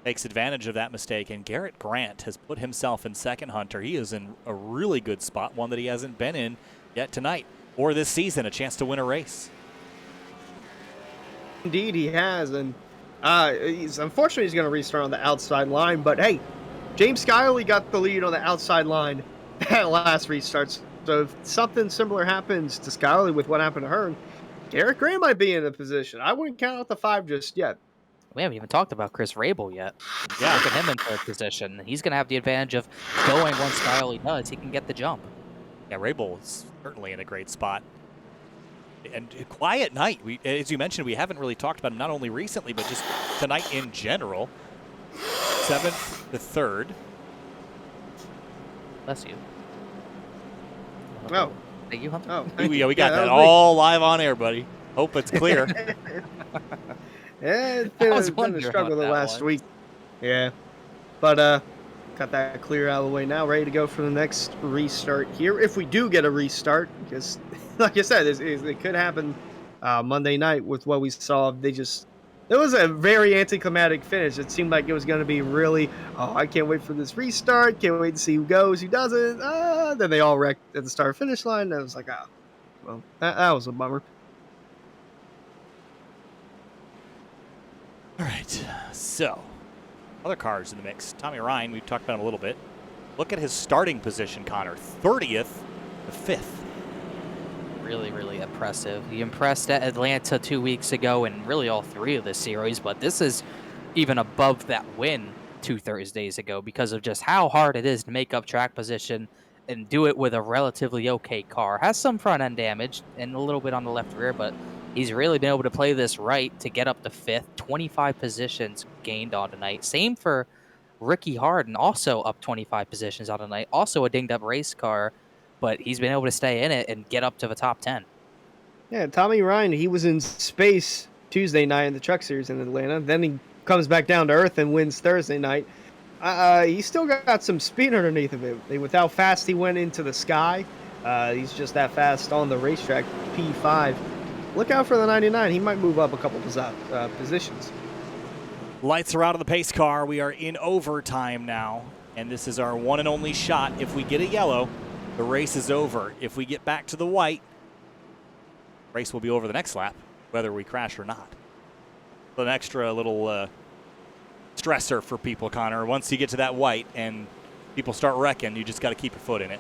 takes advantage of that mistake, and Garrett Grant has put himself in second, Hunter. He is in a really good spot, one that he hasn't been in yet tonight or this season, a chance to win a race. Indeed, he has, and unfortunately he's going to restart on the outside line. But hey, James Scioli got the lead on the outside line at last restart. So if something similar happens to Scioli with what happened to Hearn, Garrett Grant might be in a position. I wouldn't count out the 5 just yet. We haven't even talked about Chris Rabel yet. Yeah. Look at him in third position. He's going to have the advantage of going once Scioli does. He can get the jump. Yeah, Rabel is certainly in a great spot. And quiet night. As you mentioned, we haven't really talked about him, not only recently, but just tonight in general. 7th to 3rd. Bless you. Oh. Thank you, Hunter. Oh, We got that was all live on air, buddy. Hope it's clear. Yeah, I was it's been a wondering struggle about the that last one. week. Yeah, but got that clear out of the way now. Ready to go for the next restart here. If we do get a restart, because like I said, it could happen Monday night with what we saw. It was a very anticlimactic finish. It seemed like it was going to be really, I can't wait for this restart. Can't wait to see who goes, who doesn't. Then they all wrecked at the start-finish line. And I was like, well, that was a bummer. All right, so other cars in the mix. Tommy Ryan, we've talked about him a little bit. Look at his starting position, Connor. 30th to 5th. Really, really impressive. He impressed at Atlanta 2 weeks ago and really all 3 of the series, but this is even above that win 2 Thursdays ago because of just how hard it is to make up track position and do it with a relatively okay car. Has some front end damage and a little bit on the left rear, but He's really been able to play this right to get up to 5th. 25 positions gained on tonight. Same for Ricky Harden, also up 25 positions on tonight. Also a dinged up race car, but he's been able to stay in it and get up to the top 10. Yeah, Tommy Ryan, he was in space Tuesday night in the Truck Series in Atlanta. Then he comes back down to earth and wins Thursday night. He still got some speed underneath of it. With how fast he went into the sky, he's just that fast on the racetrack. P5. Look out for the 99. He might move up a couple positions. Lights are out of the pace car. We are in overtime now, and this is our one and only shot. If we get a yellow, the race is over. If we get back to the white, race will be over the next lap, whether we crash or not. An extra little stressor for people, Connor. Once you get to that white and people start wrecking, you just got to keep your foot in it.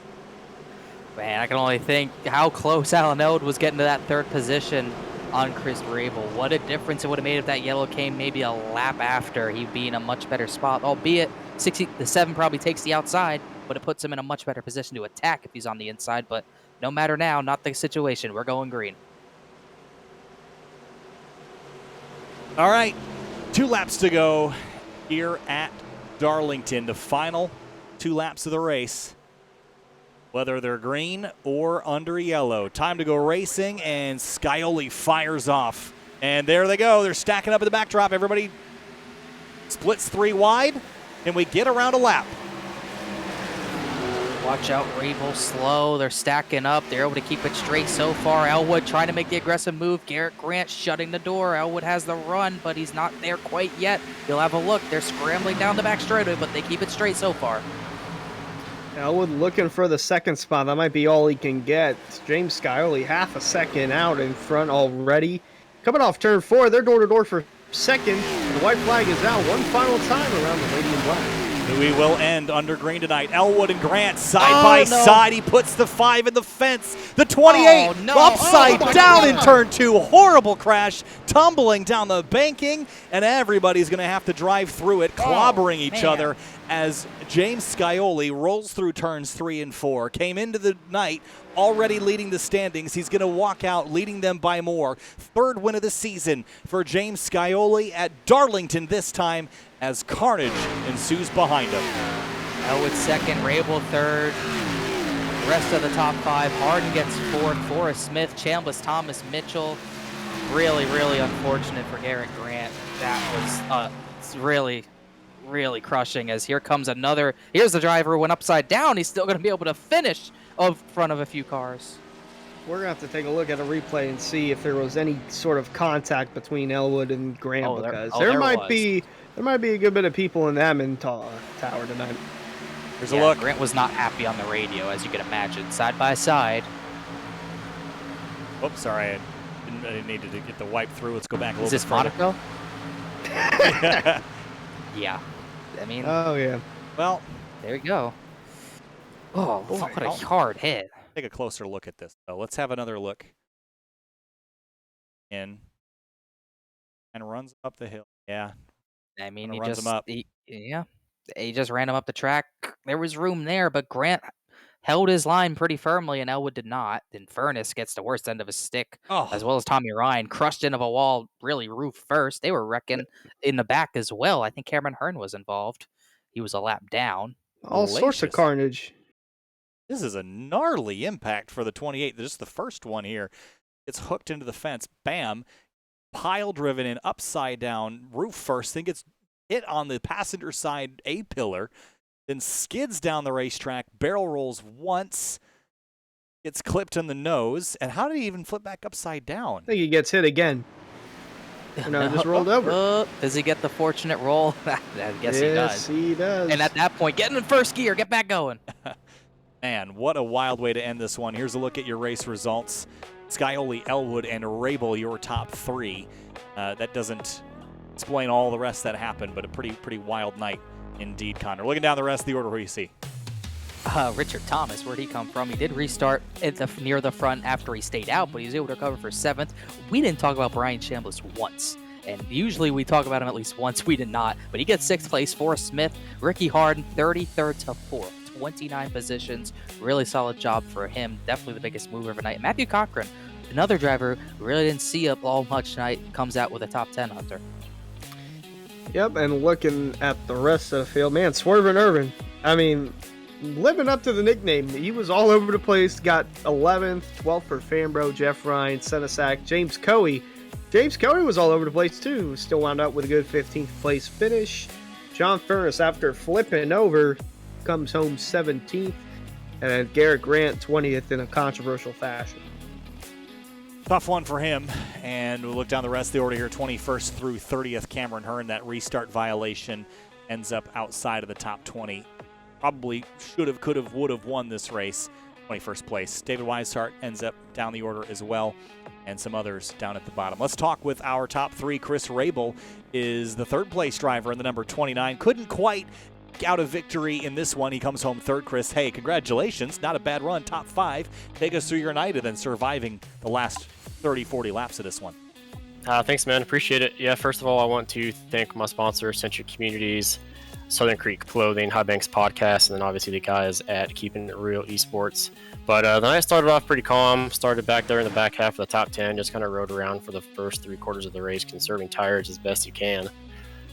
Man, I can only think how close Alan Ode was getting to that 3rd position on Chris Rabel. What a difference it would have made if that yellow came maybe a lap after. He'd be in a much better spot, albeit the 7 probably takes the outside, but it puts him in a much better position to attack if he's on the inside. But no matter now, not the situation. We're going green. All right, 2 laps to go here at Darlington. The final 2 laps of the race, whether they're green or under yellow. Time to go racing, and Scioli fires off. And there they go. They're stacking up at the backdrop. Everybody splits 3 wide, and we get around a lap. Watch out, Rabel slow. They're stacking up. They're able to keep it straight so far. Elwood trying to make the aggressive move. Garrett Grant shutting the door. Elwood has the run, but he's not there quite yet. You'll have a look. They're scrambling down the back straightaway, but they keep it straight so far. Elwood looking for the 2nd spot. That might be all he can get. James Scioli half a second out in front already. Coming off turn 4, they're door-to-door for 2nd. The white flag is out one final time around the lady in black. We will end under green tonight. Elwood and Grant side by side. He puts the 5 in the fence. The 28 upside down in turn 2. Horrible crash, tumbling down the banking, and everybody's going to have to drive through it, clobbering each other as James Scioli rolls through turns 3 and 4. Came into the night already leading the standings. He's going to walk out leading them by more. 3rd win of the season for James Scioli at Darlington this time, as carnage ensues behind him. Elwood 2nd, Rabel 3rd. Rest of the top 5. Harden gets 4th. Forrest Smith, Chambliss, Thomas, Mitchell. Really, really unfortunate for Garrett Grant. That was really, really crushing, as here comes another. Here's the driver who went upside down. He's still going to be able to finish in front of a few cars. We're going to have to take a look at a replay and see if there was any sort of contact between Elwood and Grant, because there might be a good bit of people in the admin tower tonight. Here's a look. Grant was not happy on the radio, as you can imagine. Side by side. Oops, sorry. I didn't need to get the wipe through. Let's go back a little bit. Is this Monaco? Yeah. I mean. Oh, yeah. Well, there we go. Oh, boy, what a hard hit. Take a closer look at this, though. Let's have another look. And runs up the hill. Yeah. I mean, he runs him up. He just ran him up the track. There was room there, but Grant held his line pretty firmly, and Elwood did not. Then Furness gets the worst end of his stick, as well as Tommy Ryan, crushed into a wall, really roof first. They were wrecking in the back as well. I think Cameron Hearn was involved. He was a lap down. All sorts of carnage. This is a gnarly impact for the 28. Just the first one here. It's hooked into the fence. Bam. Pile driven in upside down, roof first, then gets hit on the passenger side A-pillar, then skids down the racetrack, barrel rolls once, gets clipped in the nose, and how did he even flip back upside down? I think he gets hit again. No, just rolled over. Does he get the fortunate roll? I guess he does. Yes, he does. And at that point, get in first gear, get back going. Man, what a wild way to end this one. Here's a look at your race results. Scioli, Elwood, and Rabel, your top 3. That doesn't explain all the rest that happened, but a pretty wild night indeed, Connor. Looking down the rest of the order, who do you see? Richard Thomas, where'd he come from? He did restart near the front after he stayed out, but he was able to recover for 7th. We didn't talk about Brian Chambliss once, and usually we talk about him at least once. We did not, but he gets 6th place. Forrest Smith, Ricky Harden, 33rd to 4th. 29 positions. Really solid job for him. Definitely the biggest mover of the night. Matthew Cochran another driver who really didn't see up all much tonight comes out with a top 10, Hunter. Yep, and looking at the rest of the field, man, Swervin' Irvin, I mean, living up to the nickname. He was all over the place, got 11th, 12th for Fambro, Jeff Ryan, Senesac, James Coey. James Coey was all over the place too, still wound up with a good 15th place finish. John Furnace, after flipping over, comes home 17th, and then Garrett Grant 20th in a controversial fashion. Tough one for him, and we'll look down the rest of the order here. 21st through 30th, Cameron Hearn. That restart violation ends up outside of the top 20. Probably should have, could have, would have won this race. 21st place. David Weishart ends up down the order as well, and some others down at the bottom. Let's talk with our top three. Chris Rabel is the third place driver in the number 29. Couldn't quite out a victory in this one. He comes home third. Chris, hey, congratulations. Not a bad run. Top 5. Take us through your night and then surviving the last 30, 40 laps of this one. Thanks, man. Appreciate it. Yeah, first of all, I want to thank my sponsor, Century Communities, Southern Creek Clothing, High Banks Podcast, and then obviously the guys at Keeping It Real Esports. But the night started off pretty calm. Started back there in the back half of the top 10. Just kind of rode around for the first 3/4 of the race, conserving tires as best you can.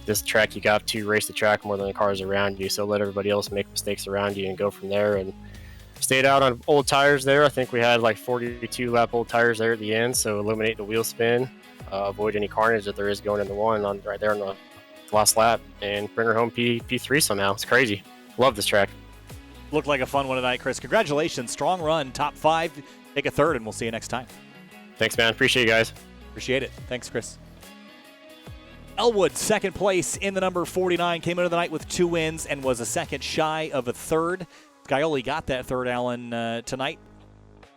This track, you got to race the track more than the cars around you, so let everybody else make mistakes around you and go from there. And stayed out on old tires there. I think we had like 42 lap old tires there at the end, so eliminate the wheel spin, avoid any carnage that there is going into one on right there on the last lap, and bring her home P3 somehow. It's crazy. Love this track. Looked like a fun one tonight, Chris. Congratulations. Strong run. Top 5. Take a third, and we'll see you next time. Thanks, man. Appreciate you guys. Appreciate it. Thanks, Chris. Elwood, second place in the number 49, came into the night with 2 wins and was a second shy of a third. Scioli got that third, Alan, tonight.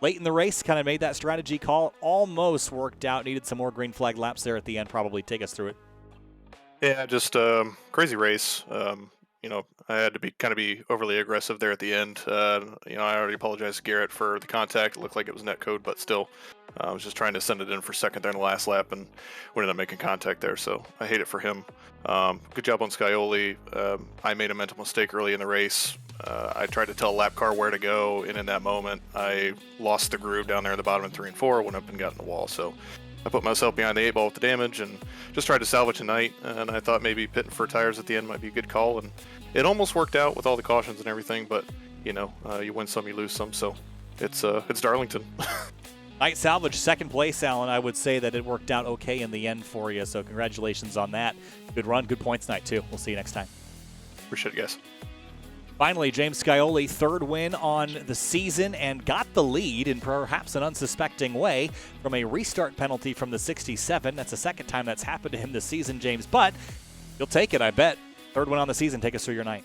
Late in the race, kind of made that strategy call. Almost worked out. Needed some more green flag laps there at the end. Probably take us through it. Yeah, just crazy race. I had to be overly aggressive there at the end. I already apologized to Garrett for the contact. It looked like it was net code, but still, I was just trying to send it in for second there in the last lap, and we ended up making contact there. So I hate it for him. Good job on Scioli. I made a mental mistake early in the race. I tried to tell a lap car where to go, and in that moment, I lost the groove down there at the bottom of 3 and 4. Went up and got in the wall. So I put myself behind the 8 ball with the damage and just tried to salvage tonight. And I thought maybe pitting for tires at the end might be a good call. And it almost worked out with all the cautions and everything. But, you win some, you lose some. So it's Darlington. Night salvage, second place, Alan. I would say that it worked out okay in the end for you. So congratulations on that. Good run, good points night, too. We'll see you next time. Appreciate it, guys. Finally, James Scioli, third win on the season and got the lead in perhaps an unsuspecting way from a restart penalty from the 67. That's the second time that's happened to him this season, James, but you'll take it, I bet. Third win on the season. Take us through your night.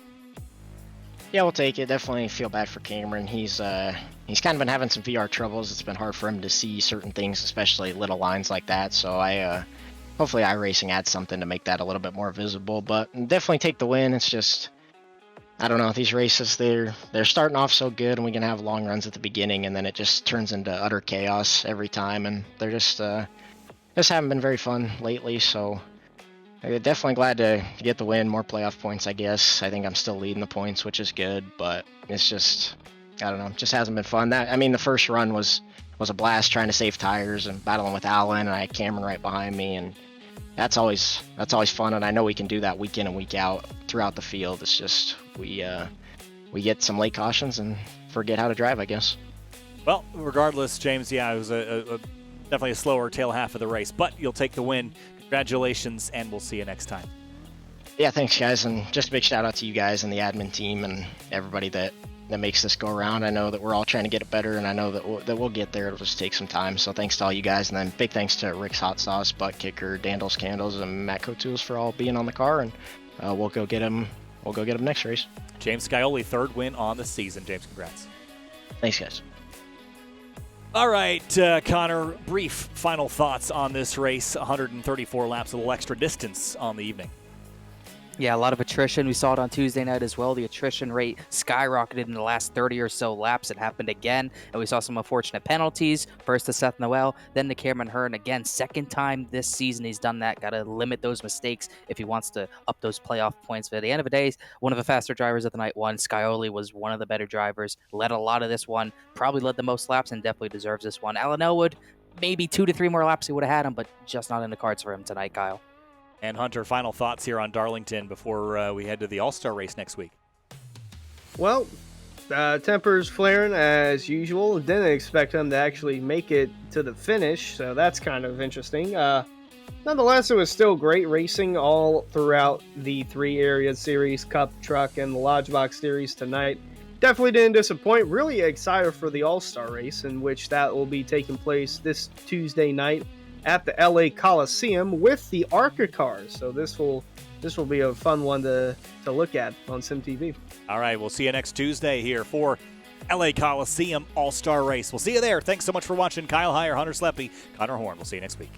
Yeah, we'll take it. Definitely feel bad for Cameron. He's kind of been having some VR troubles. It's been hard for him to see certain things, especially little lines like that. So hopefully iRacing adds something to make that a little bit more visible. But definitely take the win. It's just, I don't know, these races, they're starting off so good, and we can have long runs at the beginning, and then it just turns into utter chaos every time, and they're just haven't been very fun lately. So I'm definitely glad to get the win, more playoff points, I guess. I think I'm still leading the points, which is good, but it's just, I don't know, just hasn't been fun. The first run was a blast, trying to save tires and battling with Alan, and I had Cameron right behind me, and that's always fun, and I know we can do that week in and week out throughout the field. It's just we get some late cautions and forget how to drive, I guess. Well, regardless, James, yeah, it was definitely a slower tail half of the race, but you'll take the win. Congratulations, and we'll see you next time. Yeah, thanks, guys, and just a big shout out to you guys and the admin team and everybody that makes this go around. I know that we're all trying to get it better, and I know that we'll get there. It'll just take some time. So thanks to all you guys, and then big thanks to Rick's Hot Sauce, Butt Kicker, Dandles Candles, and Matt Tools for all being on the car, and we'll go get him. We'll go get him next race. James Scioli, third win on the season. James, congrats. Thanks, guys. All right, Connor, brief final thoughts on this race. 134 laps, a little extra distance on the evening. Yeah, a lot of attrition. We saw it on Tuesday night as well. The attrition rate skyrocketed in the last 30 or so laps. It happened again, and we saw some unfortunate penalties. First to Seth Noel, then to Cameron Hearn. Again, second time this season he's done that. Got to limit those mistakes if he wants to up those playoff points. But at the end of the day, one of the faster drivers of the night won. Scioli was one of the better drivers. Led a lot of this one. Probably led the most laps and definitely deserves this one. Alan Elwood, maybe 2 to 3 more laps he would have had him, but just not in the cards for him tonight, Kyle. And Hunter, final thoughts here on Darlington before we head to the All-Star race next week. Well, tempers flaring as usual. Didn't expect him to actually make it to the finish, so that's kind of interesting. Nonetheless, it was still great racing all throughout the 3 area series, Cup, Truck, and the Lodgebox series tonight. Definitely didn't disappoint. Really excited for the All-Star race, in which that will be taking place this Tuesday night at the LA Coliseum with the ARCA cars. So this will be a fun one to look at on SimTV. All right, we'll see you next Tuesday here for LA Coliseum All-Star Race. We'll see you there. Thanks so much for watching. Kyle Heyer, Hunter Sleppy, Connor Horn. We'll see you next week.